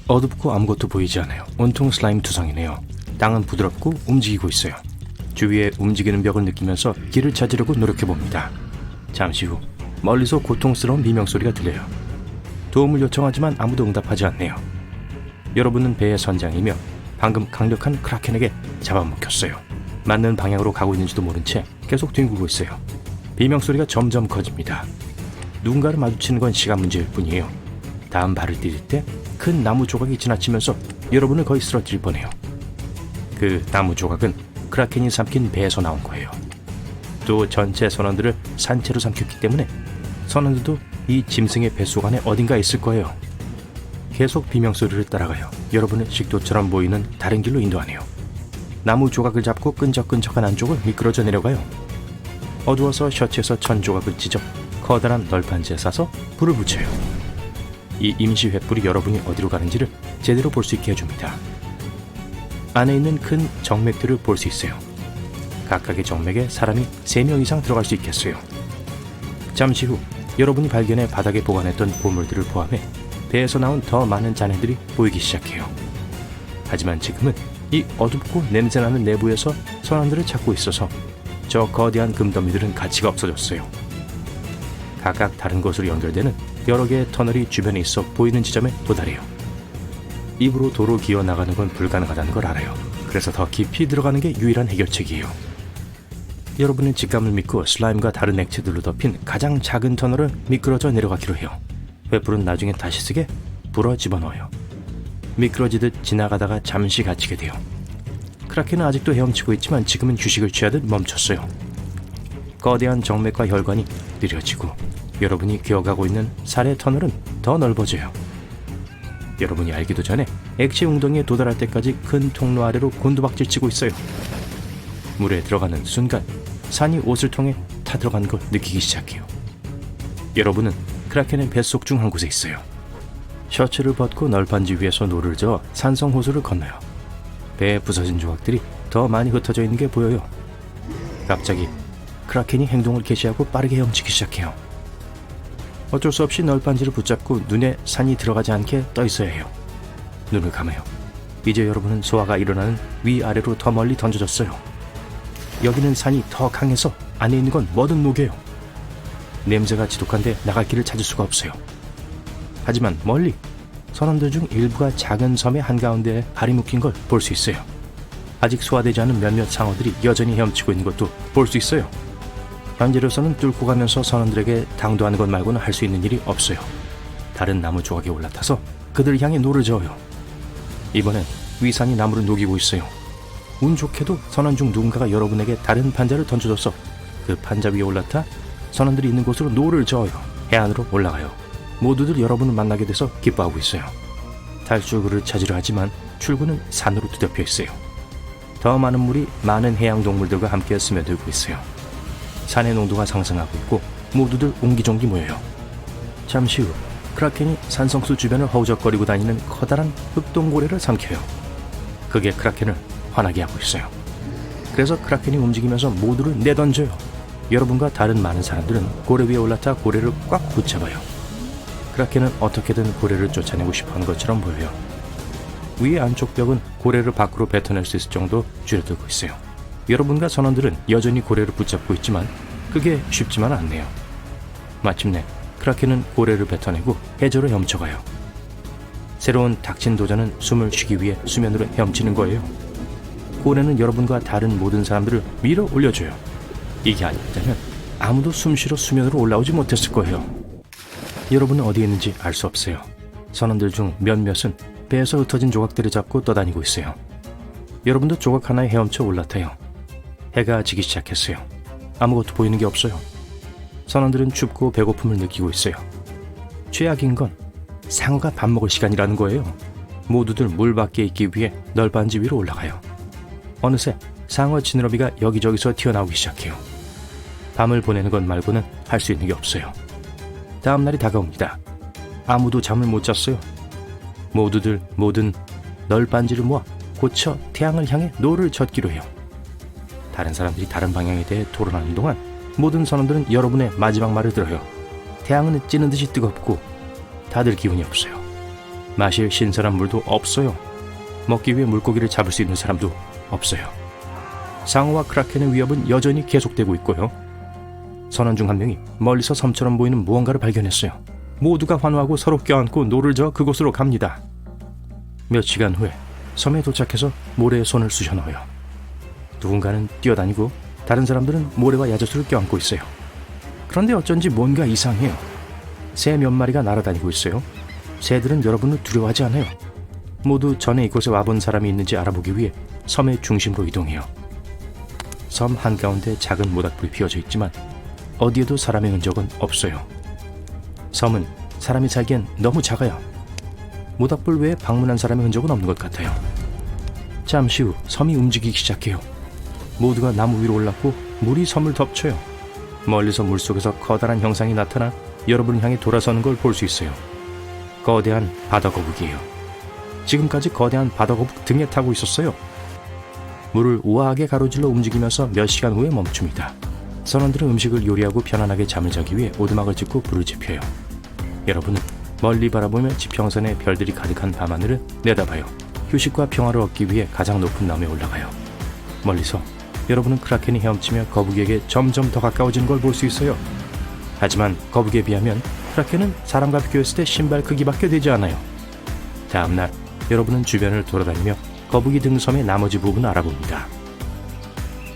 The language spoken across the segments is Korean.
어둡고 아무것도 보이지 않아요. 온통 슬라임 투성이네요. 땅은 부드럽고 움직이고 있어요. 주위에 움직이는 벽을 느끼면서 길을 찾으려고 노력해봅니다. 잠시 후 멀리서 고통스러운 비명소리가 들려요. 도움을 요청하지만 아무도 응답하지 않네요. 여러분은 배의 선장이며 방금 강력한 크라켄에게 잡아먹혔어요. 맞는 방향으로 가고 있는지도 모른 채 계속 뒹굴고 있어요. 비명소리가 점점 커집니다. 누군가를 마주치는 건 시간 문제일 뿐이에요. 다음 발을 디딜 때 큰 나무 조각이 지나치면서 여러분을 거의 쓰러뜨릴 뻔해요. 그 나무 조각은 크라켄이 삼킨 배에서 나온 거예요. 또 전체 선원들을 산채로 삼켰기 때문에 선원들도 이 짐승의 뱃속 안에 어딘가 있을 거예요. 계속 비명소리를 따라가요. 여러분은 식도처럼 보이는 다른 길로 인도하네요. 나무 조각을 잡고 끈적끈적한 안쪽을 미끄러져 내려가요. 어두워서 셔츠에서 천 조각을 찢어 커다란 널판지에 싸서 불을 붙여요. 이 임시 횃불이 여러분이 어디로 가는지를 제대로 볼 수 있게 해줍니다. 안에 있는 큰 정맥들을 볼 수 있어요. 각각의 정맥에 사람이 3명 이상 들어갈 수 있겠어요. 잠시 후 여러분이 발견해 바닥에 보관했던 보물들을 포함해 배에서 나온 더 많은 잔해들이 보이기 시작해요. 하지만 지금은 이 어둡고 냄새나는 내부에서 선원들을 찾고 있어서 저 거대한 금더미들은 가치가 없어졌어요. 각각 다른 곳으로 연결되는 여러 개의 터널이 주변에 있어 보이는 지점에 도달해요. 입으로 도로 기어 나가는 건 불가능하다는 걸 알아요. 그래서 더 깊이 들어가는 게 유일한 해결책이에요. 여러분은 직감을 믿고 슬라임과 다른 액체들로 덮인 가장 작은 터널을 미끄러져 내려가기로 해요. 횃불은 나중에 다시 쓰게 불어 집어넣어요. 미끄러지듯 지나가다가 잠시 갇히게 돼요. 크라켄은 아직도 헤엄치고 있지만 지금은 휴식을 취하듯 멈췄어요. 거대한 정맥과 혈관이 느려지고 여러분이 기어가고 있는 살의 터널은 더 넓어져요. 여러분이 알기도 전에 액체 웅덩이에 도달할 때까지 큰 통로 아래로 곤두박질치고 있어요. 물에 들어가는 순간 산이 옷을 통해 타들어간 걸 느끼기 시작해요. 여러분은 크라켄의 뱃속 중 한 곳에 있어요. 셔츠를 벗고 널판지 위에서 노를 저어 산성 호수를 건너요. 배에 부서진 조각들이 더 많이 흩어져 있는 게 보여요. 갑자기 크라켄이 행동을 개시하고 빠르게 헤엄치기 시작해요. 어쩔 수 없이 널판지를 붙잡고 눈에 산이 들어가지 않게 떠 있어야 해요. 눈을 감아요. 이제 여러분은 소화가 일어나는 위아래로 더 멀리 던져졌어요. 여기는 산이 더 강해서 안에 있는 건 뭐든 녹여요. 냄새가 지독한데 나갈 길을 찾을 수가 없어요. 하지만 멀리 선원들 중 일부가 작은 섬의 한가운데에 발이 묶인 걸 볼 수 있어요. 아직 소화되지 않은 몇몇 상어들이 여전히 헤엄치고 있는 것도 볼 수 있어요. 현재로서는 뚫고 가면서 선원들에게 당도하는 것 말고는 할 수 있는 일이 없어요. 다른 나무 조각에 올라타서 그들을 향해 노를 저어요. 이번엔 위산이 나무를 녹이고 있어요. 운 좋게도 선원 중 누군가가 여러분에게 다른 판자를 던져줘서 그 판자 위에 올라타 선원들이 있는 곳으로 노를 저어요. 해안으로 올라가요. 모두들 여러분을 만나게 돼서 기뻐하고 있어요. 탈출구를 찾으려 하지만 출구는 산으로 뒤덮여 있어요. 더 많은 물이 많은 해양 동물들과 함께 스며들고 있어요. 산의 농도가 상승하고 있고 모두들 옹기종기 모여요. 잠시 후 크라켄이 산성수 주변을 허우적거리고 다니는 커다란 흑동고래를 삼켜요. 그게 크라켄을 화나게 하고 있어요. 그래서 크라켄이 움직이면서 모두를 내던져요. 여러분과 다른 많은 사람들은 고래 위에 올라타 고래를 꽉 붙잡아요. 크라켄은 어떻게든 고래를 쫓아내고 싶어하는 것처럼 보여요. 위의 안쪽 벽은 고래를 밖으로 뱉어낼 수 있을 정도 줄어들고 있어요. 여러분과 선원들은 여전히 고래를 붙잡고 있지만 그게 쉽지만 않네요. 마침내 크라켄은 고래를 뱉어내고 해저로 헤엄쳐가요. 새로운 닥친 도전은 숨을 쉬기 위해 수면으로 헤엄치는 거예요. 고래는 여러분과 다른 모든 사람들을 밀어 올려줘요. 이게 아니었다면 아무도 숨쉬러 수면으로 올라오지 못했을 거예요. 여러분은 어디에 있는지 알 수 없어요. 선원들 중 몇몇은 배에서 흩어진 조각들을 잡고 떠다니고 있어요. 여러분도 조각 하나에 헤엄쳐 올라타요. 해가 지기 시작했어요. 아무것도 보이는 게 없어요. 선원들은 춥고 배고픔을 느끼고 있어요. 최악인 건 상어가 밥 먹을 시간이라는 거예요. 모두들 물 밖에 있기 위해 널빤지 위로 올라가요. 어느새 상어 지느러미가 여기저기서 튀어나오기 시작해요. 밤을 보내는 것 말고는 할 수 있는 게 없어요. 다음 날이 다가옵니다. 아무도 잠을 못 잤어요. 모두들 모든 널빤지를 모아 고쳐 태양을 향해 노를 젓기로 해요. 다른 사람들이 다른 방향에 대해 토론하는 동안 모든 선원들은 여러분의 마지막 말을 들어요. 태양은 찌는 듯이 뜨겁고 다들 기운이 없어요. 마실 신선한 물도 없어요. 먹기 위해 물고기를 잡을 수 있는 사람도 없어요. 상어와 크라켄의 위협은 여전히 계속되고 있고요. 선원 중 한 명이 멀리서 섬처럼 보이는 무언가를 발견했어요. 모두가 환호하고 서로 껴안고 노를 저어 그곳으로 갑니다. 몇 시간 후에 섬에 도착해서 모래에 손을 쑤셔 넣어요. 누군가는 뛰어다니고 다른 사람들은 모래와 야자수를 껴안고 있어요. 그런데 어쩐지 뭔가 이상해요. 새 몇 마리가 날아다니고 있어요. 새들은 여러분을 두려워하지 않아요. 모두 전에 이곳에 와본 사람이 있는지 알아보기 위해 섬의 중심으로 이동해요. 섬 한가운데 작은 모닥불이 피어져 있지만 어디에도 사람의 흔적은 없어요. 섬은 사람이 살기엔 너무 작아요. 모닥불 외에 방문한 사람의 흔적은 없는 것 같아요. 잠시 후 섬이 움직이기 시작해요. 모두가 나무 위로 올랐고 물이 섬을 덮쳐요. 멀리서 물속에서 커다란 형상이 나타나 여러분을 향해 돌아서는 걸 볼 수 있어요. 거대한 바다거북이에요. 지금까지 거대한 바다거북 등에 타고 있었어요. 물을 우아하게 가로질러 움직이면서 몇 시간 후에 멈춥니다. 선원들은 음식을 요리하고 편안하게 잠을 자기 위해 오두막을 짓고 불을 지펴요. 여러분은 멀리 바라보며 지평선에 별들이 가득한 밤하늘을 내다봐요. 휴식과 평화를 얻기 위해 가장 높은 나무에 올라가요. 멀리서 여러분은 크라켄이 헤엄치며 거북이에게 점점 더 가까워지는 걸 볼 수 있어요. 하지만 거북이에 비하면 크라켄은 사람과 비교했을 때 신발 크기밖에 되지 않아요. 다음날 여러분은 주변을 돌아다니며 거북이 등섬의 나머지 부분을 알아봅니다.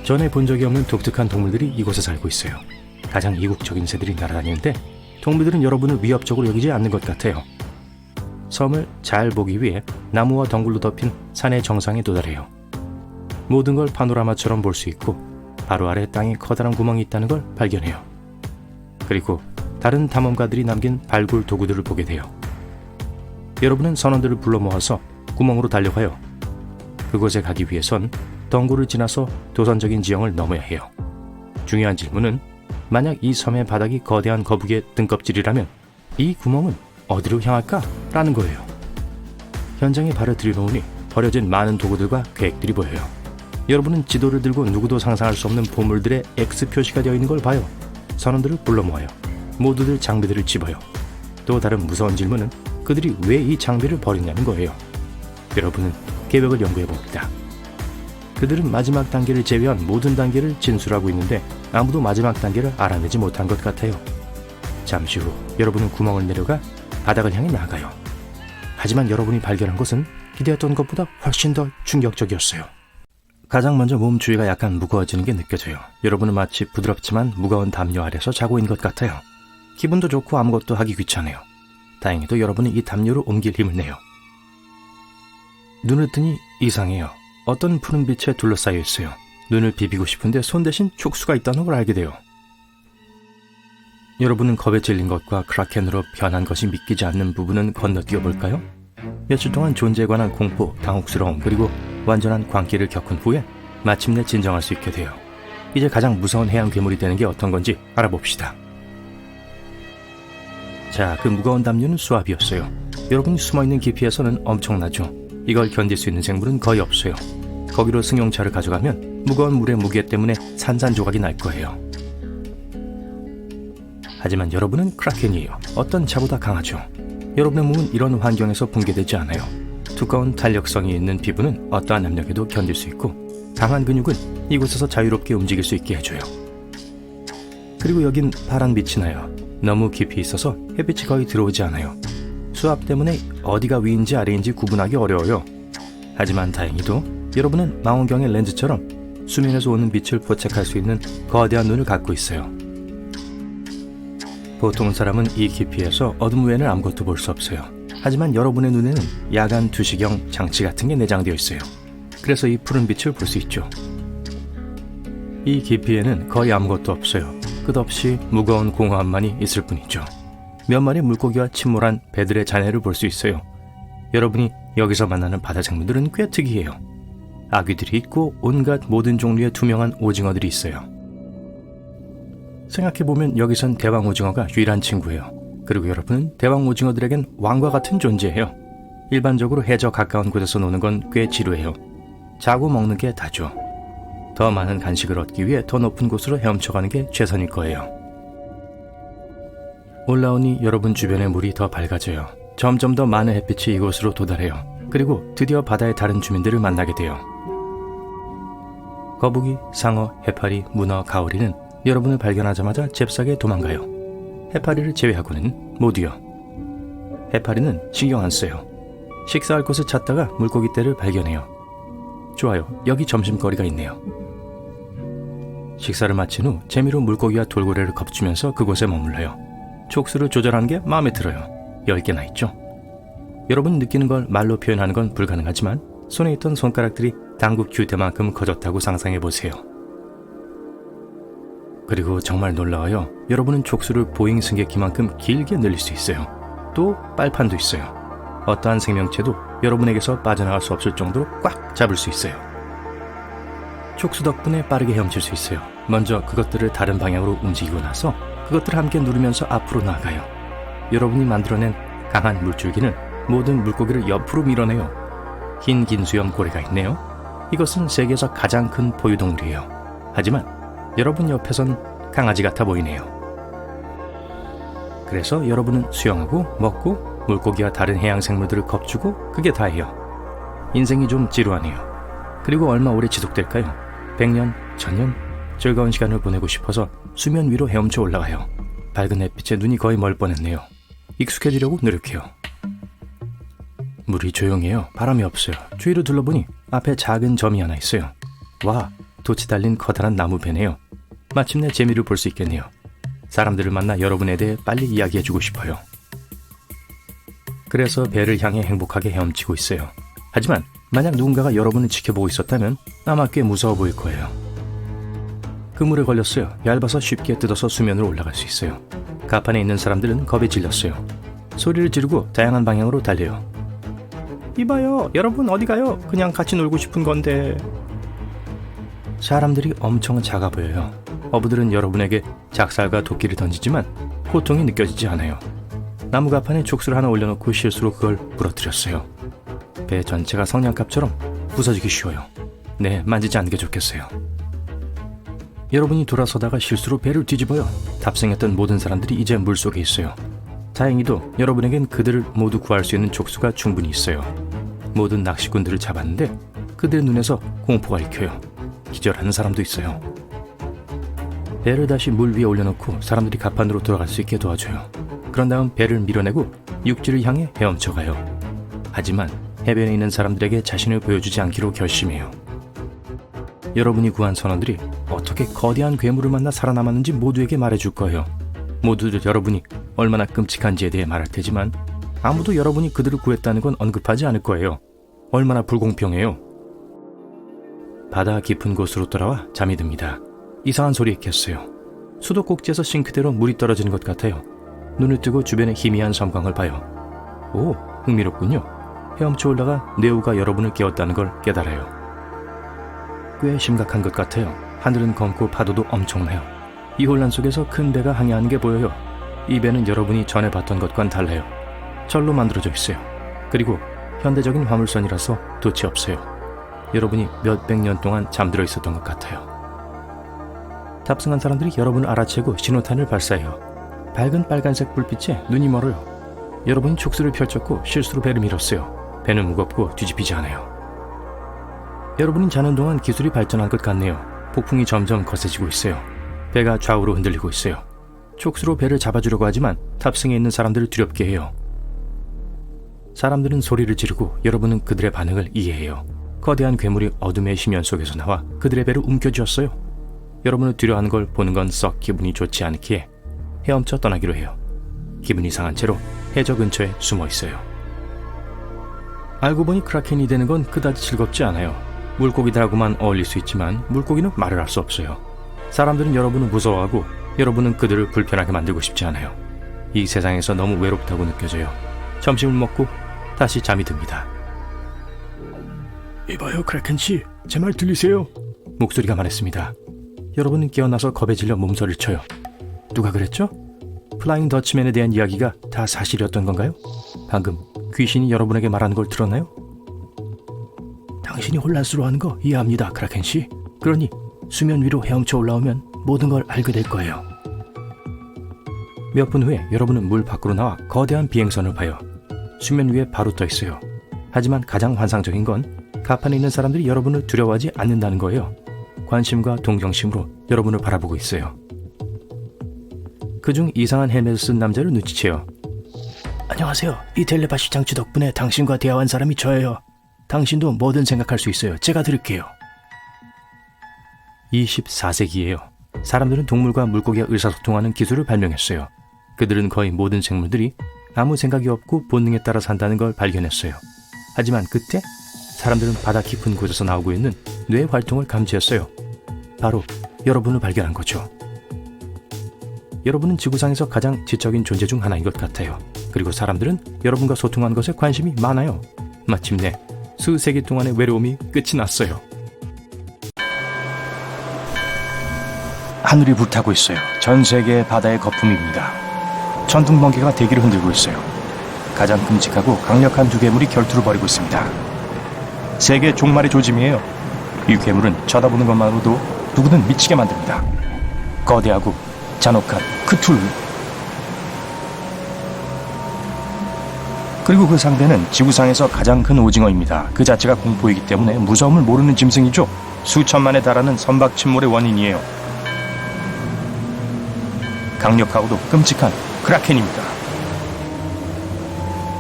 전에 본 적이 없는 독특한 동물들이 이곳에 살고 있어요. 가장 이국적인 새들이 날아다니는데 동물들은 여러분을 위협적으로 여기지 않는 것 같아요. 섬을 잘 보기 위해 나무와 덩굴로 덮인 산의 정상에 도달해요. 모든 걸 파노라마처럼 볼 수 있고 바로 아래 땅에 커다란 구멍이 있다는 걸 발견해요. 그리고 다른 탐험가들이 남긴 발굴 도구들을 보게 돼요. 여러분은 선원들을 불러 모아서 구멍으로 달려가요. 그곳에 가기 위해선 덩굴을 지나서 도선적인 지형을 넘어야 해요. 중요한 질문은 만약 이 섬의 바닥이 거대한 거북이의 등껍질이라면 이 구멍은 어디로 향할까? 라는 거예요. 현장에 발을 들여놓으니 버려진 많은 도구들과 계획들이 보여요. 여러분은 지도를 들고 누구도 상상할 수 없는 보물들의 X 표시가 되어 있는 걸 봐요. 선원들을 불러 모아요. 모두들 장비들을 집어요. 또 다른 무서운 질문은 그들이 왜 이 장비를 버리냐는 거예요. 여러분은 계획을 연구해 봅니다. 그들은 마지막 단계를 제외한 모든 단계를 진술하고 있는데 아무도 마지막 단계를 알아내지 못한 것 같아요. 잠시 후 여러분은 구멍을 내려가 바닥을 향해 나가요. 하지만 여러분이 발견한 것은 기대했던 것보다 훨씬 더 충격적이었어요. 가장 먼저 몸 주위가 약간 무거워지는 게 느껴져요. 여러분은 마치 부드럽지만 무거운 담요 아래서 자고 있는 것 같아요. 기분도 좋고 아무것도 하기 귀찮아요. 다행히도 여러분은 이 담요를 옮길 힘을 내요. 눈을 뜨니 이상해요. 어떤 푸른 빛에 둘러싸여 있어요. 눈을 비비고 싶은데 손 대신 촉수가 있다는 걸 알게 돼요. 여러분은 겁에 질린 것과 크라켄으로 변한 것이 믿기지 않는 부분은 건너뛰어 볼까요? 며칠 동안 존재에 관한 공포, 당혹스러움, 그리고 완전한 광기를 겪은 후에 마침내 진정할 수 있게 돼요. 이제 가장 무서운 해양 괴물이 되는 게 어떤 건지 알아봅시다. 자, 그 무거운 담요는 수압이었어요. 여러분이 숨어있는 깊이에서는 엄청나죠. 이걸 견딜 수 있는 생물은 거의 없어요. 거기로 승용차를 가져가면 무거운 물의 무게 때문에 산산조각이 날 거예요. 하지만 여러분은 크라켄이에요. 어떤 차보다 강하죠. 여러분의 몸은 이런 환경에서 붕괴되지 않아요. 두꺼운 탄력성이 있는 피부는 어떠한 압력에도 견딜 수 있고 강한 근육은 이곳에서 자유롭게 움직일 수 있게 해줘요. 그리고 여긴 파란 빛이 나요. 너무 깊이 있어서 햇빛이 거의 들어오지 않아요. 수압 때문에 어디가 위인지 아래인지 구분하기 어려워요. 하지만 다행히도 여러분은 망원경의 렌즈처럼 수면에서 오는 빛을 포착할 수 있는 거대한 눈을 갖고 있어요. 보통 사람은 이 깊이에서 어둠 외에는 아무것도 볼 수 없어요. 하지만 여러분의 눈에는 야간 투시경 장치 같은 게 내장되어 있어요. 그래서 이 푸른 빛을 볼 수 있죠. 이 깊이에는 거의 아무것도 없어요. 끝없이 무거운 공허함만이 있을 뿐이죠. 몇 마리 물고기와 침몰한 배들의 잔해를 볼 수 있어요. 여러분이 여기서 만나는 바다 생물들은 꽤 특이해요. 아귀들이 있고 온갖 모든 종류의 투명한 오징어들이 있어요. 생각해보면 여기선 대왕 오징어가 유일한 친구예요. 그리고 여러분은 대왕 오징어들에겐 왕과 같은 존재예요. 일반적으로 해저 가까운 곳에서 노는 건 꽤 지루해요. 자고 먹는 게 다죠. 더 많은 간식을 얻기 위해 더 높은 곳으로 헤엄쳐가는 게 최선일 거예요. 올라오니 여러분 주변의 물이 더 밝아져요. 점점 더 많은 햇빛이 이곳으로 도달해요. 그리고 드디어 바다의 다른 주민들을 만나게 돼요. 거북이, 상어, 해파리, 문어, 가오리는 여러분을 발견하자마자 잽싸게 도망가요. 해파리를 제외하고는 모두요. 해파리는 신경 안 써요. 식사할 곳을 찾다가 물고기 떼를 발견해요. 좋아요, 여기 점심거리가 있네요. 식사를 마친 후 재미로 물고기와 돌고래를 겁주면서 그곳에 머물러요. 촉수를 조절하는 게 마음에 들어요. 10개나 있죠. 여러분 느끼는 걸 말로 표현하는 건 불가능하지만 손에 있던 손가락들이 당국 규대만큼 커졌다고 상상해보세요. 그리고 정말 놀라워요. 여러분은 촉수를 보잉 승객기만큼 길게 늘릴 수 있어요. 또 빨판도 있어요. 어떠한 생명체도 여러분에게서 빠져나갈 수 없을 정도로 꽉 잡을 수 있어요. 촉수 덕분에 빠르게 헤엄칠 수 있어요. 먼저 그것들을 다른 방향으로 움직이고 나서 그것들을 함께 누르면서 앞으로 나아가요. 여러분이 만들어낸 강한 물줄기는 모든 물고기를 옆으로 밀어내요. 흰 긴수염 고래가 있네요. 이것은 세계에서 가장 큰 포유동물이에요. 하지만 여러분 옆에선 강아지 같아 보이네요. 그래서 여러분은 수영하고 먹고 물고기와 다른 해양 생물들을 겁주고 그게 다예요. 인생이 좀 지루하네요. 그리고 얼마 오래 지속될까요? 100년, 1000년? 즐거운 시간을 보내고 싶어서 수면 위로 헤엄쳐 올라가요. 밝은 햇빛에 눈이 거의 멀 뻔했네요. 익숙해지려고 노력해요. 물이 조용해요. 바람이 없어요. 주위를 둘러보니 앞에 작은 점이 하나 있어요. 와, 돛이 달린 커다란 나무 배네요. 마침내 재미를 볼 수 있겠네요. 사람들을 만나 여러분에 대해 빨리 이야기해주고 싶어요. 그래서 배를 향해 행복하게 헤엄치고 있어요. 하지만 만약 누군가가 여러분을 지켜보고 있었다면 아마 꽤 무서워 보일 거예요. 그물에 걸렸어요. 얇아서 쉽게 뜯어서 수면으로 올라갈 수 있어요. 가판에 있는 사람들은 겁에 질렸어요. 소리를 지르고 다양한 방향으로 달려요. 이봐요, 여러분 어디 가요? 그냥 같이 놀고 싶은 건데. 사람들이 엄청 작아 보여요. 어부들은 여러분에게 작살과 도끼를 던지지만 고통이 느껴지지 않아요. 나무 가판에 촉수를 하나 올려놓고 실수로 그걸 부러뜨렸어요. 배 전체가 성냥갑처럼 부서지기 쉬워요. 네, 만지지 않는 게 좋겠어요. 여러분이 돌아서다가 실수로 배를 뒤집어요. 탑승했던 모든 사람들이 이제 물속에 있어요. 다행히도 여러분에겐 그들을 모두 구할 수 있는 촉수가 충분히 있어요. 모든 낚시꾼들을 잡았는데 그들의 눈에서 공포가 읽혀요. 기절하는 사람도 있어요. 배를 다시 물 위에 올려놓고 사람들이 가판으로 돌아갈 수 있게 도와줘요. 그런 다음 배를 밀어내고 육지를 향해 헤엄쳐가요. 하지만 해변에 있는 사람들에게 자신을 보여주지 않기로 결심해요. 여러분이 구한 선원들이 어떻게 거대한 괴물을 만나 살아남았는지 모두에게 말해줄 거예요. 모두들 여러분이 얼마나 끔찍한지에 대해 말할 테지만 아무도 여러분이 그들을 구했다는 건 언급하지 않을 거예요. 얼마나 불공평해요. 바다 깊은 곳으로 돌아와 잠이 듭니다. 이상한 소리에 깼어요. 수도꼭지에서 싱크대로 물이 떨어지는 것 같아요. 눈을 뜨고 주변의 희미한 섬광을 봐요. 오, 흥미롭군요. 헤엄쳐 올라가 뇌우가 여러분을 깨웠다는 걸 깨달아요. 꽤 심각한 것 같아요. 하늘은 검고 파도도 엄청나요. 이 혼란 속에서 큰 배가 항해하는 게 보여요. 이 배는 여러분이 전에 봤던 것과는 달라요. 철로 만들어져 있어요. 그리고 현대적인 화물선이라서 돛이 없어요. 여러분이 몇백 년 동안 잠들어 있었던 것 같아요. 탑승한 사람들이 여러분을 알아채고 신호탄을 발사해요. 밝은 빨간색 불빛에 눈이 멀어요. 여러분이 촉수를 펼쳤고 실수로 배를 밀었어요. 배는 무겁고 뒤집히지 않아요. 여러분이 자는 동안 기술이 발전한 것 같네요. 폭풍이 점점 거세지고 있어요. 배가 좌우로 흔들리고 있어요. 촉수로 배를 잡아주려고 하지만 탑승에 있는 사람들을 두렵게 해요. 사람들은 소리를 지르고 여러분은 그들의 반응을 이해해요. 거대한 괴물이 어둠의 심연 속에서 나와 그들의 배를 움켜쥐었어요. 여러분을 두려워하는 걸 보는 건 썩 기분이 좋지 않기에 헤엄쳐 떠나기로 해요. 기분이 상한 채로 해저 근처에 숨어 있어요. 알고 보니 크라켄이 되는 건 그다지 즐겁지 않아요. 물고기들하고만 어울릴 수 있지만 물고기는 말을 할 수 없어요. 사람들은 여러분을 무서워하고 여러분은 그들을 불편하게 만들고 싶지 않아요. 이 세상에서 너무 외롭다고 느껴져요. 점심을 먹고 다시 잠이 듭니다. 이봐요, 크라켄씨. 제 말 들리세요? 목소리가 말했습니다. 여러분은 깨어나서 겁에 질려 몸서리를 쳐요. 누가 그랬죠? 플라잉 더치맨에 대한 이야기가 다 사실이었던 건가요? 방금 귀신이 여러분에게 말하는 걸 들었나요? 당신이 혼란스러워하는 거 이해합니다, 크라켄씨. 그러니 수면 위로 헤엄쳐 올라오면 모든 걸 알게 될 거예요. 몇 분 후에 여러분은 물 밖으로 나와 거대한 비행선을 봐요. 수면 위에 바로 떠 있어요. 하지만 가장 환상적인 건 가판에 있는 사람들이 여러분을 두려워하지 않는다는 거예요. 관심과 동경심으로 여러분을 바라보고 있어요. 그중 이상한 헬멧을 쓴 남자를 눈치채요. 안녕하세요. 이 텔레파시 장치 덕분에 당신과 대화한 사람이 저예요. 당신도 뭐든 생각할 수 있어요. 제가 들을게요. 24세기예요. 사람들은 동물과 물고기가 의사소통하는 기술을 발명했어요. 그들은 거의 모든 생물들이 아무 생각이 없고 본능에 따라 산다는 걸 발견했어요. 하지만 그때 사람들은 바다 깊은 곳에서 나오고 있는 뇌 활동을 감지했어요. 바로 여러분을 발견한 거죠. 여러분은 지구상에서 가장 지적인 존재 중 하나인 것 같아요. 그리고 사람들은 여러분과 소통하는 것에 관심이 많아요. 마침내 수세기 동안의 외로움이 끝이 났어요. 하늘이 불타고 있어요. 전 세계의 바다의 거품입니다. 천둥 번개가 대기를 흔들고 있어요. 가장 끔찍하고 강력한 두 괴물이 결투를 벌이고 있습니다. 세계 종말의 조짐이에요. 이 괴물은 쳐다보는 것만으로도 누구든 미치게 만듭니다. 거대하고 잔혹한 크툴루. 그리고 그 상대는 지구상에서 가장 큰 오징어입니다. 그 자체가 공포이기 때문에 무서움을 모르는 짐승이죠. 수천만에 달하는 선박 침몰의 원인이에요. 강력하고도 끔찍한 크라켄입니다.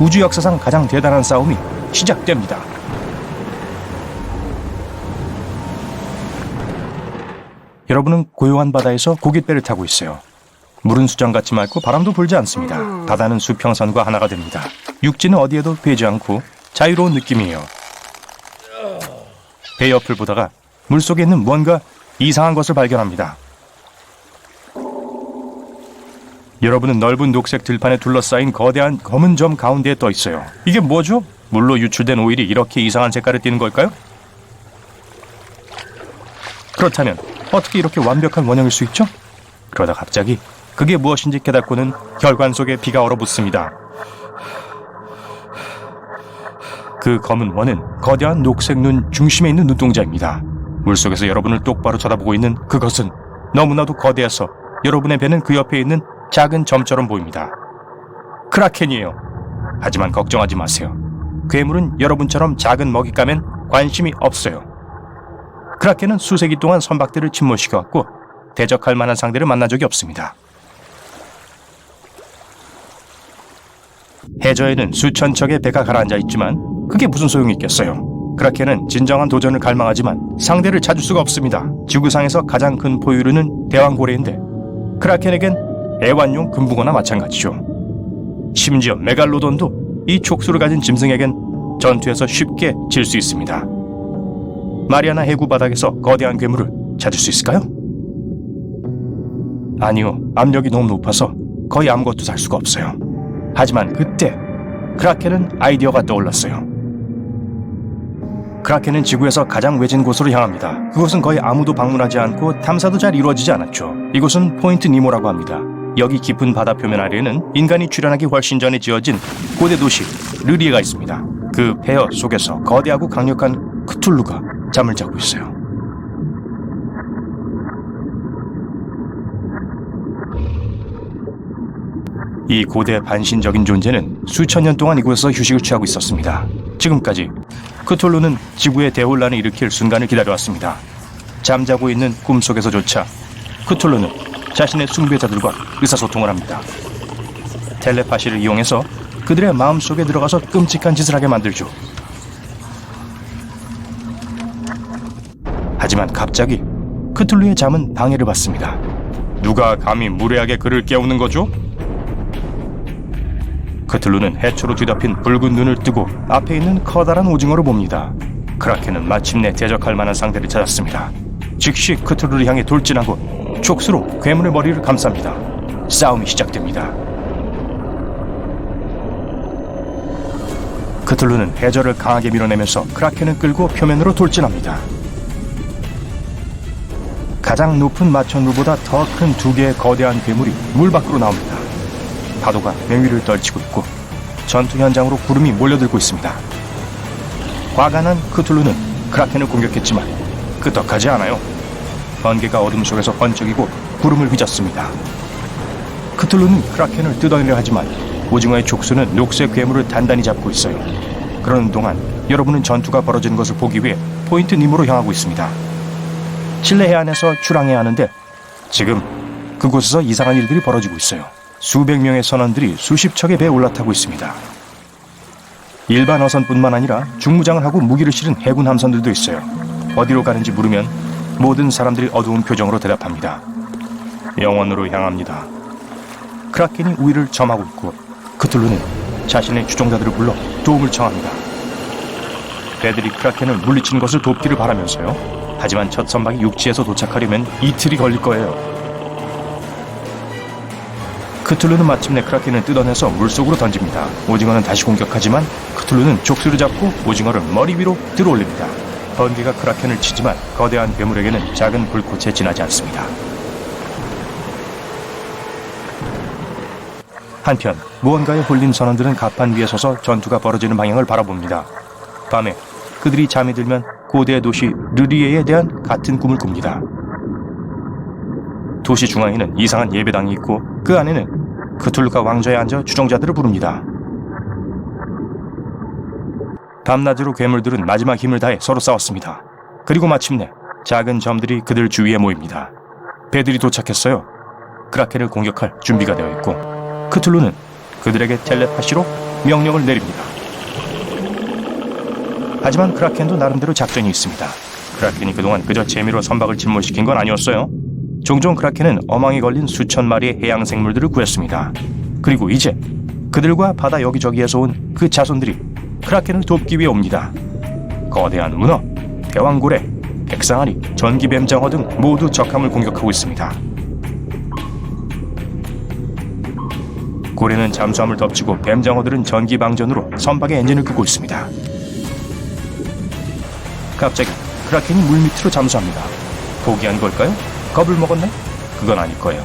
우주 역사상 가장 대단한 싸움이 시작됩니다. 여러분은 고요한 바다에서 고깃배를 타고 있어요. 물은 수정같이 맑고 바람도 불지 않습니다. 바다는 수평선과 하나가 됩니다. 육지는 어디에도 배지 않고 자유로운 느낌이에요. 배 옆을 보다가 물속에 있는 뭔가 이상한 것을 발견합니다. 여러분은 넓은 녹색 들판에 둘러싸인 거대한 검은 점 가운데에 떠 있어요. 이게 뭐죠? 물로 유출된 오일이 이렇게 이상한 색깔을 띠는 걸까요? 그렇다면 어떻게 이렇게 완벽한 원형일 수 있죠? 그러다 갑자기 그게 무엇인지 깨닫고는 혈관 속에 피가 얼어붙습니다. 그 검은 원은 거대한 녹색 눈 중심에 있는 눈동자입니다. 물속에서 여러분을 똑바로 쳐다보고 있는 그것은 너무나도 거대해서 여러분의 배는 그 옆에 있는 작은 점처럼 보입니다. 크라켄이에요. 하지만 걱정하지 마세요. 괴물은 여러분처럼 작은 먹잇감엔 관심이 없어요. 크라켄은 수세기 동안 선박들을 침몰시켜왔고 대적할 만한 상대를 만난 적이 없습니다. 해저에는 수천 척의 배가 가라앉아 있지만 그게 무슨 소용이 있겠어요. 크라켄은 진정한 도전을 갈망하지만 상대를 찾을 수가 없습니다. 지구상에서 가장 큰 포유류는 대왕고래인데 크라켄에겐 애완용 금붕어나 마찬가지죠. 심지어 메갈로돈도 이 촉수를 가진 짐승에겐 전투에서 쉽게 질 수 있습니다. 마리아나 해구 바닥에서 거대한 괴물을 찾을 수 있을까요? 아니요, 압력이 너무 높아서 거의 아무것도 살 수가 없어요. 하지만 그때 크라켄은 아이디어가 떠올랐어요. 크라켄은 지구에서 가장 외진 곳으로 향합니다. 그곳은 거의 아무도 방문하지 않고 탐사도 잘 이루어지지 않았죠. 이곳은 포인트 니모라고 합니다. 여기 깊은 바다 표면 아래에는 인간이 출현하기 훨씬 전에 지어진 고대 도시 르리에가 있습니다. 그 폐허 속에서 거대하고 강력한 크툴루가 잠을 자고 있어요. 이 고대 반신적인 존재는 수천 년 동안 이곳에서 휴식을 취하고 있었습니다. 지금까지 크툴루는 지구의 대혼란을 일으킬 순간을 기다려왔습니다. 잠자고 있는 꿈속에서조차 크툴루는 자신의 숭배자들과 의사소통을 합니다. 텔레파시를 이용해서 그들의 마음속에 들어가서 끔찍한 짓을 하게 만들죠. 하지만 갑자기 크툴루의 잠은 방해를 받습니다. 누가 감히 무례하게 그를 깨우는 거죠? 크툴루는 해초로 뒤덮인 붉은 눈을 뜨고 앞에 있는 커다란 오징어를 봅니다. 크라켄은 마침내 대적할 만한 상대를 찾았습니다. 즉시 크툴루를 향해 돌진하고 촉수로 괴물의 머리를 감쌉니다. 싸움이 시작됩니다. 크툴루는 해저를 강하게 밀어내면서 크라켄을 끌고 표면으로 돌진합니다. 가장 높은 마천루보다 더 큰 두 개의 거대한 괴물이 물 밖으로 나옵니다. 파도가 맹위를 떨치고 있고 전투 현장으로 구름이 몰려들고 있습니다. 화가 난 크툴루는 크라켄을 공격했지만 끄떡하지 않아요. 번개가 어둠 속에서 번쩍이고 구름을 휘젓습니다. 크툴루는 크라켄을 뜯어내려 하지만 오징어의 족수는 녹색 괴물을 단단히 잡고 있어요. 그러는 동안 여러분은 전투가 벌어지는 것을 보기 위해 포인트 니모로 향하고 있습니다. 칠레 해안에서 출항해야 하는데 지금 그곳에서 이상한 일들이 벌어지고 있어요. 수백 명의 선원들이 수십 척의 배에 올라타고 있습니다. 일반 어선뿐만 아니라 중무장을 하고 무기를 실은 해군 함선들도 있어요. 어디로 가는지 물으면 모든 사람들이 어두운 표정으로 대답합니다. 영원으로 향합니다. 크라켄이 우위를 점하고 있고 크툴루는 자신의 추종자들을 불러 도움을 청합니다. 배들이 크라켄을 물리치는 것을 돕기를 바라면서요. 하지만 첫 선박이 육지에서 도착하려면 이틀이 걸릴 거예요. 크툴루는 마침내 크라켄을 뜯어내서 물속으로 던집니다. 오징어는 다시 공격하지만 크툴루는 족수를 잡고 오징어를 머리 위로 들어올립니다. 번개가 크라켄을 치지만 거대한 괴물에게는 작은 불꽃에 지나지 않습니다. 한편 무언가에 홀린 선원들은 갑판 위에 서서 전투가 벌어지는 방향을 바라봅니다. 밤에 그들이 잠이 들면 고대 도시 르리에에 대한 같은 꿈을 꿉니다. 도시 중앙에는 이상한 예배당이 있고 그 안에는 크툴루가 왕좌에 앉아 추종자들을 부릅니다. 밤낮으로 괴물들은 마지막 힘을 다해 서로 싸웠습니다. 그리고 마침내 작은 점들이 그들 주위에 모입니다. 배들이 도착했어요. 크라켄을 공격할 준비가 되어 있고 크툴루는 그들에게 텔레파시로 명령을 내립니다. 하지만 크라켄도 나름대로 작전이 있습니다. 크라켄이 그동안 그저 재미로 선박을 침몰시킨 건 아니었어요. 종종 크라켄은 어망에 걸린 수천 마리의 해양 생물들을 구했습니다. 그리고 이제 그들과 바다 여기저기에서 온 그 자손들이 크라켄을 돕기 위해 옵니다. 거대한 문어, 대왕고래, 백상아리, 전기뱀장어 등 모두 적함을 공격하고 있습니다. 고래는 잠수함을 덮치고 뱀장어들은 전기방전으로 선박의 엔진을 끄고 있습니다. 갑자기 크라켄이 물밑으로 잠수합니다. 포기한 걸까요? 겁을 먹었네? 그건 아닐 거예요.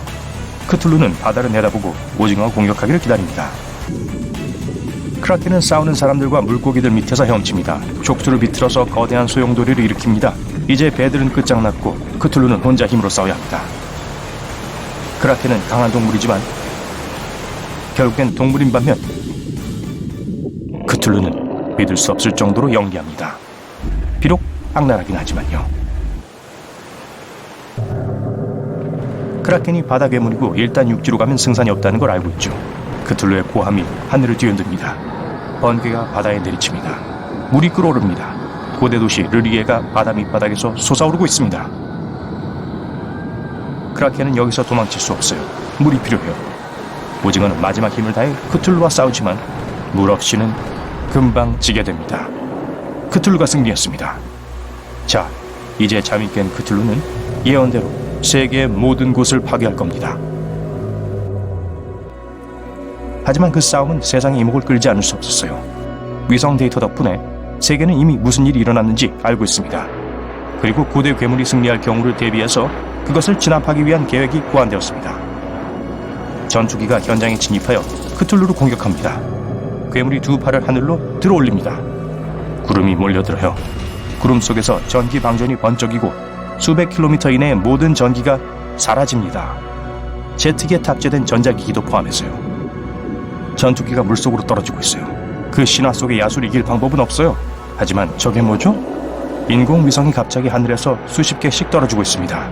크툴루는 바다를 내다보고 오징어가 공격하기를 기다립니다. 크라켄은 싸우는 사람들과 물고기들 밑에서 헤엄칩니다. 족수를 비틀어서 거대한 소용돌이를 일으킵니다. 이제 배들은 끝장났고 크툴루는 혼자 힘으로 싸워야 합니다. 크라켄은 강한 동물이지만 결국엔 동물인 반면 크툴루는 믿을 수 없을 정도로 영리합니다. 비록 악랄하긴 하지만요. 크라켄이 바다 괴물이고 일단 육지로 가면 승산이 없다는 걸 알고 있죠. 크툴루의 고함이 하늘을 뒤흔듭니다. 번개가 바다에 내리칩니다. 물이 끓어오릅니다. 고대 도시 르리에가 바다 밑바닥에서 솟아오르고 있습니다. 크라켄은 여기서 도망칠 수 없어요. 물이 필요해요. 오징어는 마지막 힘을 다해 크툴루와 싸우지만 물 없이는 금방 지게 됩니다. 크툴루가 승리했습니다. 자, 이제 잠이 깬 크툴루는 예언대로 세계의 모든 곳을 파괴할 겁니다. 하지만 그 싸움은 세상의 이목을 끌지 않을 수 없었어요. 위성 데이터 덕분에 세계는 이미 무슨 일이 일어났는지 알고 있습니다. 그리고 고대 괴물이 승리할 경우를 대비해서 그것을 진압하기 위한 계획이 고안되었습니다. 전투기가 현장에 진입하여 크툴루를 공격합니다. 괴물이 두 팔을 하늘로 들어올립니다. 구름이 몰려들어요. 구름 속에서 전기 방전이 번쩍이고 수백 킬로미터 이내의 모든 전기가 사라집니다. 제트기에 탑재된 전자기기도 포함해서요. 전투기가 물속으로 떨어지고 있어요. 그 신화 속의 야수를 이길 방법은 없어요. 하지만 저게 뭐죠? 인공위성이 갑자기 하늘에서 수십 개씩 떨어지고 있습니다.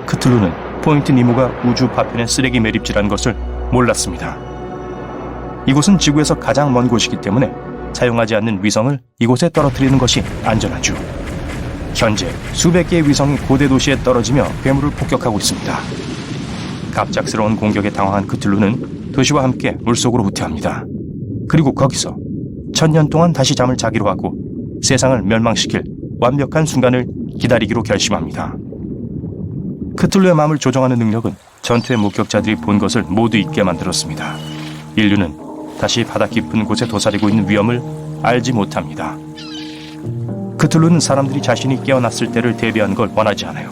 크툴루는 포인트 니모가 우주 파편의 쓰레기 매립지라는 것을 몰랐습니다. 이곳은 지구에서 가장 먼 곳이기 때문에 사용하지 않는 위성을 이곳에 떨어뜨리는 것이 안전하죠. 현재 수백 개의 위성이 고대 도시에 떨어지며 괴물을 폭격하고 있습니다. 갑작스러운 공격에 당황한 크툴루는 도시와 함께 물속으로 후퇴합니다. 그리고 거기서 1000년 동안 다시 잠을 자기로 하고 세상을 멸망시킬 완벽한 순간을 기다리기로 결심합니다. 크툴루의 마음을 조정하는 능력은 전투의 목격자들이 본 것을 모두 잊게 만들었습니다. 인류는 다시 바다 깊은 곳에 도사리고 있는 위험을 알지 못합니다. 크툴루는 사람들이 자신이 깨어났을 때를 대비하는 걸 원하지 않아요.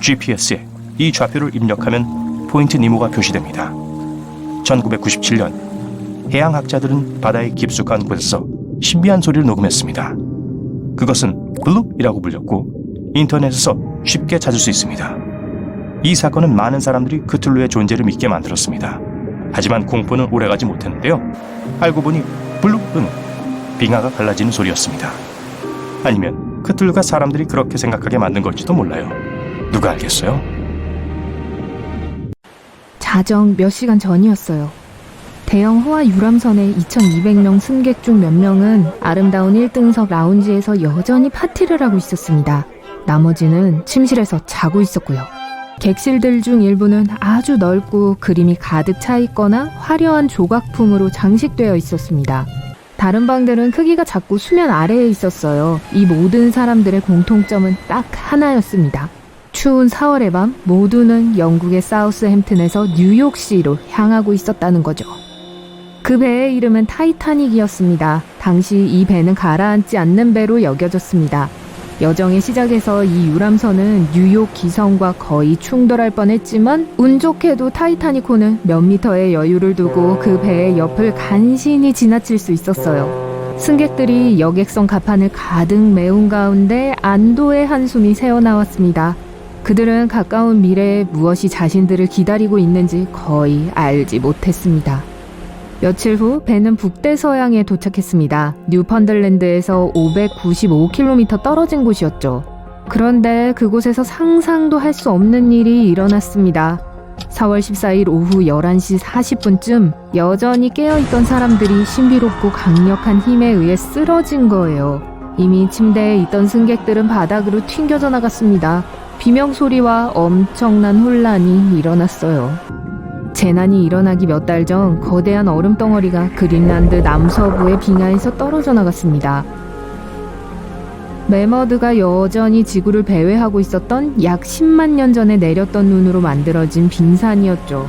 GPS에 이 좌표를 입력하면 포인트 니모가 표시됩니다. 1997년 해양학자들은 바다의 깊숙한 곳에서 신비한 소리를 녹음했습니다. 그것은 블룹이라고 불렸고 인터넷에서 쉽게 찾을 수 있습니다. 이 사건은 많은 사람들이 크툴루의 존재를 믿게 만들었습니다. 하지만 공포는 오래가지 못했는데요. 알고 보니 블룩은 빙하가 갈라지는 소리였습니다. 아니면 크툴루가 사람들이 그렇게 생각하게 만든 걸지도 몰라요. 누가 알겠어요? 자정 몇 시간 전이었어요. 대형 호화 유람선의 2200명 승객 중 몇 명은 아름다운 1등석 라운지에서 여전히 파티를 하고 있었습니다. 나머지는 침실에서 자고 있었고요. 객실들 중 일부는 아주 넓고 그림이 가득 차 있거나 화려한 조각품으로 장식되어 있었습니다. 다른 방들은 크기가 작고 수면 아래에 있었어요. 이 모든 사람들의 공통점은 딱 하나였습니다. 추운 4월의 밤 모두는 영국의 사우스햄튼에서 뉴욕시로 향하고 있었다는 거죠. 그 배의 이름은 타이타닉이었습니다. 당시 이 배는 가라앉지 않는 배로 여겨졌습니다. 여정의 시작에서 이 유람선은 뉴욕 기선과 거의 충돌할 뻔했지만 운 좋게도 타이타닉호는 몇 미터의 여유를 두고 그 배의 옆을 간신히 지나칠 수 있었어요. 승객들이 여객선 갑판을 가득 메운 가운데 안도의 한숨이 새어나왔습니다. 그들은 가까운 미래에 무엇이 자신들을 기다리고 있는지 거의 알지 못했습니다. 며칠 후 배는 북대서양에 도착했습니다. 뉴펀들랜드에서 595km 떨어진 곳이었죠. 그런데 그곳에서 상상도 할 수 없는 일이 일어났습니다. 4월 14일 오후 11시 40분쯤 여전히 깨어있던 사람들이 신비롭고 강력한 힘에 의해 쓰러진 거예요. 이미 침대에 있던 승객들은 바닥으로 튕겨져 나갔습니다. 비명소리와 엄청난 혼란이 일어났어요. 재난이 일어나기 몇 달 전 거대한 얼음 덩어리가 그린란드 남서부의 빙하에서 떨어져 나갔습니다. 매머드가 여전히 지구를 배회하고 있었던 약 10만 년 전에 내렸던 눈으로 만들어진 빙산이었죠.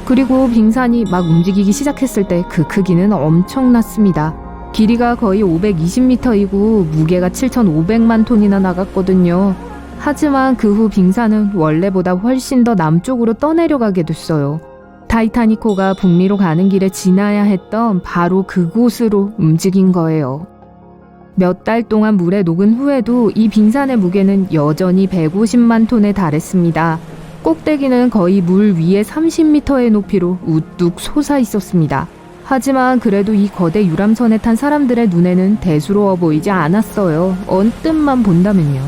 그리고 빙산이 막 움직이기 시작했을 때 그 크기는 엄청났습니다. 길이가 거의 520m이고 무게가 7,500만 톤이나 나갔거든요. 하지만 그 후 빙산은 원래보다 훨씬 더 남쪽으로 떠내려가게 됐어요. 타이타닉호가 북미로 가는 길에 지나야 했던 바로 그곳으로 움직인 거예요. 몇 달 동안 물에 녹은 후에도 이 빙산의 무게는 여전히 150만 톤에 달했습니다. 꼭대기는 거의 물 위에 30m의 높이로 우뚝 솟아 있었습니다. 하지만 그래도 이 거대 유람선에 탄 사람들의 눈에는 대수로워 보이지 않았어요. 언뜻만 본다면요.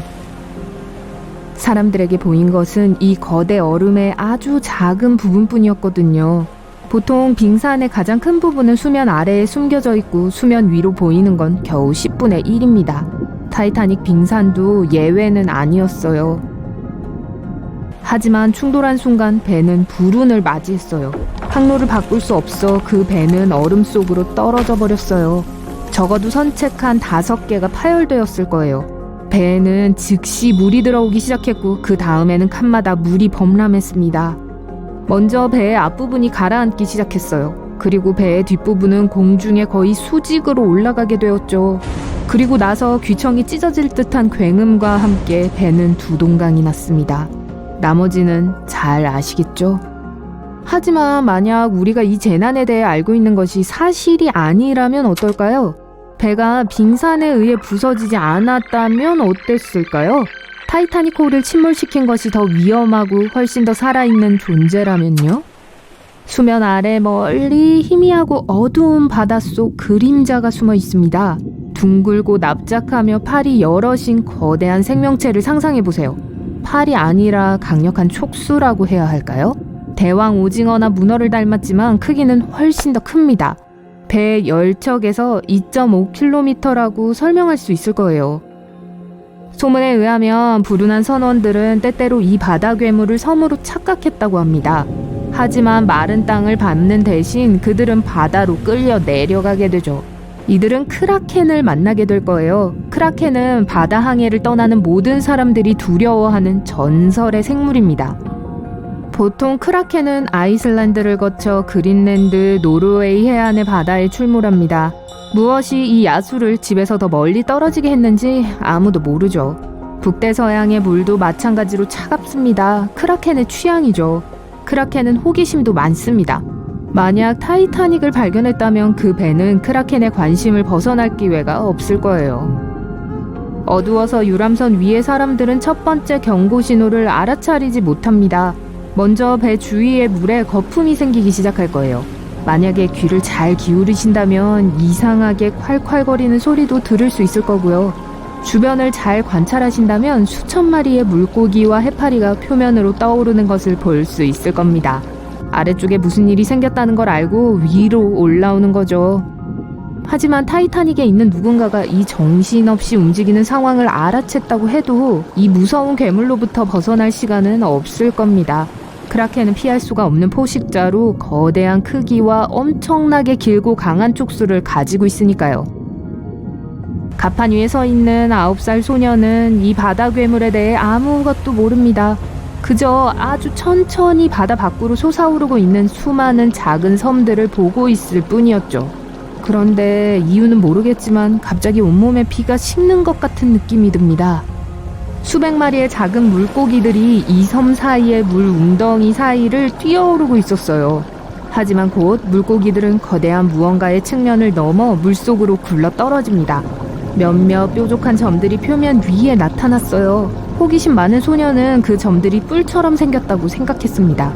사람들에게 보인 것은 이 거대 얼음의 아주 작은 부분뿐이었거든요. 보통 빙산의 가장 큰 부분은 수면 아래에 숨겨져 있고 수면 위로 보이는 건 겨우 10분의 1입니다. 타이타닉 빙산도 예외는 아니었어요. 하지만 충돌한 순간 배는 불운을 맞이했어요. 항로를 바꿀 수 없어 그 배는 얼음 속으로 떨어져 버렸어요. 적어도 선체칸 5개가 파열되었을 거예요. 배에는 즉시 물이 들어오기 시작했고 그 다음에는 칸마다 물이 범람했습니다. 먼저 배의 앞부분이 가라앉기 시작했어요. 그리고 배의 뒷부분은 공중에 거의 수직으로 올라가게 되었죠. 그리고 나서 귀청이 찢어질 듯한 굉음과 함께 배는 두 동강이 났습니다. 나머지는 잘 아시겠죠? 하지만 만약 우리가 이 재난에 대해 알고 있는 것이 사실이 아니라면 어떨까요? 배가 빙산에 의해 부서지지 않았다면 어땠을까요? 타이타닉호를 침몰시킨 것이 더 위험하고 훨씬 더 살아있는 존재라면요? 수면 아래 멀리 희미하고 어두운 바닷속 그림자가 숨어 있습니다. 둥글고 납작하며 팔이 여럿인 거대한 생명체를 상상해보세요. 팔이 아니라 강력한 촉수라고 해야 할까요? 대왕 오징어나 문어를 닮았지만 크기는 훨씬 더 큽니다. 배 열척에서 2.5km라고 설명할 수 있을 거예요. 소문에 의하면 불운한 선원들은 때때로 이 바다 괴물을 섬으로 착각했다고 합니다. 하지만 마른 땅을 밟는 대신 그들은 바다로 끌려 내려가게 되죠. 이들은 크라켄을 만나게 될 거예요. 크라켄은 바다 항해를 떠나는 모든 사람들이 두려워하는 전설의 생물입니다. 보통 크라켄은 아이슬란드를 거쳐 그린랜드, 노르웨이 해안의 바다에 출몰합니다. 무엇이 이 야수를 집에서 더 멀리 떨어지게 했는지 아무도 모르죠. 북대서양의 물도 마찬가지로 차갑습니다. 크라켄의 취향이죠. 크라켄은 호기심도 많습니다. 만약 타이타닉을 발견했다면 그 배는 크라켄의 관심을 벗어날 기회가 없을 거예요. 어두워서 유람선 위의 사람들은 첫 번째 경고 신호를 알아차리지 못합니다. 먼저 배 주위의 물에 거품이 생기기 시작할 거예요. 만약에 귀를 잘 기울이신다면 이상하게 콸콸거리는 소리도 들을 수 있을 거고요. 주변을 잘 관찰하신다면 수천 마리의 물고기와 해파리가 표면으로 떠오르는 것을 볼 수 있을 겁니다. 아래쪽에 무슨 일이 생겼다는 걸 알고 위로 올라오는 거죠. 하지만 타이타닉에 있는 누군가가 이 정신없이 움직이는 상황을 알아챘다고 해도 이 무서운 괴물로부터 벗어날 시간은 없을 겁니다. 크라켄은 피할 수가 없는 포식자로 거대한 크기와 엄청나게 길고 강한 촉수를 가지고 있으니까요. 갑판 위에 서 있는 9살 소녀는 이 바다 괴물에 대해 아무것도 모릅니다. 그저 아주 천천히 바다 밖으로 솟아오르고 있는 수많은 작은 섬들을 보고 있을 뿐이었죠. 그런데 이유는 모르겠지만 갑자기 온몸에 피가 식는 것 같은 느낌이 듭니다. 수백 마리의 작은 물고기들이 이 섬 사이의 물 웅덩이 사이를 뛰어오르고 있었어요. 하지만 곧 물고기들은 거대한 무언가의 측면을 넘어 물속으로 굴러 떨어집니다. 몇몇 뾰족한 점들이 표면 위에 나타났어요. 호기심 많은 소녀는 그 점들이 뿔처럼 생겼다고 생각했습니다.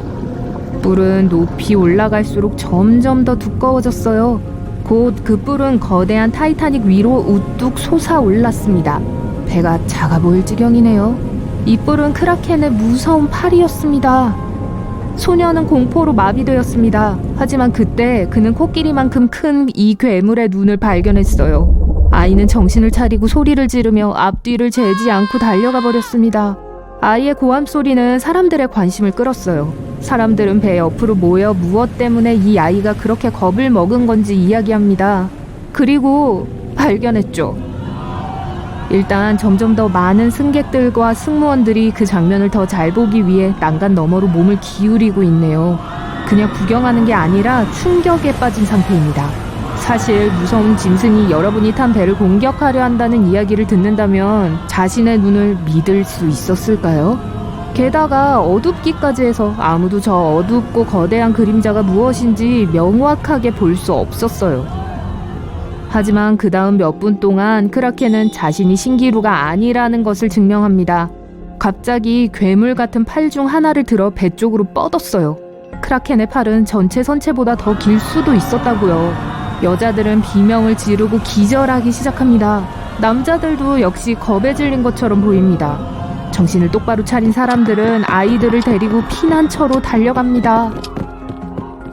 뿔은 높이 올라갈수록 점점 더 두꺼워졌어요. 곧 그 뿔은 거대한 타이타닉 위로 우뚝 솟아올랐습니다. 배가 작아 보일 지경이네요. 이 뿔은 크라켄의 무서운 팔이었습니다. 소녀는 공포로 마비되었습니다. 하지만 그때 그는 코끼리만큼 큰 이 괴물의 눈을 발견했어요. 아이는 정신을 차리고 소리를 지르며 앞뒤를 재지 않고 달려가 버렸습니다. 아이의 고함 소리는 사람들의 관심을 끌었어요. 사람들은 배 옆으로 모여 무엇 때문에 이 아이가 그렇게 겁을 먹은 건지 이야기합니다. 그리고 발견했죠. 일단 점점 더 많은 승객들과 승무원들이 그 장면을 더 잘 보기 위해 난간 너머로 몸을 기울이고 있네요. 그냥 구경하는 게 아니라 충격에 빠진 상태입니다. 사실 무서운 짐승이 여러분이 탄 배를 공격하려 한다는 이야기를 듣는다면 자신의 눈을 믿을 수 있었을까요? 게다가 어둡기까지 해서 아무도 저 어둡고 거대한 그림자가 무엇인지 명확하게 볼 수 없었어요. 하지만 그 다음 몇 분 동안 크라켄은 자신이 신기루가 아니라는 것을 증명합니다. 갑자기 괴물 같은 팔 중 하나를 들어 배 쪽으로 뻗었어요. 크라켄의 팔은 전체 선체보다 더 길 수도 있었다고요. 여자들은 비명을 지르고 기절하기 시작합니다. 남자들도 역시 겁에 질린 것처럼 보입니다. 정신을 똑바로 차린 사람들은 아이들을 데리고 피난처로 달려갑니다.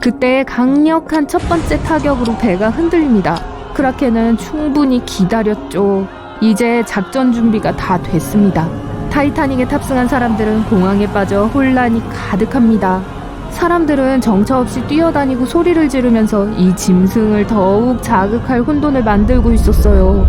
그때 강력한 첫 번째 타격으로 배가 흔들립니다. 크라켄은 충분히 기다렸죠. 이제 작전 준비가 다 됐습니다. 타이타닉에 탑승한 사람들은 공황에 빠져 혼란이 가득합니다. 사람들은 정처 없이 뛰어다니고 소리를 지르면서 이 짐승을 더욱 자극할 혼돈을 만들고 있었어요.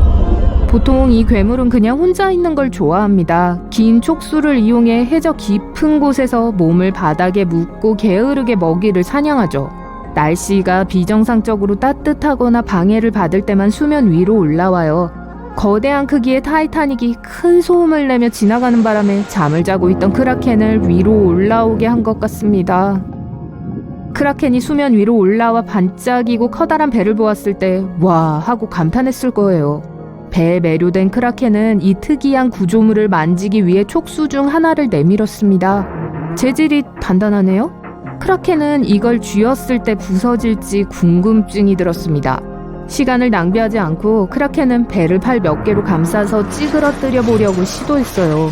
보통 이 괴물은 그냥 혼자 있는 걸 좋아합니다. 긴 촉수를 이용해 해저 깊은 곳에서 몸을 바닥에 묶고 게으르게 먹이를 사냥하죠. 날씨가 비정상적으로 따뜻하거나 방해를 받을 때만 수면 위로 올라와요. 거대한 크기의 타이타닉이 큰 소음을 내며 지나가는 바람에 잠을 자고 있던 크라켄을 위로 올라오게 한 것 같습니다. 크라켄이 수면 위로 올라와 반짝이고 커다란 배를 보았을 때 와 하고 감탄했을 거예요. 배에 매료된 크라켄은 이 특이한 구조물을 만지기 위해 촉수 중 하나를 내밀었습니다. 재질이 단단하네요. 크라켄은 이걸 쥐었을 때 부서질지 궁금증이 들었습니다. 시간을 낭비하지 않고 크라켄은 배를 팔 몇 개로 감싸서 찌그러뜨려 보려고 시도했어요.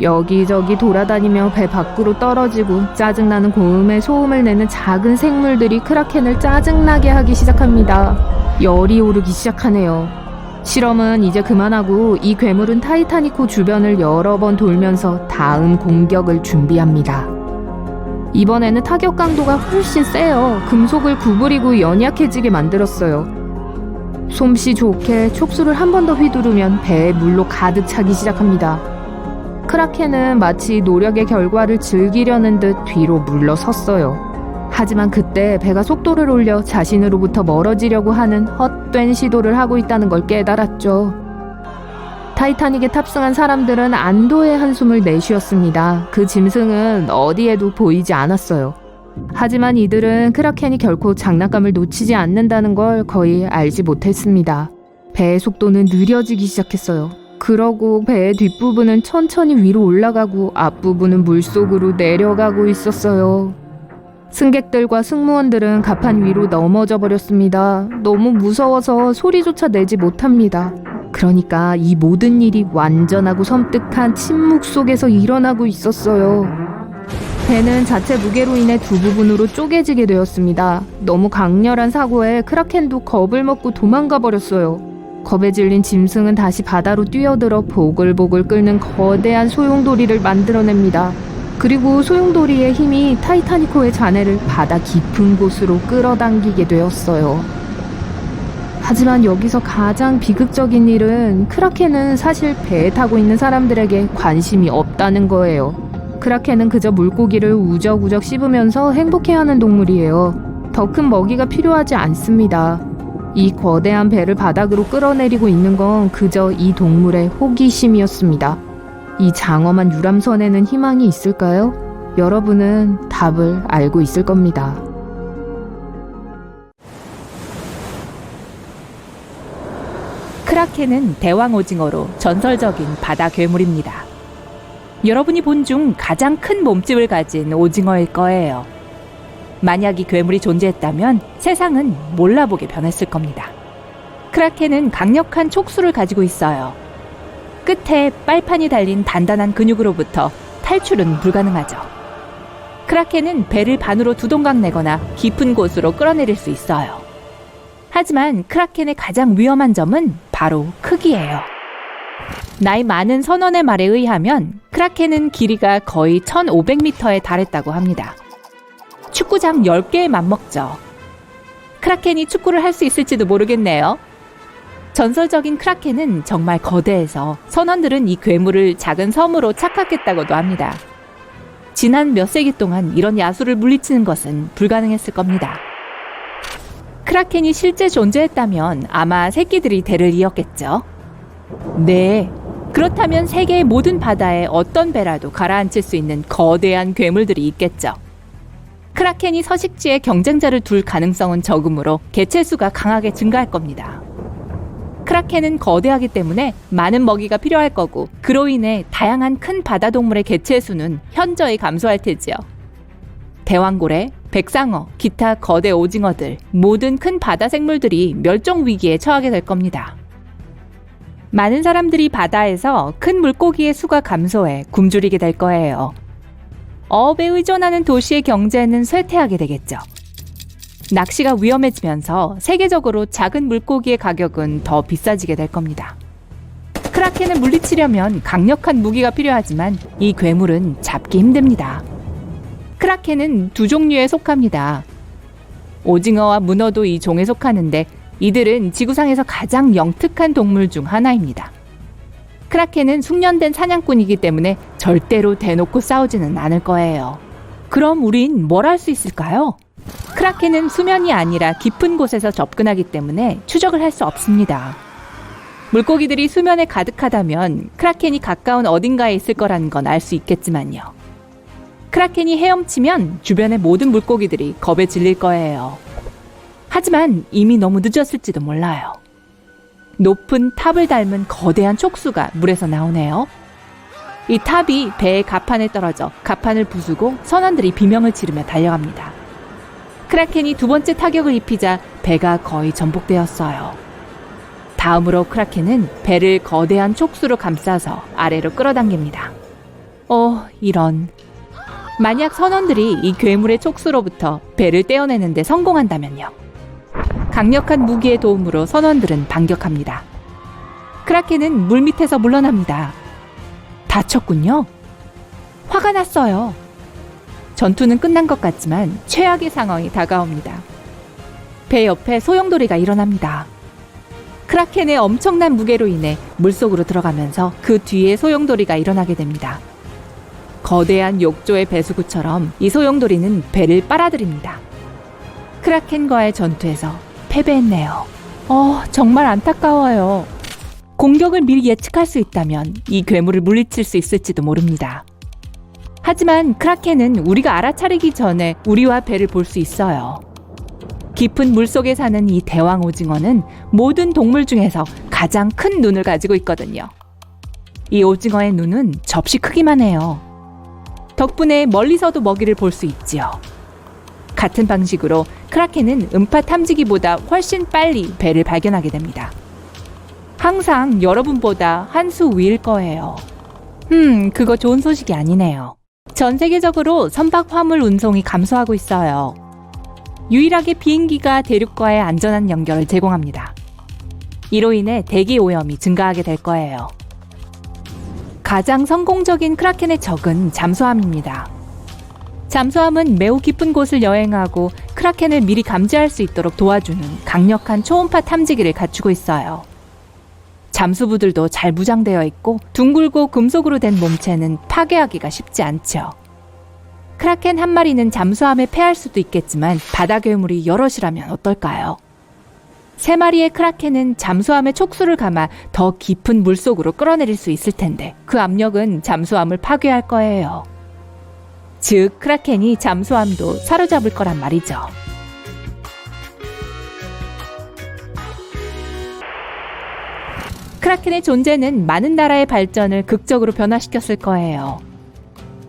여기저기 돌아다니며 배 밖으로 떨어지고 짜증나는 고음에 소음을 내는 작은 생물들이 크라켄을 짜증나게 하기 시작합니다. 열이 오르기 시작하네요. 실험은 이제 그만하고 이 괴물은 타이타닉호 주변을 여러 번 돌면서 다음 공격을 준비합니다. 이번에는 타격 강도가 훨씬 세요. 금속을 구부리고 연약해지게 만들었어요. 솜씨 좋게 촉수를 한 번 더 휘두르면 배에 물로 가득 차기 시작합니다. 크라켄은 마치 노력의 결과를 즐기려는 듯 뒤로 물러섰어요. 하지만 그때 배가 속도를 올려 자신으로부터 멀어지려고 하는 헛된 시도를 하고 있다는 걸 깨달았죠. 타이타닉에 탑승한 사람들은 안도의 한숨을 내쉬었습니다. 그 짐승은 어디에도 보이지 않았어요. 하지만 이들은 크라켄이 결코 장난감을 놓치지 않는다는 걸 거의 알지 못했습니다. 배의 속도는 느려지기 시작했어요. 그러고 배의 뒷부분은 천천히 위로 올라가고 앞부분은 물속으로 내려가고 있었어요. 승객들과 승무원들은 갑판 위로 넘어져 버렸습니다. 너무 무서워서 소리조차 내지 못합니다. 그러니까 이 모든 일이 완전하고 섬뜩한 침묵 속에서 일어나고 있었어요. 배는 자체 무게로 인해 두 부분으로 쪼개지게 되었습니다. 너무 강렬한 사고에 크라켄도 겁을 먹고 도망가 버렸어요. 겁에 질린 짐승은 다시 바다로 뛰어들어 보글보글 끓는 거대한 소용돌이를 만들어냅니다. 그리고 소용돌이의 힘이 타이타니코의 잔해를 바다 깊은 곳으로 끌어당기게 되었어요. 하지만 여기서 가장 비극적인 일은 크라켄은 사실 배에 타고 있는 사람들에게 관심이 없다는 거예요. 크라켄은 그저 물고기를 우적우적 씹으면서 행복해하는 동물이에요. 더 큰 먹이가 필요하지 않습니다. 이 거대한 배를 바닥으로 끌어내리고 있는 건 그저 이 동물의 호기심이었습니다. 이 장엄한 유람선에는 희망이 있을까요? 여러분은 답을 알고 있을 겁니다. 크라켄은 대왕 오징어로 전설적인 바다 괴물입니다. 여러분이 본 중 가장 큰 몸집을 가진 오징어일 거예요. 만약 이 괴물이 존재했다면 세상은 몰라보게 변했을 겁니다. 크라켄은 강력한 촉수를 가지고 있어요. 끝에 빨판이 달린 단단한 근육으로부터 탈출은 불가능하죠. 크라켄은 배를 반으로 두 동강 내거나 깊은 곳으로 끌어내릴 수 있어요. 하지만 크라켄의 가장 위험한 점은 바로 크기예요. 나이 많은 선원의 말에 의하면 크라켄은 길이가 거의 1500m에 달했다고 합니다. 축구장 10개에 맞먹죠. 크라켄이 축구를 할 수 있을지도 모르겠네요. 전설적인 크라켄은 정말 거대해서 선원들은 이 괴물을 작은 섬으로 착각했다고도 합니다. 지난 몇 세기 동안 이런 야수를 물리치는 것은 불가능했을 겁니다. 크라켄이 실제 존재했다면 아마 새끼들이 대를 이었겠죠. 네, 그렇다면 세계의 모든 바다에 어떤 배라도 가라앉힐 수 있는 거대한 괴물들이 있겠죠. 크라켄이 서식지에 경쟁자를 둘 가능성은 적으므로 개체수가 강하게 증가할 겁니다. 크라켄은 거대하기 때문에 많은 먹이가 필요할 거고 그로 인해 다양한 큰 바다동물의 개체수는 현저히 감소할 테지요. 대왕고래, 백상어, 기타 거대 오징어들, 모든 큰 바다 생물들이 멸종 위기에 처하게 될 겁니다. 많은 사람들이 바다에서 큰 물고기의 수가 감소해 굶주리게 될 거예요. 어업에 의존하는 도시의 경제는 쇠퇴하게 되겠죠. 낚시가 위험해지면서 세계적으로 작은 물고기의 가격은 더 비싸지게 될 겁니다. 크라켄을 물리치려면 강력한 무기가 필요하지만 이 괴물은 잡기 힘듭니다. 크라켄은 두 종류에 속합니다. 오징어와 문어도 이 종에 속하는데 이들은 지구상에서 가장 영특한 동물 중 하나입니다. 크라켄은 숙련된 사냥꾼이기 때문에 절대로 대놓고 싸우지는 않을 거예요. 그럼 우린 뭘 할 수 있을까요? 크라켄은 수면이 아니라 깊은 곳에서 접근하기 때문에 추적을 할 수 없습니다. 물고기들이 수면에 가득하다면 크라켄이 가까운 어딘가에 있을 거라는 건 알 수 있겠지만요. 크라켄이 헤엄치면 주변의 모든 물고기들이 겁에 질릴 거예요. 하지만 이미 너무 늦었을지도 몰라요. 높은 탑을 닮은 거대한 촉수가 물에서 나오네요. 이 탑이 배의 갑판에 떨어져 갑판을 부수고 선원들이 비명을 지르며 달려갑니다. 크라켄이 두 번째 타격을 입히자 배가 거의 전복되었어요. 다음으로 크라켄은 배를 거대한 촉수로 감싸서 아래로 끌어당깁니다. 이런. 만약 선원들이 이 괴물의 촉수로부터 배를 떼어내는데 성공한다면요. 강력한 무기의 도움으로 선원들은 반격합니다. 크라켄은 물밑에서 물러납니다. 다쳤군요. 화가 났어요. 전투는 끝난 것 같지만 최악의 상황이 다가옵니다. 배 옆에 소용돌이가 일어납니다. 크라켄의 엄청난 무게로 인해 물속으로 들어가면서 그 뒤에 소용돌이가 일어나게 됩니다. 거대한 욕조의 배수구처럼 이 소용돌이는 배를 빨아들입니다. 크라켄과의 전투에서 패배했네요. 정말 안타까워요. 공격을 미리 예측할 수 있다면 이 괴물을 물리칠 수 있을지도 모릅니다. 하지만 크라켄은 우리가 알아차리기 전에 우리와 배를 볼 수 있어요. 깊은 물속에 사는 이 대왕 오징어는 모든 동물 중에서 가장 큰 눈을 가지고 있거든요. 이 오징어의 눈은 접시 크기만 해요. 덕분에 멀리서도 먹이를 볼 수 있지요. 같은 방식으로 크라켄은 음파 탐지기보다 훨씬 빨리 배를 발견하게 됩니다. 항상 여러분보다 한 수 위일 거예요. 그거 좋은 소식이 아니네요. 전 세계적으로 선박 화물 운송이 감소하고 있어요. 유일하게 비행기가 대륙과의 안전한 연결을 제공합니다. 이로 인해 대기 오염이 증가하게 될 거예요. 가장 성공적인 크라켄의 적은 잠수함입니다. 잠수함은 매우 깊은 곳을 여행하고 크라켄을 미리 감지할 수 있도록 도와주는 강력한 초음파 탐지기를 갖추고 있어요. 잠수부들도 잘 무장되어 있고 둥글고 금속으로 된 몸체는 파괴하기가 쉽지 않죠. 크라켄 한 마리는 잠수함에 패할 수도 있겠지만 바다 괴물이 여럿이라면 어떨까요? 3마리의 크라켄은 잠수함의 촉수를 감아 더 깊은 물속으로 끌어내릴 수 있을 텐데 그 압력은 잠수함을 파괴할 거예요. 즉 크라켄이 잠수함도 사로잡을 거란 말이죠. 크라켄의 존재는 많은 나라의 발전을 극적으로 변화시켰을 거예요.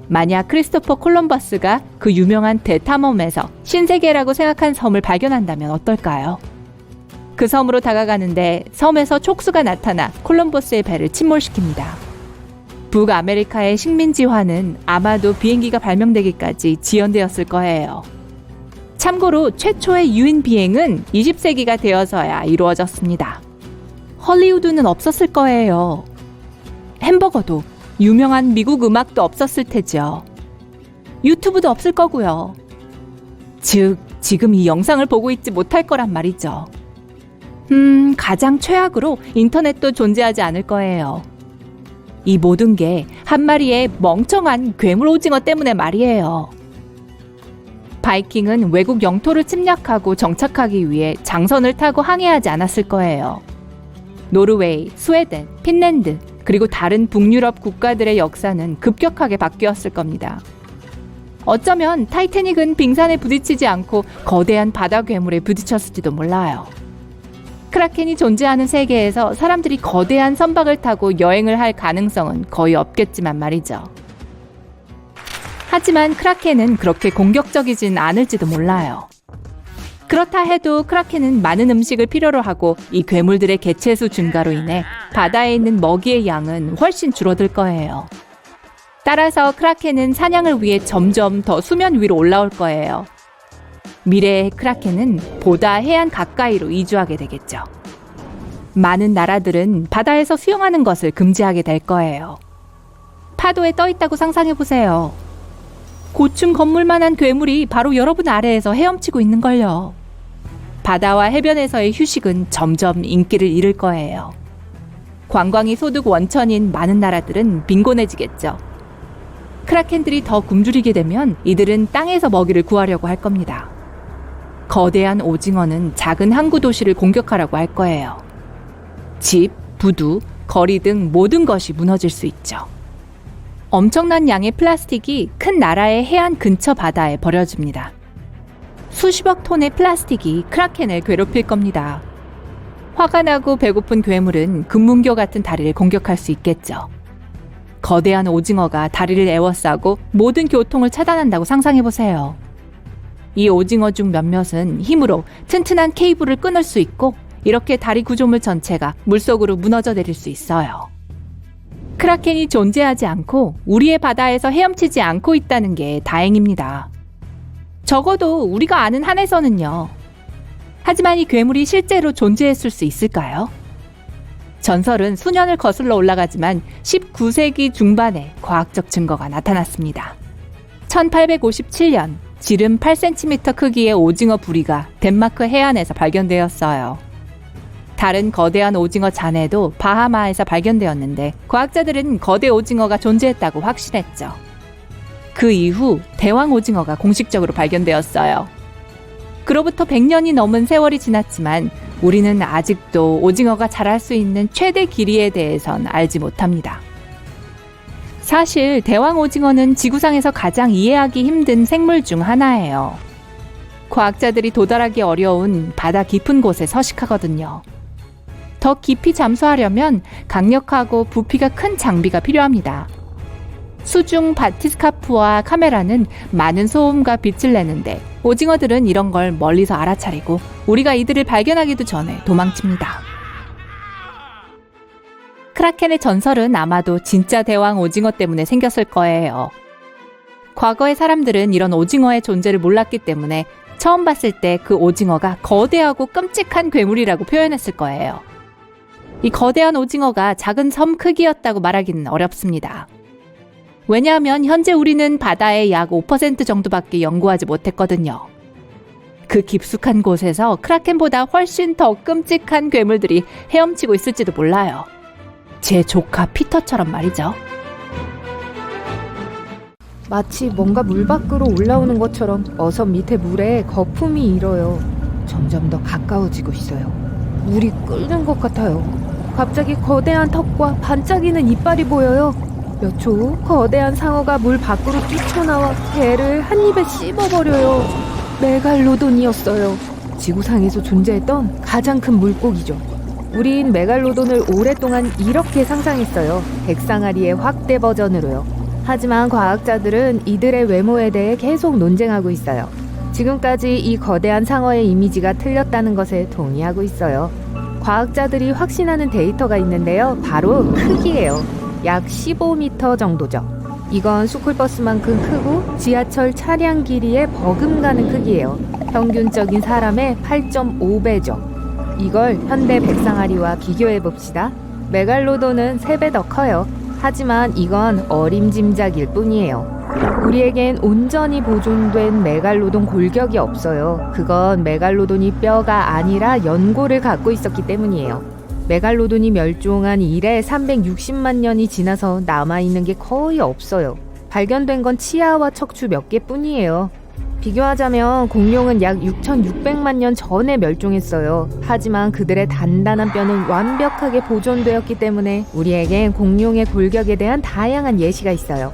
만약 크리스토퍼 콜럼버스가 그 유명한 대탐험에서 신세계라고 생각한 섬을 발견한다면 어떨까요? 그 섬으로 다가가는데 섬에서 촉수가 나타나 콜럼버스의 배를 침몰시킵니다. 북아메리카의 식민지화는 아마도 비행기가 발명되기까지 지연되었을 거예요. 참고로 최초의 유인 비행은 20세기가 되어서야 이루어졌습니다. 헐리우드는 없었을 거예요. 햄버거도, 유명한 미국 음악도 없었을 테죠. 유튜브도 없을 거고요. 즉, 지금 이 영상을 보고 있지 못할 거란 말이죠. 가장 최악으로 인터넷도 존재하지 않을 거예요. 이 모든 게 한 마리의 멍청한 괴물 오징어 때문에 말이에요. 바이킹은 외국 영토를 침략하고 정착하기 위해 장선을 타고 항해하지 않았을 거예요. 노르웨이, 스웨덴, 핀란드, 그리고 다른 북유럽 국가들의 역사는 급격하게 바뀌었을 겁니다. 어쩌면 타이타닉은 빙산에 부딪히지 않고 거대한 바다 괴물에 부딪혔을지도 몰라요. 크라켄이 존재하는 세계에서 사람들이 거대한 선박을 타고 여행을 할 가능성은 거의 없겠지만 말이죠. 하지만 크라켄은 그렇게 공격적이진 않을지도 몰라요. 그렇다 해도 크라켄은 많은 음식을 필요로 하고 이 괴물들의 개체수 증가로 인해 바다에 있는 먹이의 양은 훨씬 줄어들 거예요. 따라서 크라켄은 사냥을 위해 점점 더 수면 위로 올라올 거예요. 미래의 크라켄은 보다 해안 가까이로 이주하게 되겠죠. 많은 나라들은 바다에서 수영하는 것을 금지하게 될 거예요. 파도에 떠 있다고 상상해보세요. 고층 건물만한 괴물이 바로 여러분 아래에서 헤엄치고 있는걸요. 바다와 해변에서의 휴식은 점점 인기를 잃을 거예요. 관광이 소득 원천인 많은 나라들은 빈곤해지겠죠. 크라켄들이 더 굶주리게 되면 이들은 땅에서 먹이를 구하려고 할 겁니다. 거대한 오징어는 작은 항구 도시를 공격하려고 할 거예요. 집, 부두, 거리 등 모든 것이 무너질 수 있죠. 엄청난 양의 플라스틱이 큰 나라의 해안 근처 바다에 버려집니다. 수십억 톤의 플라스틱이 크라켄을 괴롭힐 겁니다. 화가 나고 배고픈 괴물은 금문교 같은 다리를 공격할 수 있겠죠. 거대한 오징어가 다리를 에워싸고 모든 교통을 차단한다고 상상해보세요. 이 오징어 중 몇몇은 힘으로 튼튼한 케이블을 끊을 수 있고 이렇게 다리 구조물 전체가 물속으로 무너져 내릴 수 있어요. 크라켄이 존재하지 않고 우리의 바다에서 헤엄치지 않고 있다는 게 다행입니다. 적어도 우리가 아는 한에서는요. 하지만 이 괴물이 실제로 존재했을 수 있을까요? 전설은 수년을 거슬러 올라가지만 19세기 중반에 과학적 증거가 나타났습니다. 1857년 지름 8cm 크기의 오징어 부리가 덴마크 해안에서 발견되었어요. 다른 거대한 오징어 잔해도 바하마에서 발견되었는데 과학자들은 거대 오징어가 존재했다고 확신했죠. 그 이후 대왕 오징어가 공식적으로 발견되었어요. 그로부터 100년이 넘은 세월이 지났지만 우리는 아직도 오징어가 자랄 수 있는 최대 길이에 대해선 알지 못합니다. 사실 대왕 오징어는 지구상에서 가장 이해하기 힘든 생물 중 하나예요. 과학자들이 도달하기 어려운 바다 깊은 곳에 서식하거든요. 더 깊이 잠수하려면 강력하고 부피가 큰 장비가 필요합니다. 수중 바티스카프와 카메라는 많은 소음과 빛을 내는데 오징어들은 이런 걸 멀리서 알아차리고 우리가 이들을 발견하기도 전에 도망칩니다. 크라켄의 전설은 아마도 진짜 대왕 오징어 때문에 생겼을 거예요. 과거의 사람들은 이런 오징어의 존재를 몰랐기 때문에 처음 봤을 때 그 오징어가 거대하고 끔찍한 괴물이라고 표현했을 거예요. 이 거대한 오징어가 작은 섬 크기였다고 말하기는 어렵습니다. 왜냐하면 현재 우리는 바다의 약 5% 정도밖에 연구하지 못했거든요. 그 깊숙한 곳에서 크라켄보다 훨씬 더 끔찍한 괴물들이 헤엄치고 있을지도 몰라요. 제 조카 피터처럼 말이죠. 마치 뭔가 물 밖으로 올라오는 것처럼 어선 밑에 물에 거품이 일어요. 점점 더 가까워지고 있어요. 물이 끓는 것 같아요. 갑자기 거대한 턱과 반짝이는 이빨이 보여요. 몇 초 후 거대한 상어가 물 밖으로 뛰쳐나와 배를 한 입에 씹어버려요. 메갈로돈이었어요. 지구상에서 존재했던 가장 큰 물고기죠. 우린 메갈로돈을 오랫동안 이렇게 상상했어요. 백상아리의 확대 버전으로요. 하지만 과학자들은 이들의 외모에 대해 계속 논쟁하고 있어요. 지금까지 이 거대한 상어의 이미지가 틀렸다는 것에 동의하고 있어요. 과학자들이 확신하는 데이터가 있는데요. 바로 크기예요. 약 15m 정도죠. 이건 스쿨버스만큼 크고 지하철 차량 길이에 버금가는 크기예요. 평균적인 사람의 8.5배죠. 이걸 현대 백상아리와 비교해봅시다. 메갈로돈은 3배 더 커요. 하지만 이건 어림짐작일 뿐이에요. 우리에겐 온전히 보존된 메갈로돈 골격이 없어요. 그건 메갈로돈이 뼈가 아니라 연골을 갖고 있었기 때문이에요. 메갈로돈이 멸종한 이래 360만 년이 지나서 남아있는 게 거의 없어요. 발견된 건 치아와 척추 몇 개뿐이에요. 비교하자면 공룡은 약 6,600만 년 전에 멸종했어요. 하지만 그들의 단단한 뼈는 완벽하게 보존되었기 때문에 우리에겐 공룡의 골격에 대한 다양한 예시가 있어요.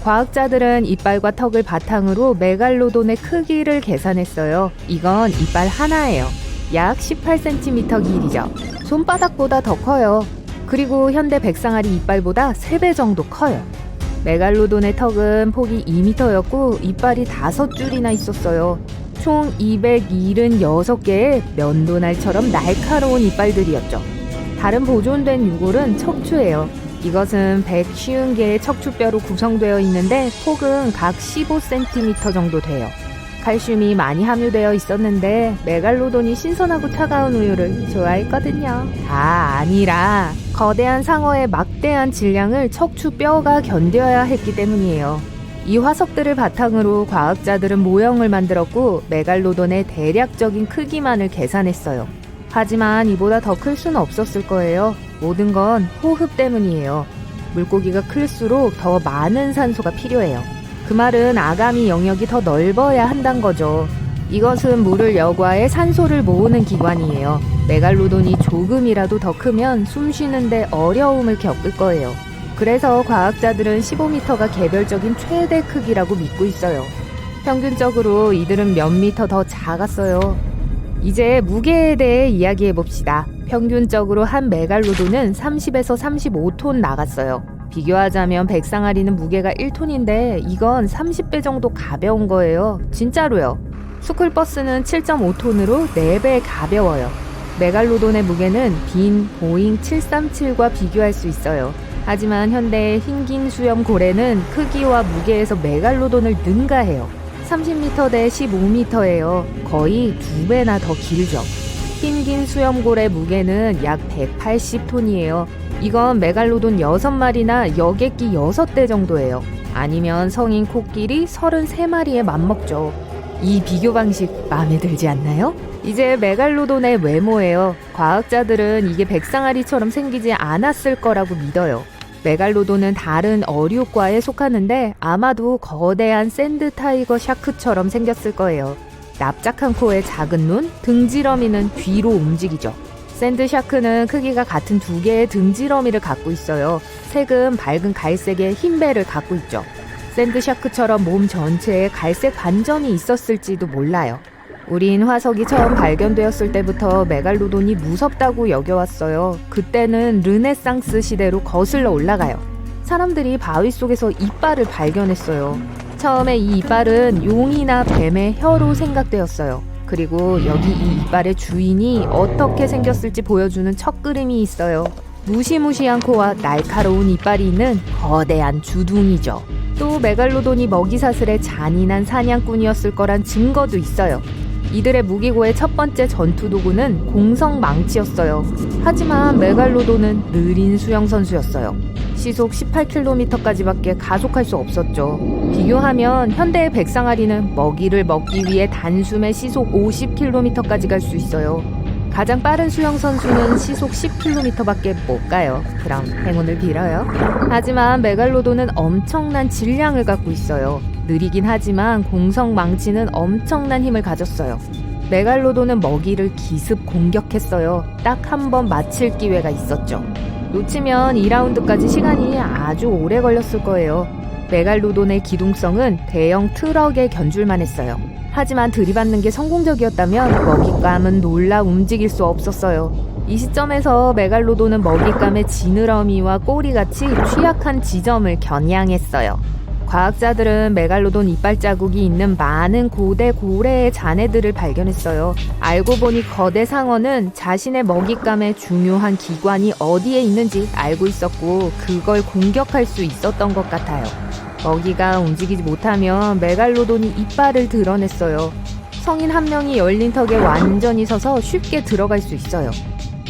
과학자들은 이빨과 턱을 바탕으로 메갈로돈의 크기를 계산했어요. 이건 이빨 하나예요. 약 18cm 길이죠. 손바닥보다 더 커요. 그리고 현대 백상아리 이빨보다 3배 정도 커요. 메갈로돈의 턱은 폭이 2m였고 이빨이 5줄이나 있었어요. 총 276개의 면도날처럼 날카로운 이빨들이었죠. 다른 보존된 유골은 척추예요. 이것은 150개의 척추뼈로 구성되어 있는데 폭은 각 15cm 정도 돼요. 칼슘이 많이 함유되어 있었는데 메갈로돈이 신선하고 차가운 우유를 좋아했거든요. 아니라 거대한 상어의 막대한 질량을 척추뼈가 견뎌야 했기 때문이에요. 이 화석들을 바탕으로 과학자들은 모형을 만들었고 메갈로돈의 대략적인 크기만을 계산했어요. 하지만 이보다 더 클 수는 없었을 거예요. 모든 건 호흡 때문이에요. 물고기가 클수록 더 많은 산소가 필요해요. 그 말은 아가미 영역이 더 넓어야 한다는 거죠. 이것은 물을 여과해 산소를 모으는 기관이에요. 메갈로돈이 조금이라도 더 크면 숨 쉬는데 어려움을 겪을 거예요. 그래서 과학자들은 15m가 개별적인 최대 크기라고 믿고 있어요. 평균적으로 이들은 몇 미터 더 작았어요. 이제 무게에 대해 이야기해봅시다. 평균적으로 한 메갈로돈은 30에서 35톤 나갔어요. 비교하자면 백상아리는 무게가 1톤인데 이건 30배 정도 가벼운 거예요. 진짜로요. 스쿨버스는 7.5톤으로 4배 가벼워요. 메갈로돈의 무게는 빈 보잉 737과 비교할 수 있어요. 하지만 현대의 흰긴 수염 고래는 크기와 무게에서 메갈로돈을 능가해요. 30m 대 15m예요. 거의 2배나 더 길죠. 흰긴 수염고래 무게는 약 180톤이에요. 이건 메갈로돈 6마리나 여객기 6대 정도예요. 아니면 성인 코끼리 33마리에 맞먹죠. 이 비교 방식 마음에 들지 않나요? 이제 메갈로돈의 외모예요. 과학자들은 이게 백상아리처럼 생기지 않았을 거라고 믿어요. 메갈로돈은 다른 어류과에 속하는데 아마도 거대한 샌드 타이거 샤크처럼 생겼을 거예요. 납작한 코에 작은 눈, 등지러미는 뒤로 움직이죠. 샌드 샤크는 크기가 같은 2개의 등지러미를 갖고 있어요. 색은 밝은 갈색의 흰 배를 갖고 있죠. 샌드 샤크처럼 몸 전체에 갈색 반점이 있었을지도 몰라요. 우린 화석이 처음 발견되었을 때부터 메갈로돈이 무섭다고 여겨왔어요. 그때는 르네상스 시대로 거슬러 올라가요. 사람들이 바위 속에서 이빨을 발견했어요. 처음에 이 이빨은 용이나 뱀의 혀로 생각되었어요. 그리고 여기 이 이빨의 주인이 어떻게 생겼을지 보여주는 첫그림이 있어요. 무시무시한 코와 날카로운 이빨이 있는 거대한 주둥이죠. 또 메갈로돈이 먹이사슬의 잔인한 사냥꾼이었을 거란 증거도 있어요. 이들의 무기고의 첫 번째 전투 도구는 공성 망치였어요. 하지만 메갈로돈은 느린 수영 선수였어요. 시속 18km까지밖에 가속할 수 없었죠. 비교하면 현대의 백상아리는 먹이를 먹기 위해 단숨에 시속 50km까지 갈 수 있어요. 가장 빠른 수영 선수는 시속 10km밖에 못 가요. 그럼 행운을 빌어요. 하지만 메갈로돈은 엄청난 질량을 갖고 있어요. 느리긴 하지만 공성 망치는 엄청난 힘을 가졌어요. 메갈로돈은 먹이를 기습 공격했어요. 딱 한 번 맞힐 기회가 있었죠. 놓치면 2라운드까지 시간이 아주 오래 걸렸을 거예요. 메갈로돈의 기동성은 대형 트럭에 견줄만 했어요. 하지만 들이받는 게 성공적이었다면 먹잇감은 놀라 움직일 수 없었어요. 이 시점에서 메갈로돈은 먹잇감의 지느러미와 꼬리같이 취약한 지점을 겨냥했어요. 과학자들은 메갈로돈 이빨 자국이 있는 많은 고대 고래의 잔해들을 발견했어요. 알고 보니 거대 상어는 자신의 먹잇감의 중요한 기관이 어디에 있는지 알고 있었고 그걸 공격할 수 있었던 것 같아요. 먹이가 움직이지 못하면 메갈로돈이 이빨을 드러냈어요. 성인 한 명이 열린 턱에 완전히 서서 쉽게 들어갈 수 있어요.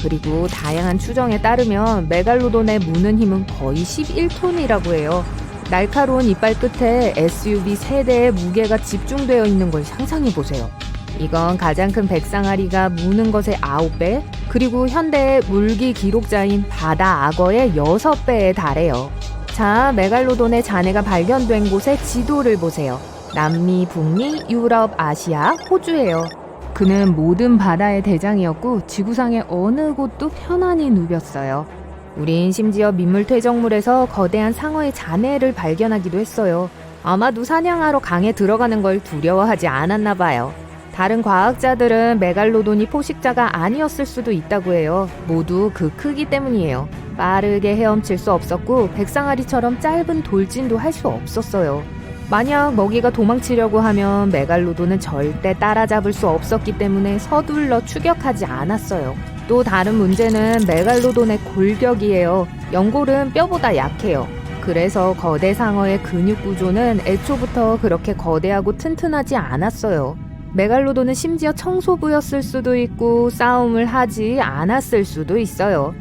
그리고 다양한 추정에 따르면 메갈로돈의 무는 힘은 거의 11톤이라고 해요. 날카로운 이빨 끝에 SUV 3대의 무게가 집중되어 있는 걸 상상해보세요. 이건 가장 큰 백상아리가 무는 것의 9배, 그리고 현대의 물기 기록자인 바다 악어의 6배에 달해요. 자, 메갈로돈의 잔해가 발견된 곳의 지도를 보세요. 남미, 북미, 유럽, 아시아, 호주예요. 그는 모든 바다의 대장이었고 지구상의 어느 곳도 편안히 누볐어요. 우린 심지어 민물 퇴적물에서 거대한 상어의 잔해를 발견하기도 했어요. 아마도 사냥하러 강에 들어가는 걸 두려워하지 않았나 봐요. 다른 과학자들은 메갈로돈이 포식자가 아니었을 수도 있다고 해요. 모두 그 크기 때문이에요. 빠르게 헤엄칠 수 없었고 백상아리처럼 짧은 돌진도 할 수 없었어요. 만약 먹이가 도망치려고 하면 메갈로돈은 절대 따라잡을 수 없었기 때문에 서둘러 추격하지 않았어요. 또 다른 문제는 메갈로돈의 골격이에요. 연골은 뼈보다 약해요. 그래서 거대 상어의 근육 구조는 애초부터 그렇게 거대하고 튼튼하지 않았어요. 메갈로돈은 심지어 청소부였을 수도 있고 싸움을 하지 않았을 수도 있어요.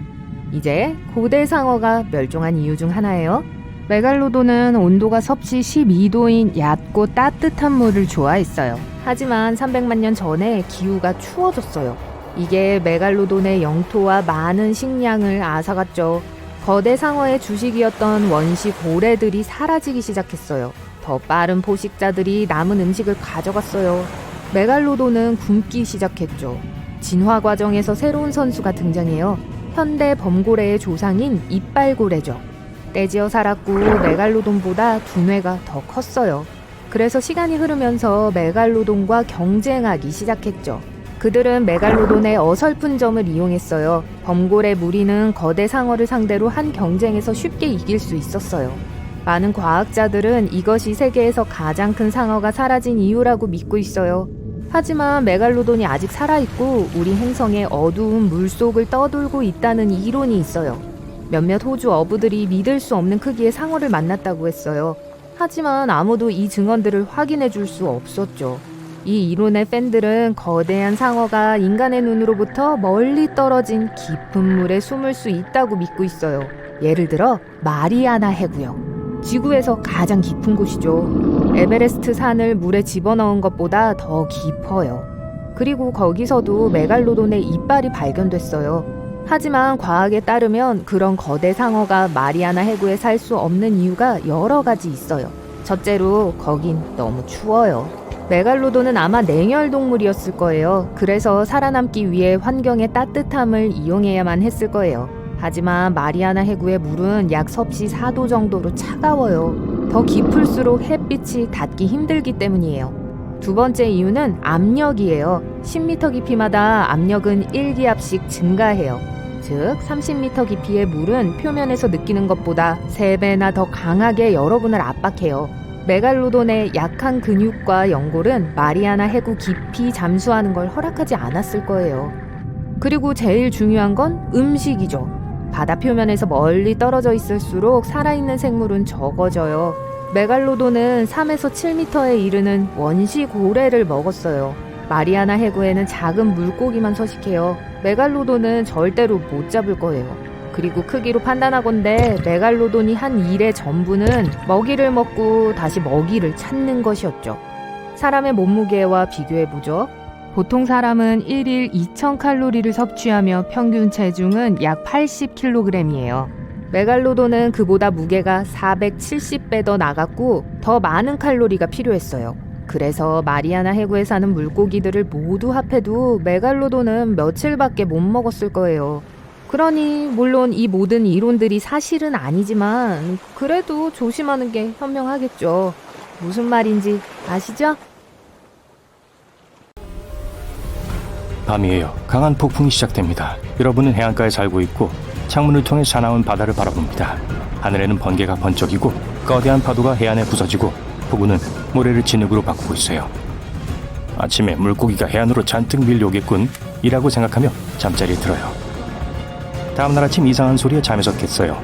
이제 고대 상어가 멸종한 이유 중 하나예요. 메갈로돈은 온도가 섭씨 12도인 얕고 따뜻한 물을 좋아했어요. 하지만 300만 년 전에 기후가 추워졌어요. 이게 메갈로돈의 영토와 많은 식량을 앗아갔죠. 거대 상어의 주식이었던 원시 고래들이 사라지기 시작했어요. 더 빠른 포식자들이 남은 음식을 가져갔어요. 메갈로돈은 굶기 시작했죠. 진화 과정에서 새로운 선수가 등장해요. 현대 범고래의 조상인 이빨고래죠. 떼지어 살았고 메갈로돈보다 두뇌가 더 컸어요. 그래서 시간이 흐르면서 메갈로돈과 경쟁하기 시작했죠. 그들은 메갈로돈의 어설픈 점을 이용했어요. 범고래 무리는 거대 상어를 상대로 한 경쟁에서 쉽게 이길 수 있었어요. 많은 과학자들은 이것이 세계에서 가장 큰 상어가 사라진 이유라고 믿고 있어요. 하지만 메갈로돈이 아직 살아있고 우리 행성의 어두운 물속을 떠돌고 있다는 이론이 있어요. 몇몇 호주 어부들이 믿을 수 없는 크기의 상어를 만났다고 했어요. 하지만 아무도 이 증언들을 확인해 줄 수 없었죠. 이 이론의 팬들은 거대한 상어가 인간의 눈으로부터 멀리 떨어진 깊은 물에 숨을 수 있다고 믿고 있어요. 예를 들어 마리아나 해구요. 지구에서 가장 깊은 곳이죠. 에베레스트 산을 물에 집어넣은 것보다 더 깊어요. 그리고 거기서도 메갈로돈의 이빨이 발견됐어요. 하지만 과학에 따르면 그런 거대 상어가 마리아나 해구에 살 수 없는 이유가 여러 가지 있어요. 첫째로 거긴 너무 추워요. 메갈로돈은 아마 냉혈 동물이었을 거예요. 그래서 살아남기 위해 환경의 따뜻함을 이용해야만 했을 거예요. 하지만 마리아나 해구의 물은 약 섭씨 4도 정도로 차가워요. 더 깊을수록 햇빛이 닿기 힘들기 때문이에요. 두 번째 이유는 압력이에요. 10m 깊이마다 압력은 1기압씩 증가해요. 즉 30m 깊이의 물은 표면에서 느끼는 것보다 3배나 더 강하게 여러분을 압박해요. 메갈로돈의 약한 근육과 연골은 마리아나 해구 깊이 잠수하는 걸 허락하지 않았을 거예요. 그리고 제일 중요한 건 음식이죠. 바다 표면에서 멀리 떨어져 있을수록 살아있는 생물은 적어져요. 메갈로돈은 3에서 7m에 이르는 원시 고래를 먹었어요. 마리아나 해구에는 작은 물고기만 서식해요. 메갈로돈은 절대로 못 잡을 거예요. 그리고 크기로 판단하건대 메갈로돈이 한 일의 전부는 먹이를 먹고 다시 먹이를 찾는 것이었죠. 사람의 몸무게와 비교해보죠. 보통 사람은 1일 2000칼로리를 섭취하며 평균 체중은 약 80kg이에요. 메갈로돈은 그보다 무게가 470배 더 나갔고 더 많은 칼로리가 필요했어요. 그래서 마리아나 해구에 사는 물고기들을 모두 합해도 메갈로돈은 며칠밖에 못 먹었을 거예요. 그러니 물론 이 모든 이론들이 사실은 아니지만 그래도 조심하는 게 현명하겠죠. 무슨 말인지 아시죠? 밤이에요. 강한 폭풍이 시작됩니다. 여러분은 해안가에 살고 있고 창문을 통해 사나운 바다를 바라봅니다. 하늘에는 번개가 번쩍이고 거대한 파도가 해안에 부서지고 폭우는 모래를 진흙으로 바꾸고 있어요. 아침에 물고기가 해안으로 잔뜩 밀려오겠군 이라고 생각하며 잠자리에 들어요. 다음날 아침 이상한 소리에 잠에서 깼어요.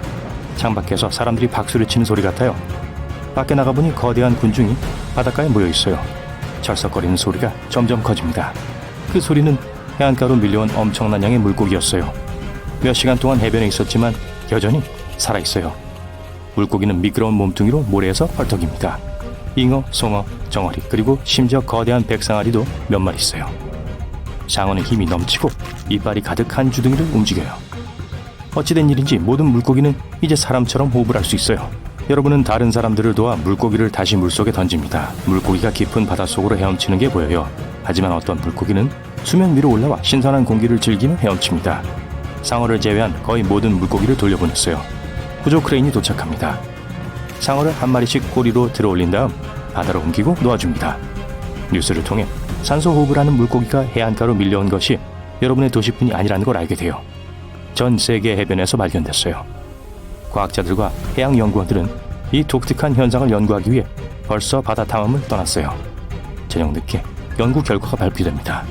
창밖에서 사람들이 박수를 치는 소리 같아요. 밖에 나가보니 거대한 군중이 바닷가에 모여 있어요. 철썩거리는 소리가 점점 커집니다. 그 소리는 해안가로 밀려온 엄청난 양의 물고기였어요. 몇 시간 동안 해변에 있었지만 여전히 살아있어요. 물고기는 미끄러운 몸뚱이로 모래에서 헐떡입니다. 잉어, 송어, 정어리 그리고 심지어 거대한 백상아리도 몇 마리 있어요. 장어는 힘이 넘치고 이빨이 가득한 주둥이를 움직여요. 어찌된 일인지 모든 물고기는 이제 사람처럼 호흡을 할 수 있어요. 여러분은 다른 사람들을 도와 물고기를 다시 물속에 던집니다. 물고기가 깊은 바닷속으로 헤엄치는 게 보여요. 하지만 어떤 물고기는 수면 위로 올라와 신선한 공기를 즐기며 헤엄칩니다. 상어를 제외한 거의 모든 물고기를 돌려보냈어요. 구조 크레인이 도착합니다. 상어를 한 마리씩 꼬리로 들어올린 다음 바다로 옮기고 놓아줍니다. 뉴스를 통해 산소 호흡을 하는 물고기가 해안가로 밀려온 것이 여러분의 도시뿐이 아니라는 걸 알게 돼요. 전 세계 해변에서 발견됐어요. 과학자들과 해양연구원들은 이 독특한 현상을 연구하기 위해 벌써 바다 탐험을 떠났어요. 저녁 늦게 연구 결과가 발표됩니다.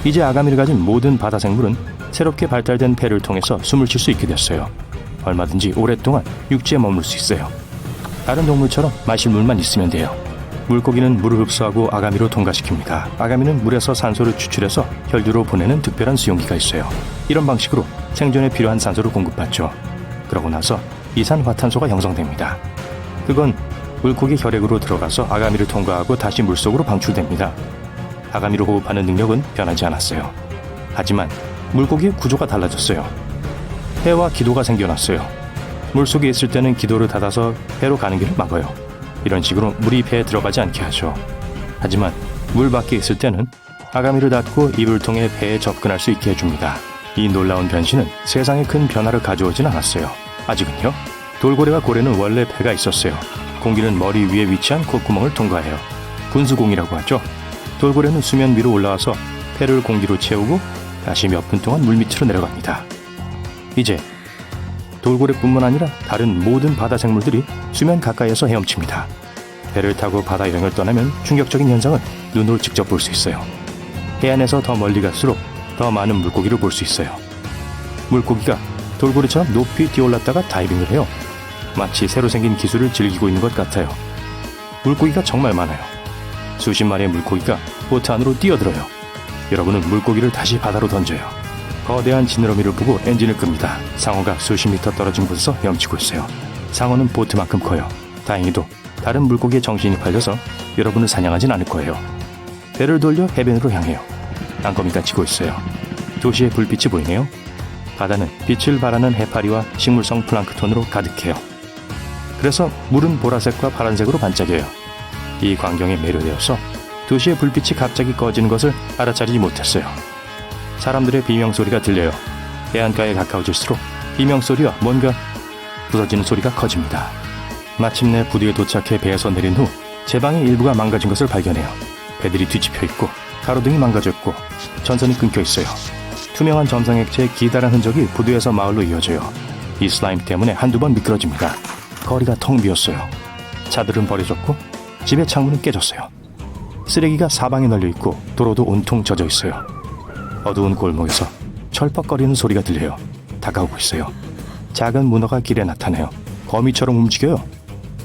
이제 아가미를 가진 모든 바다 생물은 새롭게 발달된 폐를 통해서 숨을 쉴 수 있게 됐어요. 얼마든지 오랫동안 육지에 머물 수 있어요. 다른 동물처럼 마실 물만 있으면 돼요. 물고기는 물을 흡수하고 아가미로 통과시킵니다. 아가미는 물에서 산소를 추출해서 혈류로 보내는 특별한 수용기가 있어요. 이런 방식으로 생존에 필요한 산소를 공급받죠. 그러고 나서 이산화탄소가 형성됩니다. 그건 물고기 혈액으로 들어가서 아가미를 통과하고 다시 물속으로 방출됩니다. 아가미로 호흡하는 능력은 변하지 않았어요. 하지만 물고기의 구조가 달라졌어요. 폐와 기도가 생겨났어요. 물속에 있을 때는 기도를 닫아서 폐로 가는 길을 막아요. 이런 식으로 물이 폐에 들어가지 않게 하죠. 하지만 물 밖에 있을 때는 아가미를 닫고 입을 통해 폐에 접근할 수 있게 해줍니다. 이 놀라운 변신은 세상에 큰 변화를 가져오진 않았어요. 아직은요. 돌고래와 고래는 원래 폐가 있었어요. 공기는 머리 위에 위치한 콧구멍을 통과해요. 분수공이라고 하죠. 돌고래는 수면 위로 올라와서 폐를 공기로 채우고 다시 몇 분 동안 물 밑으로 내려갑니다. 이제 돌고래뿐만 아니라 다른 모든 바다 생물들이 수면 가까이에서 헤엄칩니다. 배를 타고 바다 여행을 떠나면 충격적인 현상을 눈으로 직접 볼 수 있어요. 해안에서 더 멀리 갈수록 더 많은 물고기를 볼 수 있어요. 물고기가 돌고래처럼 높이 뛰어올랐다가 다이빙을 해요. 마치 새로 생긴 기술을 즐기고 있는 것 같아요. 물고기가 정말 많아요. 수십 마리의 물고기가 보트 안으로 뛰어들어요. 여러분은 물고기를 다시 바다로 던져요. 거대한 지느러미를 보고 엔진을 끕니다. 상어가 수십 미터 떨어진 곳에서 헤엄치고 있어요. 상어는 보트만큼 커요. 다행히도 다른 물고기의 정신이 팔려서 여러분을 사냥하진 않을 거예요. 배를 돌려 해변으로 향해요. 땅거미가 지고 있어요. 도시의 불빛이 보이네요. 바다는 빛을 발하는 해파리와 식물성 플랑크톤으로 가득해요. 그래서 물은 보라색과 파란색으로 반짝여요. 이 광경에 매료되어서 도시의 불빛이 갑자기 꺼지는 것을 알아차리지 못했어요. 사람들의 비명소리가 들려요. 해안가에 가까워질수록 비명소리와 뭔가 부서지는 소리가 커집니다. 마침내 부두에 도착해 배에서 내린 후 제 방의 일부가 망가진 것을 발견해요. 배들이 뒤집혀 있고 가로등이 망가져 있고 전선이 끊겨 있어요. 투명한 점성 액체의 기다란 흔적이 부두에서 마을로 이어져요. 이 슬라임 때문에 한두 번 미끄러집니다. 거리가 텅 비었어요. 차들은 버려졌고 집의 창문은 깨졌어요. 쓰레기가 사방에 널려 있고 도로도 온통 젖어 있어요. 어두운 골목에서 철퍽거리는 소리가 들려요. 다가오고 있어요. 작은 문어가 길에 나타나요. 거미처럼 움직여요.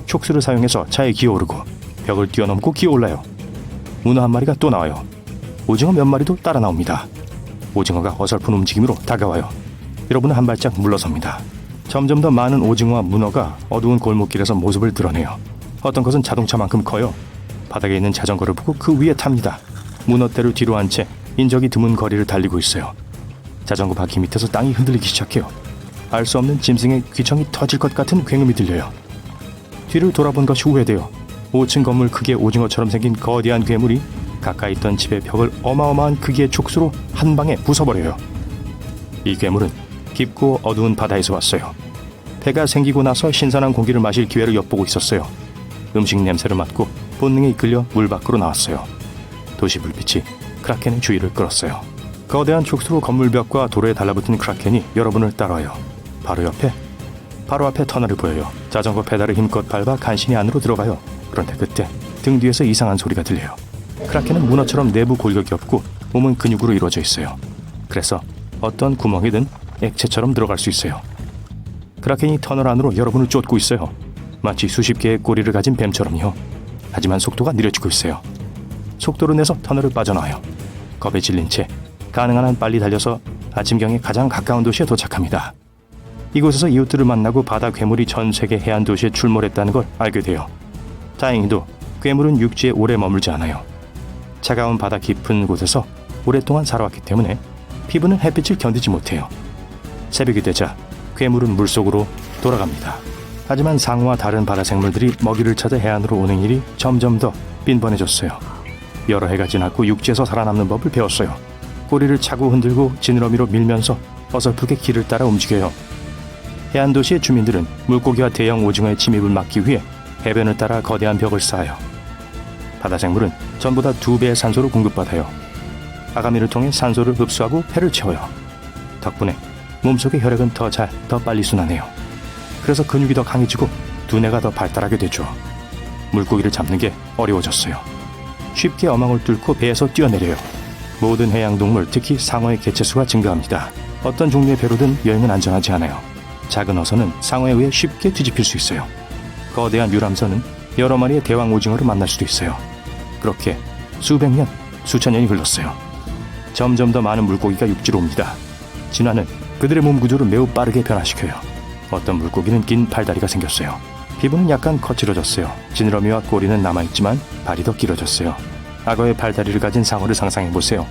촉수를 사용해서 차에 기어오르고 벽을 뛰어넘고 기어올라요. 문어 한 마리가 또 나와요. 오징어 몇 마리도 따라 나옵니다. 오징어가 어설픈 움직임으로 다가와요. 여러분은 한 발짝 물러섭니다. 점점 더 많은 오징어와 문어가 어두운 골목길에서 모습을 드러내요. 어떤 것은 자동차만큼 커요. 바닥에 있는 자전거를 보고 그 위에 탑니다. 문어떼를 뒤로 한 채 인적이 드문 거리를 달리고 있어요. 자전거 바퀴 밑에서 땅이 흔들리기 시작해요. 알 수 없는 짐승의 귀청이 터질 것 같은 굉음이 들려요. 뒤를 돌아본 것이 후회돼요. 5층 건물 크기의 오징어처럼 생긴 거대한 괴물이 가까이 있던 집의 벽을 어마어마한 크기의 촉수로 한 방에 부숴버려요. 이 괴물은 깊고 어두운 바다에서 왔어요. 배가 생기고 나서 신선한 공기를 마실 기회를 엿보고 있었어요. 음식 냄새를 맡고 본능에 이끌려 물 밖으로 나왔어요. 도시 불빛이 크라켄의 주의를 끌었어요. 거대한 촉수로 건물벽과 도로에 달라붙은 크라켄이 여러분을 따라와요. 바로 앞에 터널이 보여요. 자전거 페달을 힘껏 밟아 간신히 안으로 들어가요. 그런데 그때 등 뒤에서 이상한 소리가 들려요. 크라켄은 문어처럼 내부 골격이 없고 몸은 근육으로 이루어져 있어요. 그래서 어떤 구멍이든 액체처럼 들어갈 수 있어요. 크라켄이 터널 안으로 여러분을 쫓고 있어요. 마치 수십 개의 꼬리를 가진 뱀처럼요. 하지만 속도가 느려지고 있어요. 속도를 내서 터널을 빠져나와요. 겁에 질린 채 가능한 한 빨리 달려서 아침경에 가장 가까운 도시에 도착합니다. 이곳에서 이웃들을 만나고 바다 괴물이 전 세계 해안 도시에 출몰했다는 걸 알게 돼요. 다행히도 괴물은 육지에 오래 머물지 않아요. 차가운 바다 깊은 곳에서 오랫동안 살아왔기 때문에 피부는 햇빛을 견디지 못해요. 새벽이 되자 괴물은 물속으로 돌아갑니다. 하지만 상어와 다른 바다 생물들이 먹이를 찾아 해안으로 오는 일이 점점 더 빈번해졌어요. 여러 해가 지났고 육지에서 살아남는 법을 배웠어요. 꼬리를 차고 흔들고 지느러미로 밀면서 어설프게 길을 따라 움직여요. 해안 도시의 주민들은 물고기와 대형 오징어의 침입을 막기 위해 해변을 따라 거대한 벽을 쌓아요. 바다 생물은 전보다 2배의 산소를 공급받아요. 아가미를 통해 산소를 흡수하고 폐를 채워요. 덕분에 몸속의 혈액은 더 빨리 순환해요. 그래서 근육이 더 강해지고 두뇌가 더 발달하게 되죠. 물고기를 잡는 게 어려워졌어요. 쉽게 어망을 뚫고 배에서 뛰어내려요. 모든 해양동물, 특히 상어의 개체수가 증가합니다. 어떤 종류의 배로든 여행은 안전하지 않아요. 작은 어선은 상어에 의해 쉽게 뒤집힐 수 있어요. 거대한 유람선은 여러 마리의 대왕 오징어를 만날 수도 있어요. 그렇게 수백 년, 수천 년이 흘렀어요. 점점 더 많은 물고기가 육지로 옵니다. 진화는 그들의 몸 구조를 매우 빠르게 변화시켜요. 어떤 물고기는 긴 팔다리가 생겼어요. 피부는 약간 거칠어졌어요. 지느러미와 꼬리는 남아있지만 발이 더 길어졌어요. 악어의 팔다리를 가진 상어를 상상해보세요.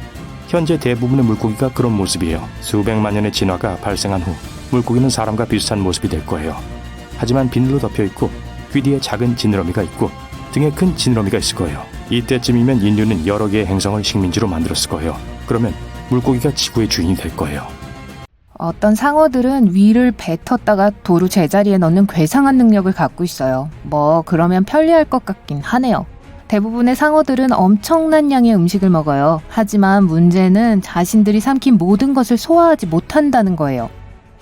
현재 대부분의 물고기가 그런 모습이에요. 수백만 년의 진화가 발생한 후 물고기는 사람과 비슷한 모습이 될 거예요. 하지만 비늘로 덮여있고 귀 뒤에 작은 지느러미가 있고 등에 큰 지느러미가 있을 거예요. 이때쯤이면 인류는 여러 개의 행성을 식민지로 만들었을 거예요. 그러면 물고기가 지구의 주인이 될 거예요. 어떤 상어들은 위를 뱉었다가 도로 제자리에 넣는 괴상한 능력을 갖고 있어요. 그러면 편리할 것 같긴 하네요. 대부분의 상어들은 엄청난 양의 음식을 먹어요. 하지만 문제는 자신들이 삼킨 모든 것을 소화하지 못한다는 거예요.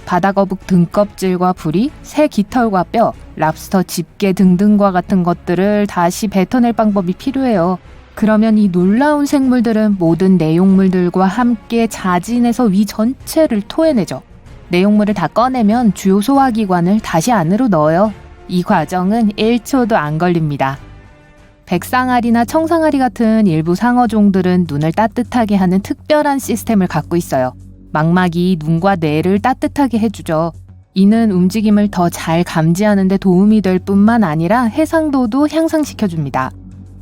바다거북 등껍질과 부리, 새 깃털과 뼈, 랍스터 집게 등등과 같은 것들을 다시 뱉어낼 방법이 필요해요. 그러면 이 놀라운 생물들은 모든 내용물들과 함께 자진해서 위 전체를 토해내죠. 내용물을 다 꺼내면 주요 소화기관을 다시 안으로 넣어요. 이 과정은 1초도 안 걸립니다. 백상아리나 청상아리 같은 일부 상어종들은 눈을 따뜻하게 하는 특별한 시스템을 갖고 있어요. 망막이 눈과 뇌를 따뜻하게 해주죠. 이는 움직임을 더 잘 감지하는 데 도움이 될 뿐만 아니라 해상도도 향상시켜줍니다.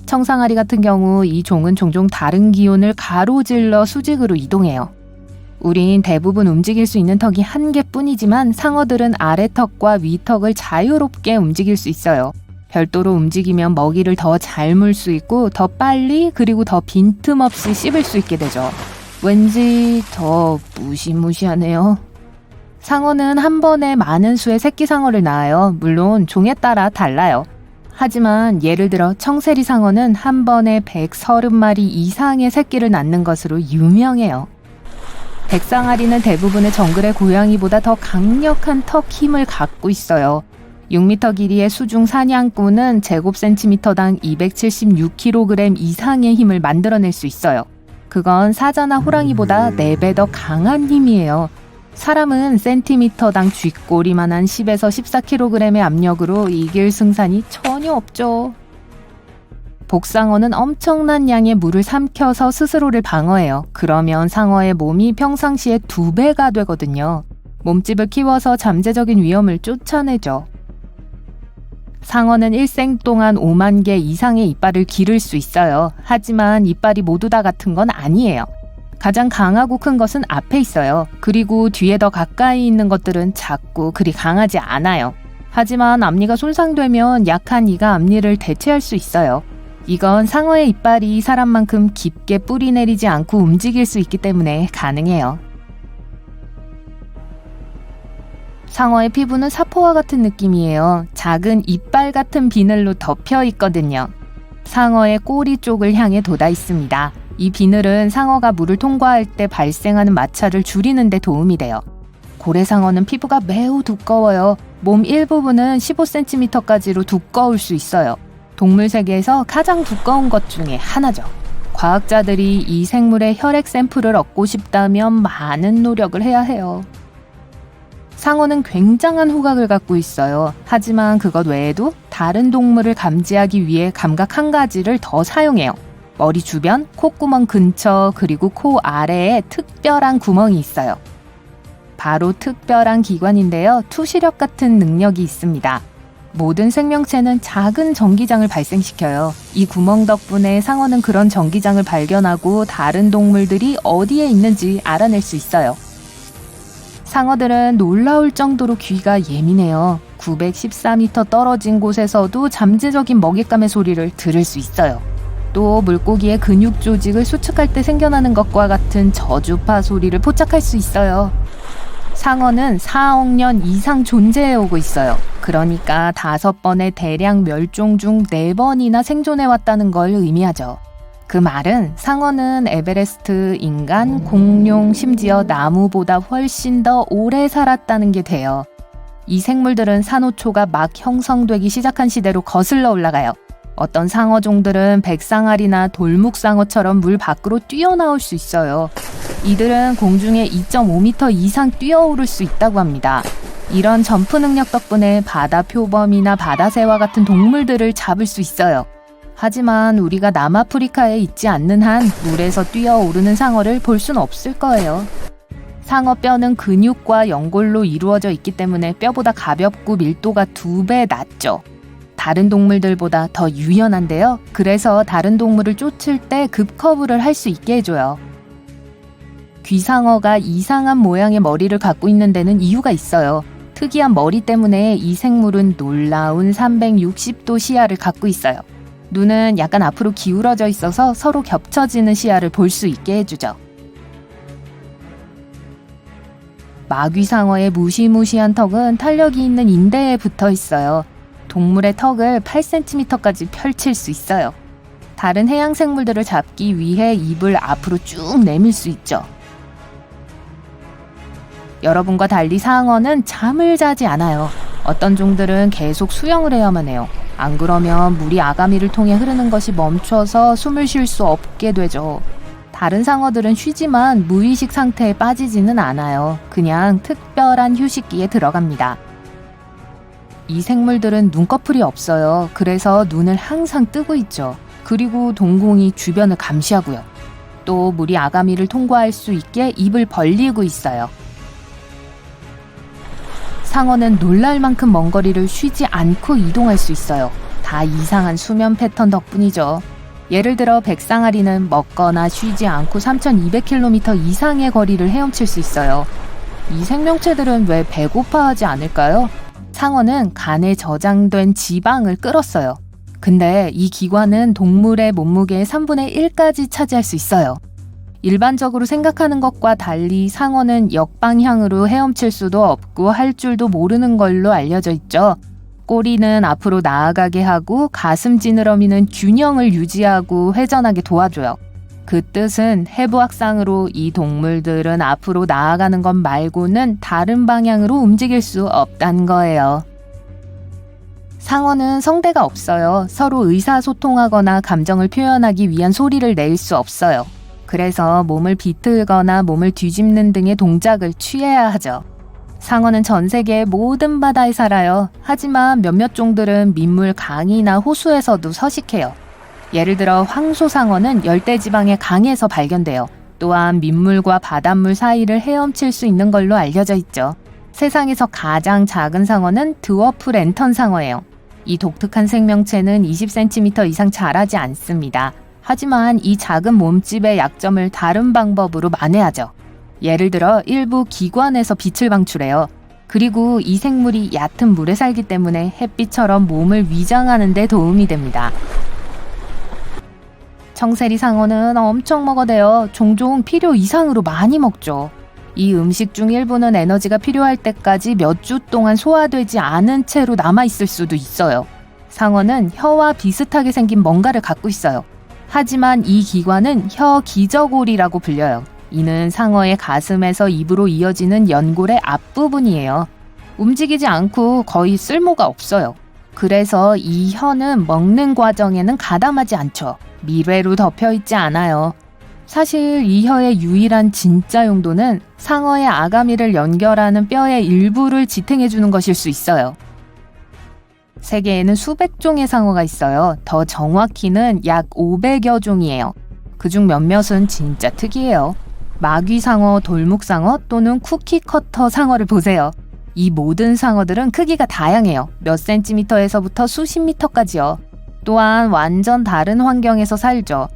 청상아리 같은 경우 이 종은 종종 다른 기온을 가로질러 수직으로 이동해요. 우린 대부분 움직일 수 있는 턱이 한 개뿐이지만 상어들은 아래턱과 위턱을 자유롭게 움직일 수 있어요. 별도로 움직이면 먹이를 더 잘 물 수 있고 더 빨리 그리고 더 빈틈없이 씹을 수 있게 되죠. 왠지 더 무시무시하네요. 상어는 한 번에 많은 수의 새끼 상어를 낳아요. 물론 종에 따라 달라요. 하지만 예를 들어 청세리 상어는 한 번에 130마리 이상의 새끼를 낳는 것으로 유명해요. 백상아리는 대부분의 정글의 고양이보다 더 강력한 턱 힘을 갖고 있어요. 6m 길이의 수중 사냥꾼은 제곱센티미터당 276kg 이상의 힘을 만들어낼 수 있어요. 그건 사자나 호랑이보다 4배 더 강한 힘이에요. 사람은 센티미터당 쥐꼬리만한 10에서 14kg의 압력으로 이길 승산이 전혀 없죠. 복상어는 엄청난 양의 물을 삼켜서 스스로를 방어해요. 그러면 상어의 몸이 평상시에 2배가 되거든요. 몸집을 키워서 잠재적인 위험을 쫓아내죠. 상어는 일생 동안 5만 개 이상의 이빨을 기를 수 있어요. 하지만 이빨이 모두 다 같은 건 아니에요. 가장 강하고 큰 것은 앞에 있어요. 그리고 뒤에 더 가까이 있는 것들은 작고 그리 강하지 않아요. 하지만 앞니가 손상되면 약한 이가 앞니를 대체할 수 있어요. 이건 상어의 이빨이 사람만큼 깊게 뿌리 내리지 않고 움직일 수 있기 때문에 가능해요. 상어의 피부는 사포와 같은 느낌이에요. 작은 이빨 같은 비늘로 덮여 있거든요. 상어의 꼬리 쪽을 향해 돋아 있습니다. 이 비늘은 상어가 물을 통과할 때 발생하는 마찰을 줄이는 데 도움이 돼요. 고래상어는 피부가 매우 두꺼워요. 몸 일부분은 15cm까지로 두꺼울 수 있어요. 동물 세계에서 가장 두꺼운 것 중에 하나죠. 과학자들이 이 생물의 혈액 샘플을 얻고 싶다면 많은 노력을 해야 해요. 상어는 굉장한 후각을 갖고 있어요. 하지만 그것 외에도 다른 동물을 감지하기 위해 감각 한 가지를 더 사용해요. 머리 주변, 콧구멍 근처, 그리고 코 아래에 특별한 구멍이 있어요. 바로 특별한 기관인데요. 투시력 같은 능력이 있습니다. 모든 생명체는 작은 전기장을 발생시켜요. 이 구멍 덕분에 상어는 그런 전기장을 발견하고 다른 동물들이 어디에 있는지 알아낼 수 있어요. 상어들은 놀라울 정도로 귀가 예민해요. 914m 떨어진 곳에서도 잠재적인 먹잇감의 소리를 들을 수 있어요. 또 물고기의 근육 조직을 수축할 때 생겨나는 것과 같은 저주파 소리를 포착할 수 있어요. 상어는 4억 년 이상 존재해오고 있어요. 그러니까 5번의 대량 멸종 중 4번이나 생존해왔다는 걸 의미하죠. 그 말은 상어는 에베레스트, 인간, 공룡, 심지어 나무보다 훨씬 더 오래 살았다는 게 돼요. 이 생물들은 산호초가 막 형성되기 시작한 시대로 거슬러 올라가요. 어떤 상어종들은 백상아리나 돌묵상어처럼 물 밖으로 뛰어나올 수 있어요. 이들은 공중에 2.5m 이상 뛰어오를 수 있다고 합니다. 이런 점프 능력 덕분에 바다 표범이나 바다새와 같은 동물들을 잡을 수 있어요. 하지만 우리가 남아프리카에 있지 않는 한 물에서 뛰어오르는 상어를 볼 수는 없을 거예요. 상어 뼈는 근육과 연골로 이루어져 있기 때문에 뼈보다 가볍고 밀도가 2배 낮죠. 다른 동물들보다 더 유연한데요. 그래서 다른 동물을 쫓을 때 급커브를 할 수 있게 해줘요. 귀상어가 이상한 모양의 머리를 갖고 있는 데는 이유가 있어요. 특이한 머리 때문에 이 생물은 놀라운 360도 시야를 갖고 있어요. 눈은 약간 앞으로 기울어져 있어서 서로 겹쳐지는 시야를 볼 수 있게 해주죠. 마귀상어의 무시무시한 턱은 탄력이 있는 인대에 붙어 있어요. 동물의 턱을 8cm까지 펼칠 수 있어요. 다른 해양 생물들을 잡기 위해 입을 앞으로 쭉 내밀 수 있죠. 여러분과 달리 상어는 잠을 자지 않아요. 어떤 종들은 계속 수영을 해야만 해요. 안 그러면 물이 아가미를 통해 흐르는 것이 멈춰서 숨을 쉴 수 없게 되죠. 다른 상어들은 쉬지만 무의식 상태에 빠지지는 않아요. 그냥 특별한 휴식기에 들어갑니다. 이 생물들은 눈꺼풀이 없어요. 그래서 눈을 항상 뜨고 있죠. 그리고 동공이 주변을 감시하고요. 또 물이 아가미를 통과할 수 있게 입을 벌리고 있어요. 상어는 놀랄 만큼 먼 거리를 쉬지 않고 이동할 수 있어요. 다 이상한 수면 패턴 덕분이죠. 예를 들어 백상아리는 먹거나 쉬지 않고 3,200km 이상의 거리를 헤엄칠 수 있어요. 이 생명체들은 왜 배고파하지 않을까요? 상어는 간에 저장된 지방을 끌었어요. 근데 이 기관은 동물의 몸무게의 3분의 1까지 차지할 수 있어요. 일반적으로 생각하는 것과 달리 상어는 역방향으로 헤엄칠 수도 없고 할 줄도 모르는 걸로 알려져 있죠. 꼬리는 앞으로 나아가게 하고 가슴 지느러미는 균형을 유지하고 회전하게 도와줘요. 그 뜻은 해부학상으로 이 동물들은 앞으로 나아가는 것 말고는 다른 방향으로 움직일 수 없다는 거예요. 상어는 성대가 없어요. 서로 의사소통하거나 감정을 표현하기 위한 소리를 낼 수 없어요. 그래서 몸을 비틀거나 몸을 뒤집는 등의 동작을 취해야 하죠. 상어는 전 세계의 모든 바다에 살아요. 하지만 몇몇 종들은 민물 강이나 호수에서도 서식해요. 예를 들어 황소상어는 열대지방의 강에서 발견돼요. 또한 민물과 바닷물 사이를 헤엄칠 수 있는 걸로 알려져 있죠. 세상에서 가장 작은 상어는 드워프 랜턴 상어예요. 이 독특한 생명체는 20cm 이상 자라지 않습니다. 하지만 이 작은 몸집의 약점을 다른 방법으로 만회하죠. 예를 들어 일부 기관에서 빛을 방출해요. 그리고 이 생물이 얕은 물에 살기 때문에 햇빛처럼 몸을 위장하는 데 도움이 됩니다. 청세리 상어는 엄청 먹어대요. 종종 필요 이상으로 많이 먹죠. 이 음식 중 일부는 에너지가 필요할 때까지 몇 주 동안 소화되지 않은 채로 남아있을 수도 있어요. 상어는 혀와 비슷하게 생긴 뭔가를 갖고 있어요. 하지만 이 기관은 혀 기저골이라고 불려요. 이는 상어의 가슴에서 입으로 이어지는 연골의 앞부분이에요. 움직이지 않고 거의 쓸모가 없어요. 그래서 이 혀는 먹는 과정에는 가담하지 않죠. 밀회로 덮여있지 않아요. 사실 이 혀의 유일한 진짜 용도는 상어의 아가미를 연결하는 뼈의 일부를 지탱해주는 것일 수 있어요. 세계에는 수백 종의 상어가 있어요. 더 정확히는 약 500여 종이에요. 그중 몇몇은 진짜 특이해요. 마귀상어, 돌묵상어 또는 쿠키커터 상어를 보세요. 이 모든 상어들은 크기가 다양해요. 몇 센티미터에서부터 수십 미터까지요. 또한 완전 다른 환경에서 살죠.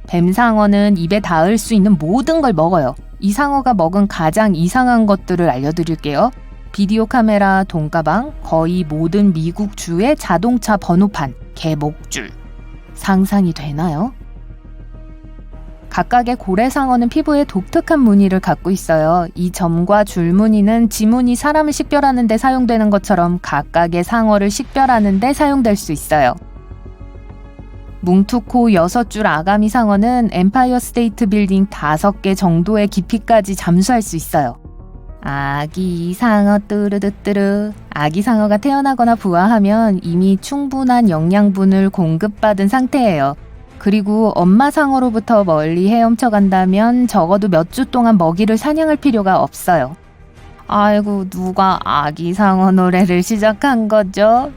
뱀상어는 입에 닿을 수 있는 모든 걸 먹어요. 이 상어가 먹은 가장 이상한 것들을 알려드릴게요. 비디오 카메라, 돈가방, 거의 모든 미국 주의 자동차 번호판, 개 목줄. 상상이 되나요? 각각의 고래상어는 피부에 독특한 무늬를 갖고 있어요. 이 점과 줄무늬는 지문이 사람을 식별하는 데 사용되는 것처럼 각각의 상어를 식별하는 데 사용될 수 있어요. 뭉툭코 6줄 아가미 상어는 엠파이어 스테이트 빌딩 5개 정도의 깊이까지 잠수할 수 있어요. 아기 상어 뚜르르뚜르. 아기 상어가 태어나거나 부화하면 이미 충분한 영양분을 공급받은 상태예요. 그리고 엄마 상어로부터 멀리 헤엄쳐 간다면 적어도 몇 주 동안 먹이를 사냥할 필요가 없어요. 아이고, 누가 아기 상어 노래를 시작한 거죠?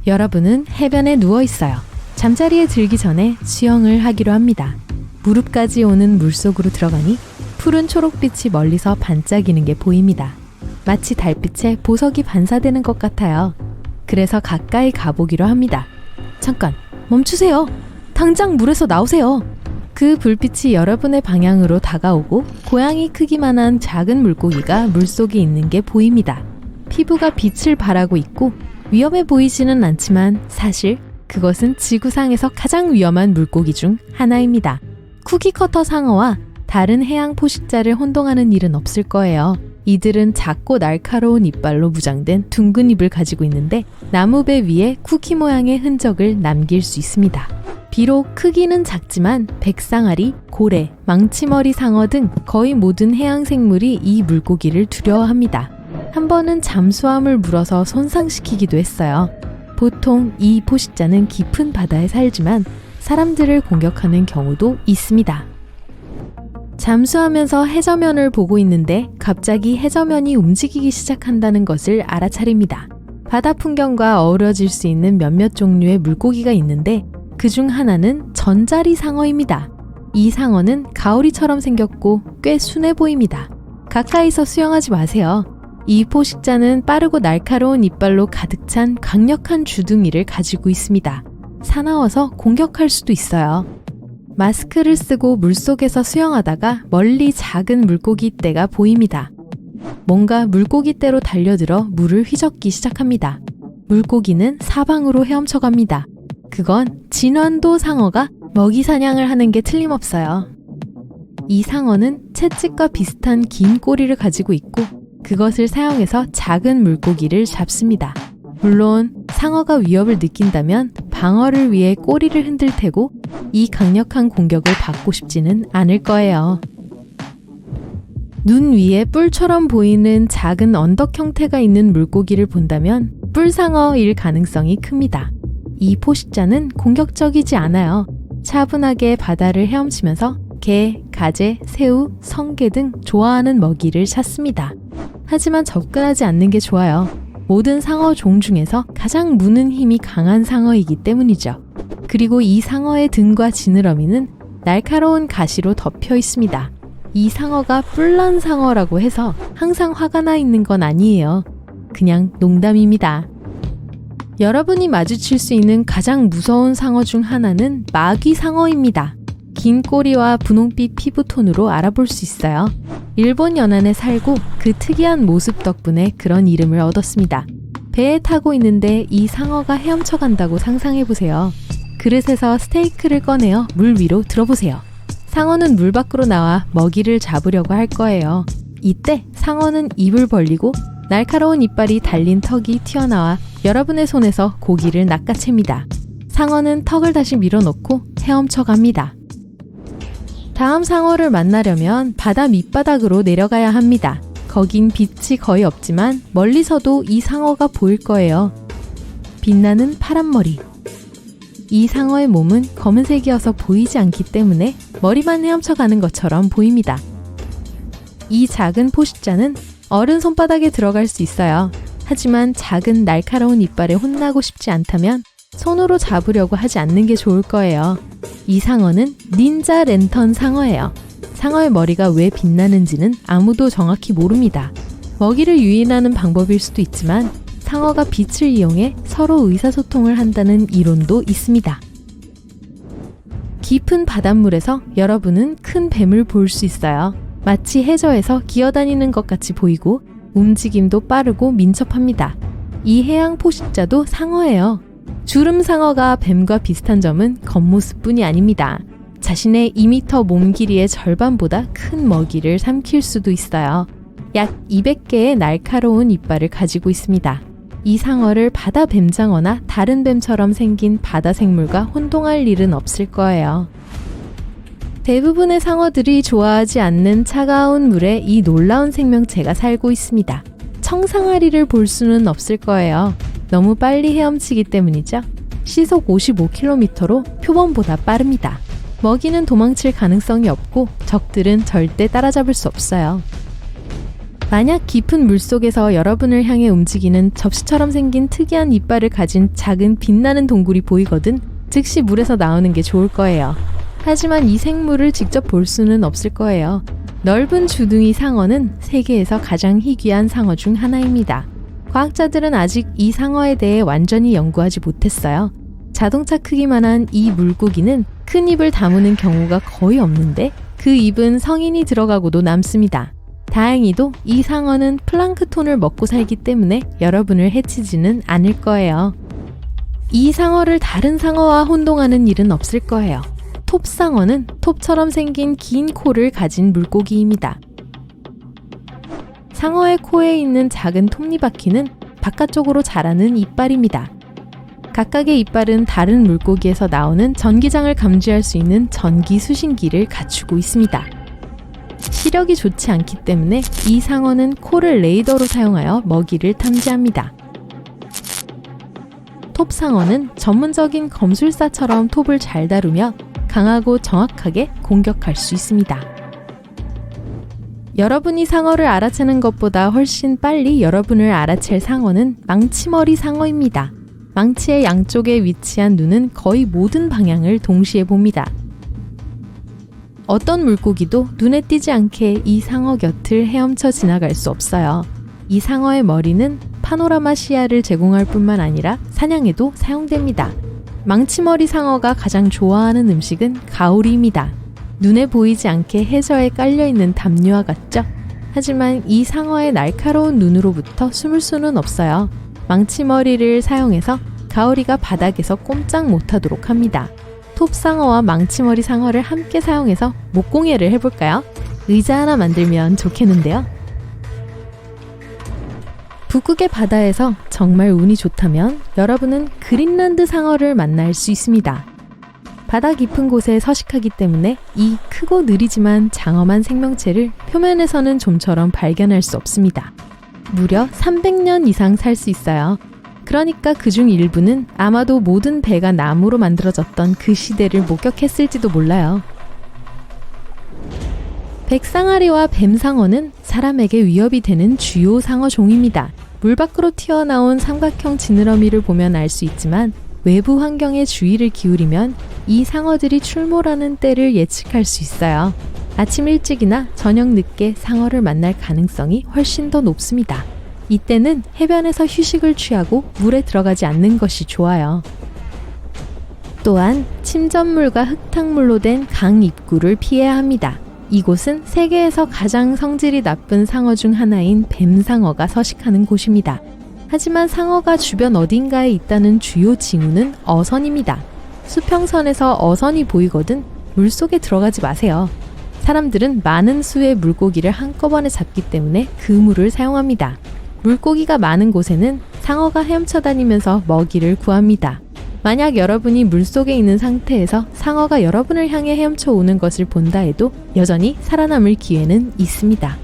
여러분은 해변에 누워 있어요. 잠자리에 들기 전에 수영을 하기로 합니다. 무릎까지 오는 물속으로 들어가니 푸른 초록빛이 멀리서 반짝이는 게 보입니다. 마치 달빛에 보석이 반사되는 것 같아요. 그래서 가까이 가보기로 합니다. 잠깐, 멈추세요. 당장 물에서 나오세요. 그 불빛이 여러분의 방향으로 다가오고 고양이 크기만한 작은 물고기가 물속에 있는 게 보입니다. 피부가 빛을 발하고 있고 위험해 보이지는 않지만 사실 그것은 지구상에서 가장 위험한 물고기 중 하나입니다. 쿠키커터 상어와 다른 해양 포식자를 혼동하는 일은 없을 거예요. 이들은 작고 날카로운 이빨로 무장된 둥근 입을 가지고 있는데 나무배 위에 쿠키 모양의 흔적을 남길 수 있습니다. 비록 크기는 작지만 백상아리, 고래, 망치머리 상어 등 거의 모든 해양 생물이 이 물고기를 두려워합니다. 한 번은 잠수함을 물어서 손상시키기도 했어요. 보통 이 포식자는 깊은 바다에 살지만 사람들을 공격하는 경우도 있습니다. 잠수하면서 해저면을 보고 있는데 갑자기 해저면이 움직이기 시작한다는 것을 알아차립니다. 바다 풍경과 어우러질 수 있는 몇몇 종류의 물고기가 있는데 그중 하나는 전자리 상어입니다. 이 상어는 가오리처럼 생겼고 꽤 순해 보입니다. 가까이서 수영하지 마세요. 이 포식자는 빠르고 날카로운 이빨로 가득 찬 강력한 주둥이를 가지고 있습니다. 사나워서 공격할 수도 있어요. 마스크를 쓰고 물속에서 수영하다가 멀리 작은 물고기 떼가 보입니다. 뭔가 물고기 떼로 달려들어 물을 휘젓기 시작합니다. 물고기는 사방으로 헤엄쳐갑니다. 그건 진완도 상어가 먹이 사냥을 하는 게 틀림없어요. 이 상어는 채찍과 비슷한 긴 꼬리를 가지고 있고 그것을 사용해서 작은 물고기를 잡습니다. 물론 상어가 위협을 느낀다면 방어를 위해 꼬리를 흔들 테고 이 강력한 공격을 받고 싶지는 않을 거예요. 눈 위에 뿔처럼 보이는 작은 언덕 형태가 있는 물고기를 본다면 뿔상어일 가능성이 큽니다. 이 포식자는 공격적이지 않아요. 차분하게 바다를 헤엄치면서 게, 가재, 새우, 성게 등 좋아하는 먹이를 찾습니다. 하지만 접근하지 않는 게 좋아요. 모든 상어 종 중에서 가장 무는 힘이 강한 상어이기 때문이죠. 그리고 이 상어의 등과 지느러미는 날카로운 가시로 덮여 있습니다. 이 상어가 뿔난 상어라고 해서 항상 화가 나 있는 건 아니에요. 그냥 농담입니다. 여러분이 마주칠 수 있는 가장 무서운 상어 중 하나는 마귀 상어입니다. 긴 꼬리와 분홍빛 피부톤으로 알아볼 수 있어요. 일본 연안에 살고 그 특이한 모습 덕분에 그런 이름을 얻었습니다. 배에 타고 있는데 이 상어가 헤엄쳐 간다고 상상해보세요. 그릇에서 스테이크를 꺼내어 물 위로 들어보세요. 상어는 물 밖으로 나와 먹이를 잡으려고 할 거예요. 이때 상어는 입을 벌리고 날카로운 이빨이 달린 턱이 튀어나와 여러분의 손에서 고기를 낚아챕니다. 상어는 턱을 다시 밀어넣고 헤엄쳐 갑니다. 다음 상어를 만나려면 바다 밑바닥으로 내려가야 합니다. 거긴 빛이 거의 없지만 멀리서도 이 상어가 보일 거예요. 빛나는 파란 머리. 이 상어의 몸은 검은색이어서 보이지 않기 때문에 머리만 헤엄쳐 가는 것처럼 보입니다. 이 작은 포식자는 어른 손바닥에 들어갈 수 있어요. 하지만 작은 날카로운 이빨에 혼나고 싶지 않다면 손으로 잡으려고 하지 않는 게 좋을 거예요. 이 상어는 닌자 랜턴 상어예요. 상어의 머리가 왜 빛나는지는 아무도 정확히 모릅니다. 먹이를 유인하는 방법일 수도 있지만 상어가 빛을 이용해 서로 의사소통을 한다는 이론도 있습니다. 깊은 바닷물에서 여러분은 큰 뱀을 볼 수 있어요. 마치 해저에서 기어다니는 것 같이 보이고 움직임도 빠르고 민첩합니다. 이 해양 포식자도 상어예요. 주름 상어가 뱀과 비슷한 점은 겉모습뿐이 아닙니다. 자신의 2m 몸 길이의 절반보다 큰 먹이를 삼킬 수도 있어요. 약 200개의 날카로운 이빨을 가지고 있습니다. 이 상어를 바다 뱀장어나 다른 뱀처럼 생긴 바다 생물과 혼동할 일은 없을 거예요. 대부분의 상어들이 좋아하지 않는 차가운 물에 이 놀라운 생명체가 살고 있습니다. 청상아리를 볼 수는 없을 거예요. 너무 빨리 헤엄치기 때문이죠. 시속 55km로 표범보다 빠릅니다. 먹이는 도망칠 가능성이 없고 적들은 절대 따라잡을 수 없어요. 만약 깊은 물속에서 여러분을 향해 움직이는 접시처럼 생긴 특이한 이빨을 가진 작은 빛나는 동굴이 보이거든 즉시 물에서 나오는 게 좋을 거예요. 하지만 이 생물을 직접 볼 수는 없을 거예요. 넓은 주둥이 상어는 세계에서 가장 희귀한 상어 중 하나입니다. 과학자들은 아직 이 상어에 대해 완전히 연구하지 못했어요. 자동차 크기만한 이 물고기는 큰 입을 다무는 경우가 거의 없는데 그 입은 성인이 들어가고도 남습니다. 다행히도 이 상어는 플랑크톤을 먹고 살기 때문에 여러분을 해치지는 않을 거예요. 이 상어를 다른 상어와 혼동하는 일은 없을 거예요. 톱상어는 톱처럼 생긴 긴 코를 가진 물고기입니다. 상어의 코에 있는 작은 톱니바퀴는 바깥쪽으로 자라는 이빨입니다. 각각의 이빨은 다른 물고기에서 나오는 전기장을 감지할 수 있는 전기 수신기를 갖추고 있습니다. 시력이 좋지 않기 때문에 이 상어는 코를 레이더로 사용하여 먹이를 탐지합니다. 톱상어는 전문적인 검술사처럼 톱을 잘 다루며 강하고 정확하게 공격할 수 있습니다. 여러분이 상어를 알아채는 것보다 훨씬 빨리 여러분을 알아챌 상어는 망치머리 상어입니다. 망치의 양쪽에 위치한 눈은 거의 모든 방향을 동시에 봅니다. 어떤 물고기도 눈에 띄지 않게 이 상어 곁을 헤엄쳐 지나갈 수 없어요. 이 상어의 머리는 파노라마 시야를 제공할 뿐만 아니라 사냥에도 사용됩니다. 망치머리 상어가 가장 좋아하는 음식은 가오리입니다. 눈에 보이지 않게 해저에 깔려있는 담요와 같죠? 하지만 이 상어의 날카로운 눈으로부터 숨을 수는 없어요. 망치머리를 사용해서 가오리가 바닥에서 꼼짝 못하도록 합니다. 톱상어와 망치머리 상어를 함께 사용해서 목공예를 해볼까요? 의자 하나 만들면 좋겠는데요? 북극의 바다에서 정말 운이 좋다면 여러분은 그린란드 상어를 만날 수 있습니다. 바다 깊은 곳에 서식하기 때문에 이 크고 느리지만 장엄한 생명체를 표면에서는 좀처럼 발견할 수 없습니다. 무려 300년 이상 살 수 있어요. 그러니까 그중 일부는 아마도 모든 배가 나무로 만들어졌던 그 시대를 목격했을지도 몰라요. 백상아리와 뱀상어는 사람에게 위협이 되는 주요 상어 종입니다. 물 밖으로 튀어나온 삼각형 지느러미를 보면 알 수 있지만 외부 환경에 주의를 기울이면 이 상어들이 출몰하는 때를 예측할 수 있어요. 아침 일찍이나 저녁 늦게 상어를 만날 가능성이 훨씬 더 높습니다. 이때는 해변에서 휴식을 취하고 물에 들어가지 않는 것이 좋아요. 또한 침전물과 흙탕물로 된 강 입구를 피해야 합니다. 이곳은 세계에서 가장 성질이 나쁜 상어 중 하나인 뱀상어가 서식하는 곳입니다. 하지만 상어가 주변 어딘가에 있다는 주요 징후는 어선입니다. 수평선에서 어선이 보이거든 물속에 들어가지 마세요. 사람들은 많은 수의 물고기를 한꺼번에 잡기 때문에 그물을 사용합니다. 물고기가 많은 곳에는 상어가 헤엄쳐 다니면서 먹이를 구합니다. 만약 여러분이 물속에 있는 상태에서 상어가 여러분을 향해 헤엄쳐 오는 것을 본다 해도 여전히 살아남을 기회는 있습니다.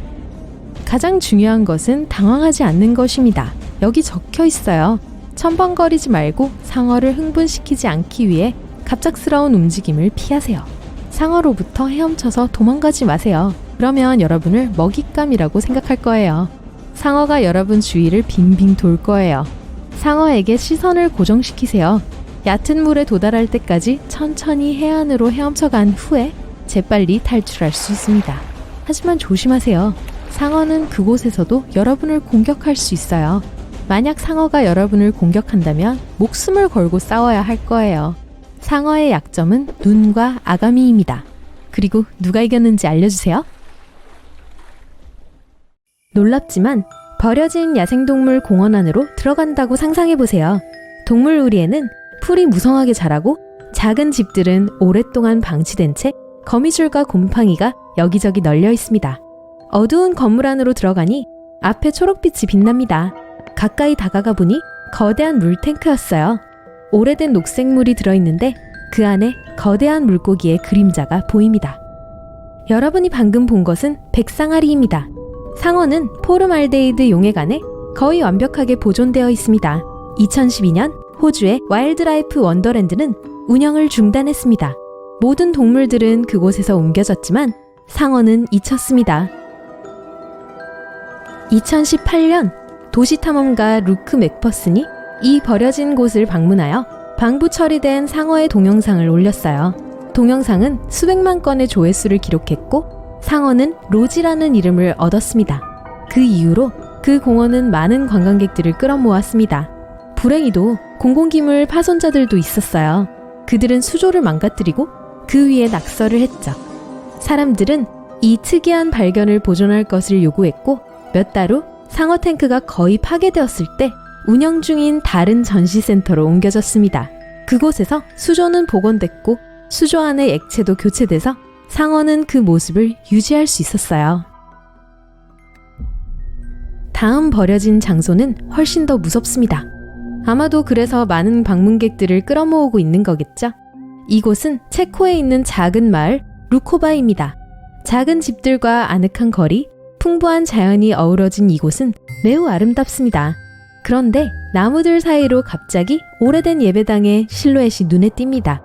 가장 중요한 것은 당황하지 않는 것입니다. 여기 적혀 있어요. 첨벙거리지 말고 상어를 흥분시키지 않기 위해 갑작스러운 움직임을 피하세요. 상어로부터 헤엄쳐서 도망가지 마세요. 그러면 여러분을 먹잇감이라고 생각할 거예요. 상어가 여러분 주위를 빙빙 돌 거예요. 상어에게 시선을 고정시키세요. 얕은 물에 도달할 때까지 천천히 해안으로 헤엄쳐 간 후에 재빨리 탈출할 수 있습니다. 하지만 조심하세요. 상어는 그곳에서도 여러분을 공격할 수 있어요. 만약 상어가 여러분을 공격한다면 목숨을 걸고 싸워야 할 거예요. 상어의 약점은 눈과 아가미입니다. 그리고 누가 이겼는지 알려주세요. 놀랍지만 버려진 야생동물 공원 안으로 들어간다고 상상해보세요. 동물우리에는 풀이 무성하게 자라고 작은 집들은 오랫동안 방치된 채 거미줄과 곰팡이가 여기저기 널려 있습니다. 어두운 건물 안으로 들어가니 앞에 초록빛이 빛납니다. 가까이 다가가 보니 거대한 물탱크였어요. 오래된 녹색물이 들어있는데 그 안에 거대한 물고기의 그림자가 보입니다. 여러분이 방금 본 것은 백상아리입니다. 상어는 포르말데이드 용액 안에 거의 완벽하게 보존되어 있습니다. 2012년 호주의 와일드라이프 원더랜드는 운영을 중단했습니다. 모든 동물들은 그곳에서 옮겨졌지만 상어는 잊혔습니다. 2018년 도시탐험가 루크 맥퍼슨이 이 버려진 곳을 방문하여 방부 처리된 상어의 동영상을 올렸어요. 동영상은 수백만 건의 조회수를 기록했고 상어는 로지라는 이름을 얻었습니다. 그 이후로 그 공원은 많은 관광객들을 끌어모았습니다. 불행히도 공공기물 파손자들도 있었어요. 그들은 수조를 망가뜨리고 그 위에 낙서를 했죠. 사람들은 이 특이한 발견을 보존할 것을 요구했고 몇 달 후 상어 탱크가 거의 파괴되었을 때 운영 중인 다른 전시센터로 옮겨졌습니다. 그곳에서 수조는 복원됐고 수조 안의 액체도 교체돼서 상어는 그 모습을 유지할 수 있었어요. 다음 버려진 장소는 훨씬 더 무섭습니다. 아마도 그래서 많은 방문객들을 끌어모으고 있는 거겠죠? 이곳은 체코에 있는 작은 마을 루코바입니다. 작은 집들과 아늑한 거리, 풍부한 자연이 어우러진 이곳은 매우 아름답습니다. 그런데 나무들 사이로 갑자기 오래된 예배당의 실루엣이 눈에 띕니다.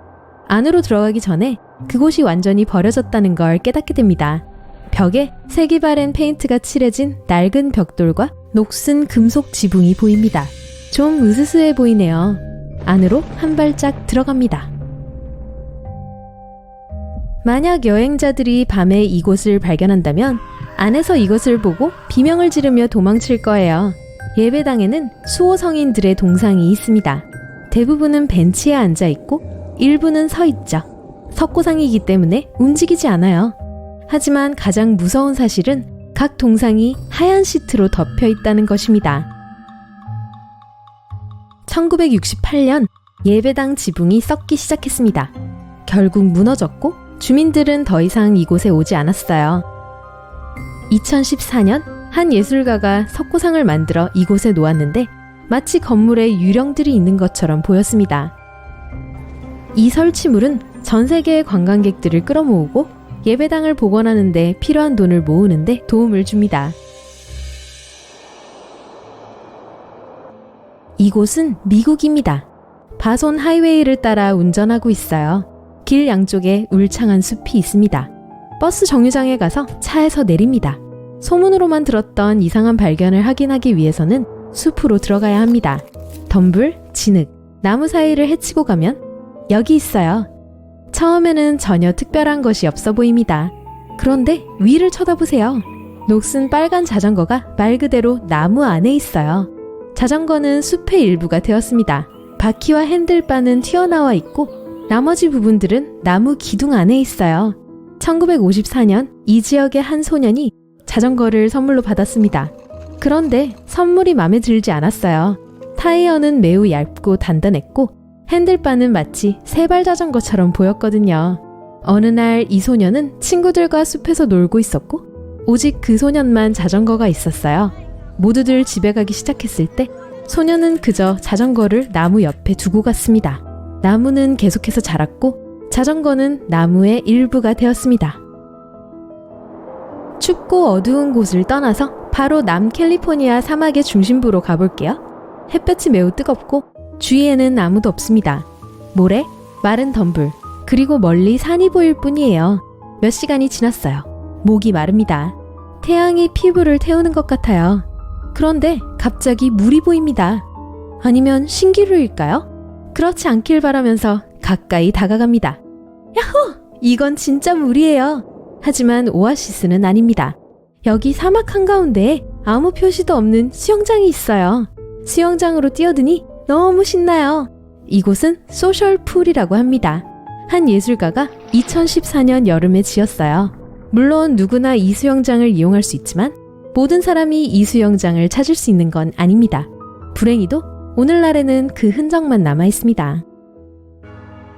안으로 들어가기 전에 그곳이 완전히 버려졌다는 걸 깨닫게 됩니다. 벽에 색이 바랜 페인트가 칠해진 낡은 벽돌과 녹슨 금속 지붕이 보입니다. 좀 으스스해 보이네요. 안으로 한 발짝 들어갑니다. 만약 여행자들이 밤에 이곳을 발견한다면 안에서 이것을 보고 비명을 지르며 도망칠 거예요. 예배당에는 수호 성인들의 동상이 있습니다. 대부분은 벤치에 앉아 있고 일부는 서 있죠. 석고상이기 때문에 움직이지 않아요. 하지만 가장 무서운 사실은 각 동상이 하얀 시트로 덮여 있다는 것입니다. 1968년 예배당 지붕이 썩기 시작했습니다. 결국 무너졌고 주민들은 더 이상 이곳에 오지 않았어요. 2014년 한 예술가가 석고상을 만들어 이곳에 놓았는데 마치 건물에 유령들이 있는 것처럼 보였습니다. 이 설치물은 전 세계의 관광객들을 끌어모으고 예배당을 복원하는 데 필요한 돈을 모으는 데 도움을 줍니다. 이곳은 미국입니다. 바손 하이웨이를 따라 운전하고 있어요. 길 양쪽에 울창한 숲이 있습니다. 버스 정류장에 가서 차에서 내립니다. 소문으로만 들었던 이상한 발견을 확인하기 위해서는 숲으로 들어가야 합니다. 덤불, 진흙, 나무 사이를 헤치고 가면 여기 있어요. 처음에는 전혀 특별한 것이 없어 보입니다. 그런데 위를 쳐다보세요. 녹슨 빨간 자전거가 말 그대로 나무 안에 있어요. 자전거는 숲의 일부가 되었습니다. 바퀴와 핸들바는 튀어나와 있고 나머지 부분들은 나무 기둥 안에 있어요. 1954년 이 지역의 한 소년이 자전거를 선물로 받았습니다. 그런데 선물이 마음에 들지 않았어요. 타이어는 매우 얇고 단단했고 핸들바는 마치 세발 자전거처럼 보였거든요. 어느 날 이 소년은 친구들과 숲에서 놀고 있었고 오직 그 소년만 자전거가 있었어요. 모두들 집에 가기 시작했을 때 소년은 그저 자전거를 나무 옆에 두고 갔습니다. 나무는 계속해서 자랐고 자전거는 나무의 일부가 되었습니다. 춥고 어두운 곳을 떠나서 바로 남캘리포니아 사막의 중심부로 가볼게요. 햇볕이 매우 뜨겁고 주위에는 아무도 없습니다. 모래, 마른 덤불, 그리고 멀리 산이 보일 뿐이에요. 몇 시간이 지났어요. 목이 마릅니다. 태양이 피부를 태우는 것 같아요. 그런데 갑자기 물이 보입니다. 아니면 신기루일까요? 그렇지 않길 바라면서 가까이 다가갑니다. 야호! 이건 진짜 물이에요. 하지만 오아시스는 아닙니다. 여기 사막 한가운데에 아무 표시도 없는 수영장이 있어요. 수영장으로 뛰어드니 너무 신나요. 이곳은 소셜풀이라고 합니다. 한 예술가가 2014년 여름에 지었어요. 물론 누구나 이 수영장을 이용할 수 있지만 모든 사람이 이 수영장을 찾을 수 있는 건 아닙니다. 불행히도 오늘날에는 그 흔적만 남아 있습니다.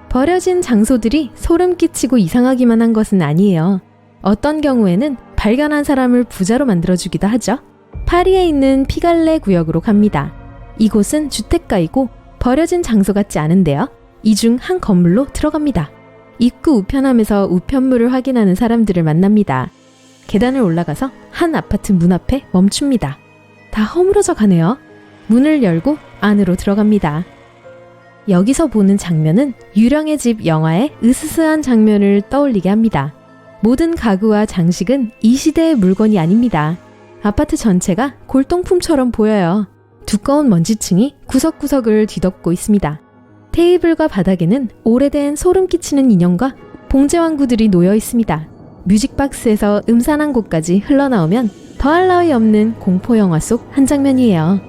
버려진 장소들이 소름 끼치고 이상하기만 한 것은 아니에요. 어떤 경우에는 발견한 사람을 부자로 만들어주기도 하죠. 파리에 있는 피갈레 구역으로 갑니다. 이곳은 주택가이고 버려진 장소 같지 않은데요. 이 중 한 건물로 들어갑니다. 입구 우편함에서 우편물을 확인하는 사람들을 만납니다. 계단을 올라가서 한 아파트 문 앞에 멈춥니다. 다 허물어져 가네요. 문을 열고 안으로 들어갑니다. 여기서 보는 장면은 유령의 집 영화의 으스스한 장면을 떠올리게 합니다. 모든 가구와 장식은 이 시대의 물건이 아닙니다. 아파트 전체가 골동품처럼 보여요. 두꺼운 먼지층이 구석구석을 뒤덮고 있습니다. 테이블과 바닥에는 오래된 소름 끼치는 인형과 봉제왕구들이 놓여 있습니다. 뮤직박스에서 음산한 곡까지 흘러나오면 더할 나위 없는 공포영화 속 한 장면이에요.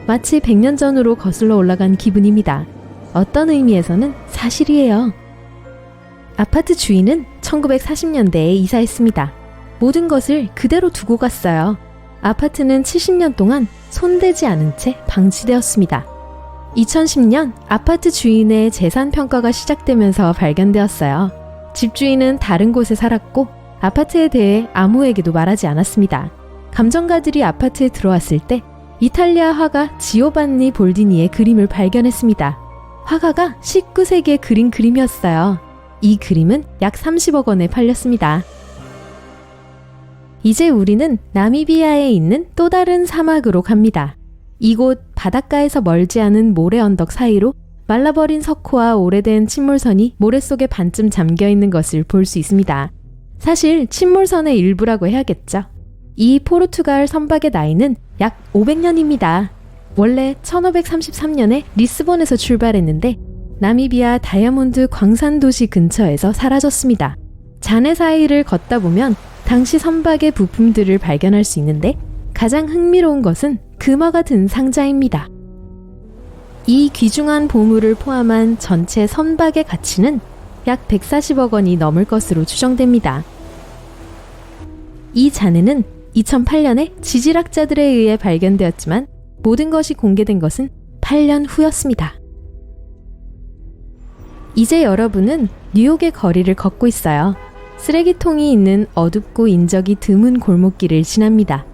마치 100년 전으로 거슬러 올라간 기분입니다. 어떤 의미에서는 사실이에요. 아파트 주인은 1940년대에 이사했습니다. 모든 것을 그대로 두고 갔어요. 아파트는 70년 동안 손대지 않은 채 방치되었습니다. 2010년 아파트 주인의 재산 평가가 시작되면서 발견되었어요. 집주인은 다른 곳에 살았고 아파트에 대해 아무에게도 말하지 않았습니다. 감정가들이 아파트에 들어왔을 때 이탈리아 화가 지오반니 볼디니의 그림을 발견했습니다. 화가가 19세기에 그린 그림이었어요. 이 그림은 약 30억 원에 팔렸습니다. 이제 우리는 나미비아에 있는 또 다른 사막으로 갑니다. 이곳 바닷가에서 멀지 않은 모래 언덕 사이로 말라버린 석호와 오래된 침몰선이 모래 속에 반쯤 잠겨 있는 것을 볼 수 있습니다. 사실 침몰선의 일부라고 해야겠죠. 이 포르투갈 선박의 나이는 약 500년입니다. 원래 1533년에 리스본에서 출발했는데 나미비아 다이아몬드 광산 도시 근처에서 사라졌습니다. 잔해 사이를 걷다 보면 당시 선박의 부품들을 발견할 수 있는데 가장 흥미로운 것은 금화가 든 상자입니다. 이 귀중한 보물을 포함한 전체 선박의 가치는 약 140억 원이 넘을 것으로 추정됩니다. 이 잔해는 2008년에 지질학자들에 의해 발견되었지만 모든 것이 공개된 것은 8년 후였습니다. 이제 여러분은 뉴욕의 거리를 걷고 있어요. 쓰레기통이 있는 어둡고 인적이 드문 골목길을 지납니다.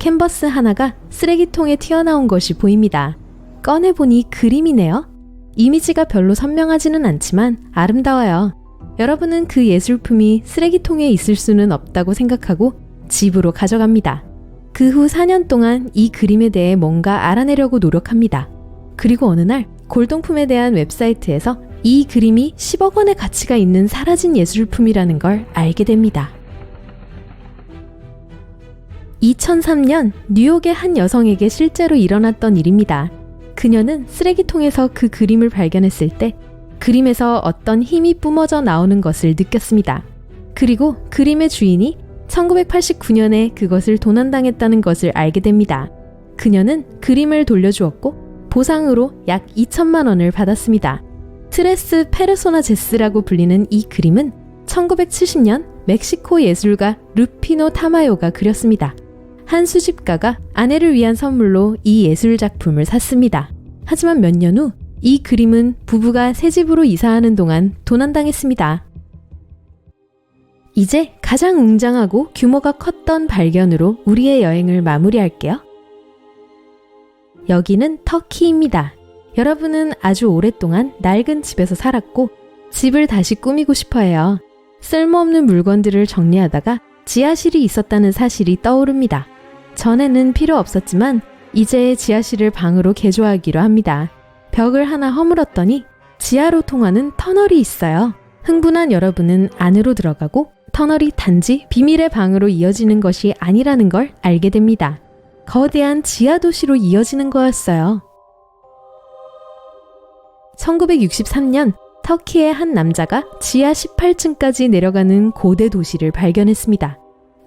캔버스 하나가 쓰레기통에 튀어나온 것이 보입니다. 꺼내보니 그림이네요. 이미지가 별로 선명하지는 않지만 아름다워요. 여러분은 그 예술품이 쓰레기통에 있을 수는 없다고 생각하고 집으로 가져갑니다. 그 후 4년 동안 이 그림에 대해 뭔가 알아내려고 노력합니다. 그리고 어느 날 골동품에 대한 웹사이트에서 이 그림이 10억 원의 가치가 있는 사라진 예술품이라는 걸 알게 됩니다. 2003년 뉴욕의 한 여성에게 실제로 일어났던 일입니다. 그녀는 쓰레기통에서 그 그림을 발견했을 때 그림에서 어떤 힘이 뿜어져 나오는 것을 느꼈습니다. 그리고 그림의 주인이 1989년에 그것을 도난당했다는 것을 알게 됩니다. 그녀는 그림을 돌려주었고 보상으로 약 2천만 원을 받았습니다. 트레스 페르소나제스라고 불리는 이 그림은 1970년 멕시코 예술가 루피노 타마요가 그렸습니다. 한 수집가가 아내를 위한 선물로 이 예술 작품을 샀습니다. 하지만 몇 년 후 이 그림은 부부가 새 집으로 이사하는 동안 도난당했습니다. 이제 가장 웅장하고 규모가 컸던 발견으로 우리의 여행을 마무리할게요. 여기는 터키입니다. 여러분은 아주 오랫동안 낡은 집에서 살았고 집을 다시 꾸미고 싶어 해요. 쓸모없는 물건들을 정리하다가 지하실이 있었다는 사실이 떠오릅니다. 전에는 필요 없었지만 이제 지하실을 방으로 개조하기로 합니다. 벽을 하나 허물었더니 지하로 통하는 터널이 있어요. 흥분한 여러분은 안으로 들어가고 터널이 단지 비밀의 방으로 이어지는 것이 아니라는 걸 알게 됩니다. 거대한 지하 도시로 이어지는 거였어요. 1963년 터키의 한 남자가 지하 18층까지 내려가는 고대 도시를 발견했습니다.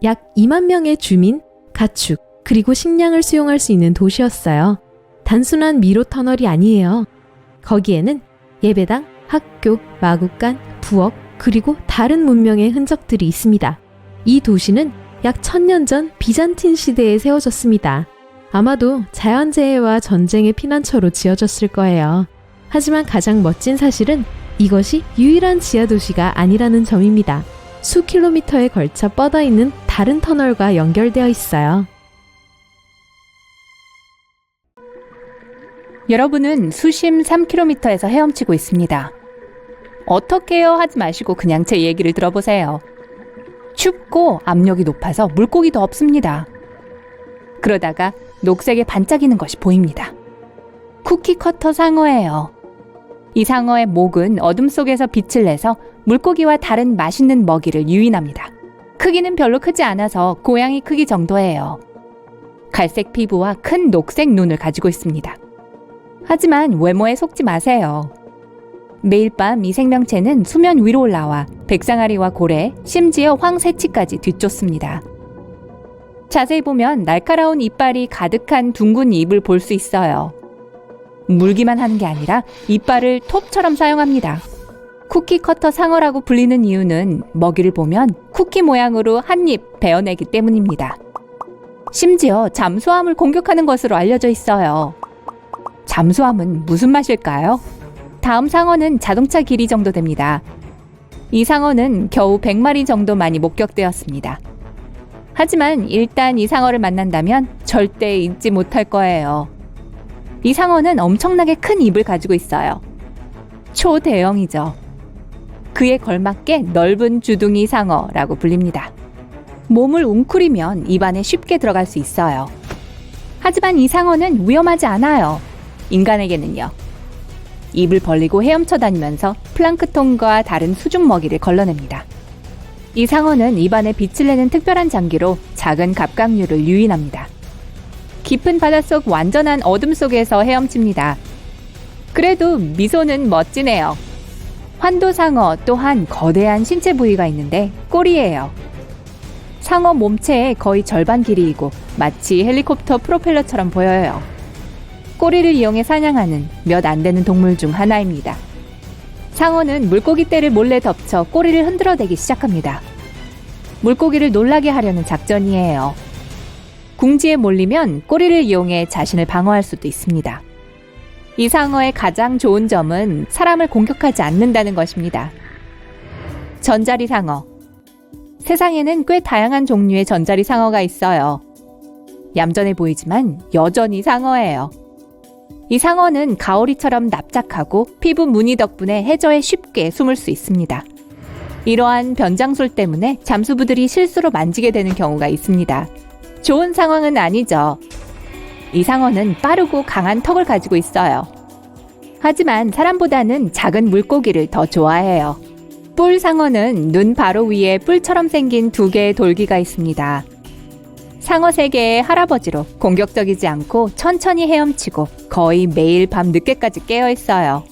약 2만 명의 주민, 가축, 그리고 식량을 수용할 수 있는 도시였어요. 단순한 미로 터널이 아니에요. 거기에는 예배당, 학교, 마구간, 부엌, 그리고 다른 문명의 흔적들이 있습니다. 이 도시는 약 1000년 전 비잔틴 시대에 세워졌습니다. 아마도 자연재해와 전쟁의 피난처로 지어졌을 거예요. 하지만 가장 멋진 사실은 이것이 유일한 지하도시가 아니라는 점입니다. 수 킬로미터에 걸쳐 뻗어있는 다른 터널과 연결되어 있어요. 여러분은 수심 3km에서 헤엄치고 있습니다. 어떻게요? 하지 마시고 그냥 제 얘기를 들어보세요. 춥고 압력이 높아서 물고기도 없습니다. 그러다가 녹색에 반짝이는 것이 보입니다. 쿠키커터 상어예요. 이 상어의 목은 어둠 속에서 빛을 내서 물고기와 다른 맛있는 먹이를 유인합니다. 크기는 별로 크지 않아서 고양이 크기 정도예요. 갈색 피부와 큰 녹색 눈을 가지고 있습니다. 하지만 외모에 속지 마세요. 매일 밤 이 생명체는 수면 위로 올라와 백상아리와 고래, 심지어 황새치까지 뒤쫓습니다. 자세히 보면 날카로운 이빨이 가득한 둥근 입을 볼 수 있어요. 물기만 하는 게 아니라 이빨을 톱처럼 사용합니다. 쿠키커터 상어라고 불리는 이유는 먹이를 보면 쿠키 모양으로 한 입 베어내기 때문입니다. 심지어 잠수함을 공격하는 것으로 알려져 있어요. 잠수함은 무슨 맛일까요? 다음 상어는 자동차 길이 정도 됩니다. 이 상어는 겨우 100마리 정도만이 목격되었습니다. 하지만 일단 이 상어를 만난다면 절대 잊지 못할 거예요. 이 상어는 엄청나게 큰 입을 가지고 있어요. 초대형이죠. 그에 걸맞게 넓은 주둥이 상어라고 불립니다. 몸을 웅크리면 입 안에 쉽게 들어갈 수 있어요. 하지만 이 상어는 위험하지 않아요. 인간에게는요. 입을 벌리고 헤엄쳐 다니면서 플랑크톤과 다른 수중 먹이를 걸러냅니다. 이 상어는 입안에 빛을 내는 특별한 장기로 작은 갑각류를 유인합니다. 깊은 바닷속 완전한 어둠 속에서 헤엄칩니다. 그래도 미소는 멋지네요. 환도상어 또한 거대한 신체 부위가 있는데 꼬리예요. 상어 몸체의 거의 절반 길이이고 마치 헬리콥터 프로펠러처럼 보여요. 꼬리를 이용해 사냥하는 몇 안 되는 동물 중 하나입니다. 상어는 물고기 떼를 몰래 덮쳐 꼬리를 흔들어대기 시작합니다. 물고기를 놀라게 하려는 작전이에요. 궁지에 몰리면 꼬리를 이용해 자신을 방어할 수도 있습니다. 이 상어의 가장 좋은 점은 사람을 공격하지 않는다는 것입니다. 전자리 상어. 세상에는 꽤 다양한 종류의 전자리 상어가 있어요. 얌전해 보이지만 여전히 상어예요. 이 상어는 가오리처럼 납작하고 피부 무늬 덕분에 해저에 쉽게 숨을 수 있습니다. 이러한 변장술 때문에 잠수부들이 실수로 만지게 되는 경우가 있습니다. 좋은 상황은 아니죠. 이 상어는 빠르고 강한 턱을 가지고 있어요. 하지만 사람보다는 작은 물고기를 더 좋아해요. 뿔 상어는 눈 바로 위에 뿔처럼 생긴 2개의 돌기가 있습니다. 상어 세계의 할아버지로 공격적이지 않고 천천히 헤엄치고 거의 매일 밤 늦게까지 깨어 있어요.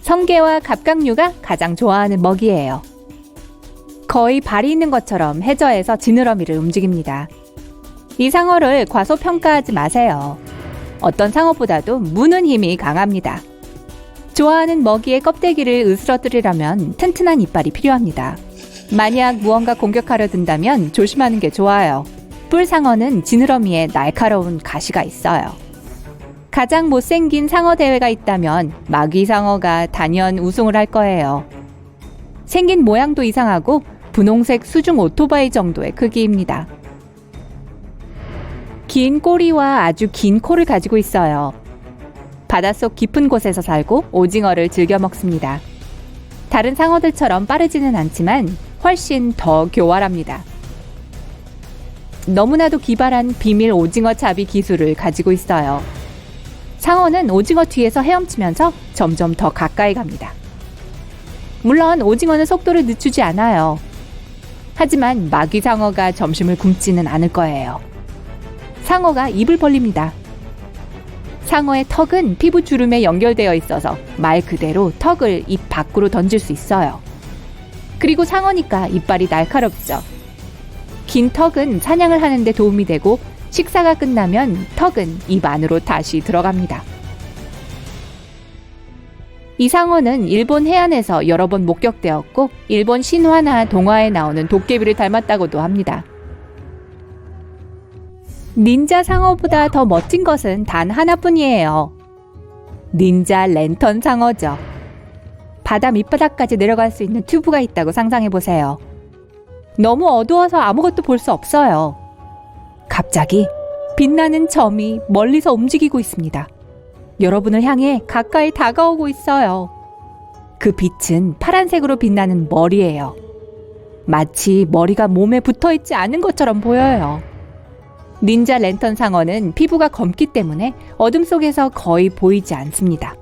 성게와 갑각류가 가장 좋아하는 먹이예요. 거의 발이 있는 것처럼 해저에서 지느러미를 움직입니다. 이 상어를 과소평가하지 마세요. 어떤 상어보다도 무는 힘이 강합니다. 좋아하는 먹이의 껍데기를 으스러뜨리려면 튼튼한 이빨이 필요합니다. 만약 무언가 공격하려 든다면 조심하는 게 좋아요. 뿔상어는 지느러미에 날카로운 가시가 있어요. 가장 못생긴 상어 대회가 있다면 마귀상어가 단연 우승을 할 거예요. 생긴 모양도 이상하고 분홍색 수중 오토바이 정도의 크기입니다. 긴 꼬리와 아주 긴 코를 가지고 있어요. 바닷속 깊은 곳에서 살고 오징어를 즐겨 먹습니다. 다른 상어들처럼 빠르지는 않지만 훨씬 더 교활합니다. 너무나도 기발한 비밀 오징어 잡이 기술을 가지고 있어요. 상어는 오징어 뒤에서 헤엄치면서 점점 더 가까이 갑니다. 물론 오징어는 속도를 늦추지 않아요. 하지만 마귀상어가 점심을 굶지는 않을 거예요. 상어가 입을 벌립니다. 상어의 턱은 피부 주름에 연결되어 있어서 말 그대로 턱을 입 밖으로 던질 수 있어요. 그리고 상어니까 이빨이 날카롭죠. 긴 턱은 사냥을 하는 데 도움이 되고 식사가 끝나면 턱은 입 안으로 다시 들어갑니다. 이 상어는 일본 해안에서 여러 번 목격되었고 일본 신화나 동화에 나오는 도깨비를 닮았다고도 합니다. 닌자 상어보다 더 멋진 것은 단 하나뿐이에요. 닌자 랜턴 상어죠. 바다 밑바닥까지 내려갈 수 있는 튜브가 있다고 상상해보세요. 너무 어두워서 아무것도 볼 수 없어요. 갑자기 빛나는 점이 멀리서 움직이고 있습니다. 여러분을 향해 가까이 다가오고 있어요. 그 빛은 파란색으로 빛나는 머리예요. 마치 머리가 몸에 붙어있지 않은 것처럼 보여요. 닌자 랜턴 상어는 피부가 검기 때문에 어둠 속에서 거의 보이지 않습니다.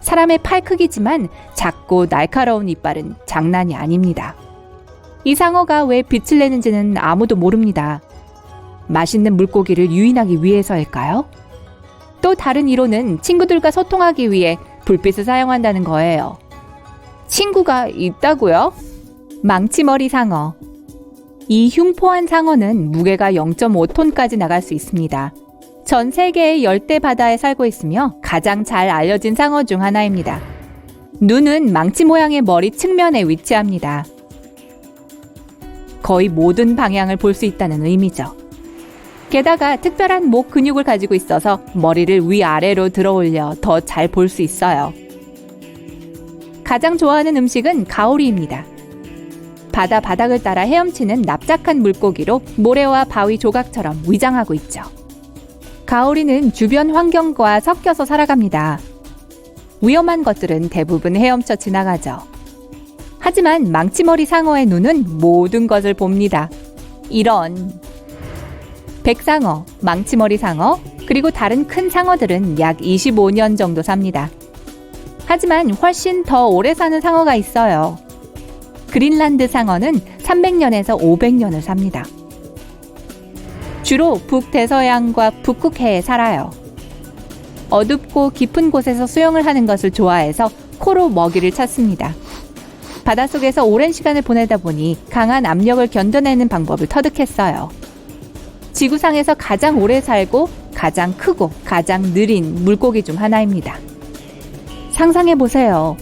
사람의 팔 크기지만 작고 날카로운 이빨은 장난이 아닙니다. 이 상어가 왜 빛을 내는지는 아무도 모릅니다. 맛있는 물고기를 유인하기 위해서일까요? 또 다른 이론은 친구들과 소통하기 위해 불빛을 사용한다는 거예요. 친구가 있다고요? 망치머리 상어. 이 흉포한 상어는 무게가 0.5톤까지 나갈 수 있습니다. 전 세계의 열대 바다에 살고 있으며 가장 잘 알려진 상어 중 하나입니다. 눈은 망치 모양의 머리 측면에 위치합니다. 거의 모든 방향을 볼 수 있다는 의미죠. 게다가 특별한 목 근육을 가지고 있어서 머리를 위아래로 들어올려 더 잘 볼 수 있어요. 가장 좋아하는 음식은 가오리입니다. 바다 바닥을 따라 헤엄치는 납작한 물고기로 모래와 바위 조각처럼 위장하고 있죠. 가오리는 주변 환경과 섞여서 살아갑니다. 위험한 것들은 대부분 헤엄쳐 지나가죠. 하지만 망치머리 상어의 눈은 모든 것을 봅니다. 이런 백상어, 망치머리 상어, 그리고 다른 큰 상어들은 약 25년 정도 삽니다. 하지만 훨씬 더 오래 사는 상어가 있어요. 그린란드 상어는 300년에서 500년을 삽니다. 주로 북대서양과 북극해에 살아요. 어둡고 깊은 곳에서 수영을 하는 것을 좋아해서 코로 먹이를 찾습니다. 바닷속에서 오랜 시간을 보내다 보니 강한 압력을 견뎌내는 방법을 터득했어요. 지구상에서 가장 오래 살고 가장 크고 가장 느린 물고기 중 하나입니다. 상상해보세요.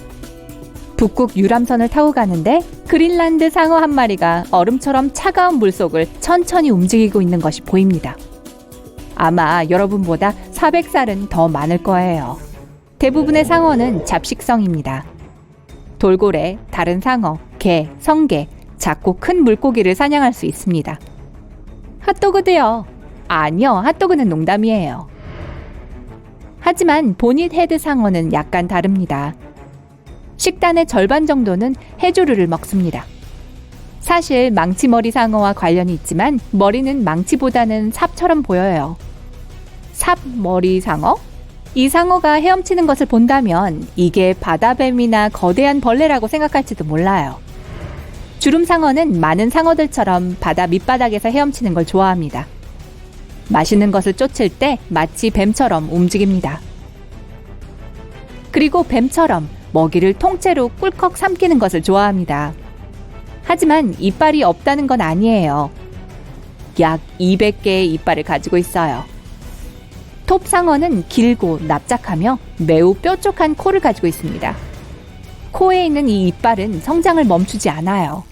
북극 유람선을 타고 가는데 그린란드 상어 한 마리가 얼음처럼 차가운 물속을 천천히 움직이고 있는 것이 보입니다. 아마 여러분보다 400살은 더 많을 거예요. 대부분의 상어는 잡식성입니다. 돌고래, 다른 상어, 개, 성게, 작고 큰 물고기를 사냥할 수 있습니다. 핫도그도요. 아니요, 핫도그는 농담이에요. 하지만 보닛 헤드 상어는 약간 다릅니다. 식단의 절반 정도는 해조류를 먹습니다. 사실 망치머리 상어와 관련이 있지만 머리는 망치보다는 삽처럼 보여요. 삽머리 상어? 이 상어가 헤엄치는 것을 본다면 이게 바다뱀이나 거대한 벌레라고 생각할지도 몰라요. 주름상어는 많은 상어들처럼 바다 밑바닥에서 헤엄치는 걸 좋아합니다. 맛있는 것을 쫓을 때 마치 뱀처럼 움직입니다. 그리고 뱀처럼 먹이를 통째로 꿀꺽 삼키는 것을 좋아합니다. 하지만 이빨이 없다는 건 아니에요. 약 200개의 이빨을 가지고 있어요. 톱상어는 길고 납작하며 매우 뾰족한 코를 가지고 있습니다. 코에 있는 이 이빨은 성장을 멈추지 않아요.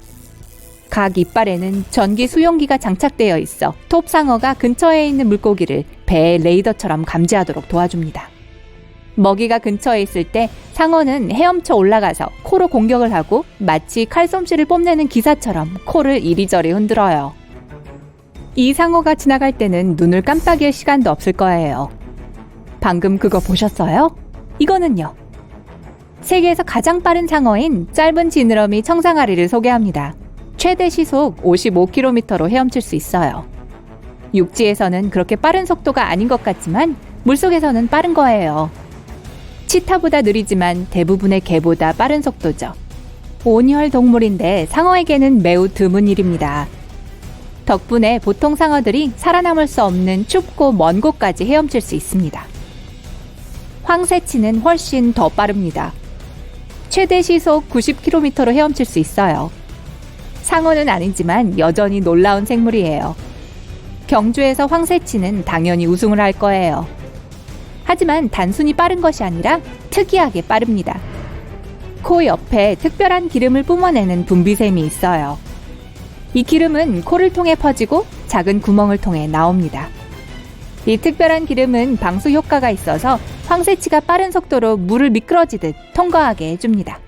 각 이빨에는 전기 수용기가 장착되어 있어 톱상어가 근처에 있는 물고기를 배의 레이더처럼 감지하도록 도와줍니다. 먹이가 근처에 있을 때 상어는 헤엄쳐 올라가서 코로 공격을 하고 마치 칼솜씨를 뽐내는 기사처럼 코를 이리저리 흔들어요. 이 상어가 지나갈 때는 눈을 깜빡일 시간도 없을 거예요. 방금 그거 보셨어요? 이거는요. 세계에서 가장 빠른 상어인 짧은 지느러미 청상아리를 소개합니다. 최대 시속 55km로 헤엄칠 수 있어요. 육지에서는 그렇게 빠른 속도가 아닌 것 같지만 물속에서는 빠른 거예요. 치타보다 느리지만 대부분의 개보다 빠른 속도죠. 온혈 동물인데 상어에게는 매우 드문 일입니다. 덕분에 보통 상어들이 살아남을 수 없는 춥고 먼 곳까지 헤엄칠 수 있습니다. 황새치는 훨씬 더 빠릅니다. 최대 시속 90km로 헤엄칠 수 있어요. 상어는 아니지만 여전히 놀라운 생물이에요. 경주에서 황새치는 당연히 우승을 할 거예요. 하지만 단순히 빠른 것이 아니라 특이하게 빠릅니다. 코 옆에 특별한 기름을 뿜어내는 분비샘이 있어요. 이 기름은 코를 통해 퍼지고 작은 구멍을 통해 나옵니다. 이 특별한 기름은 방수 효과가 있어서 황새치가 빠른 속도로 물을 미끄러지듯 통과하게 해줍니다.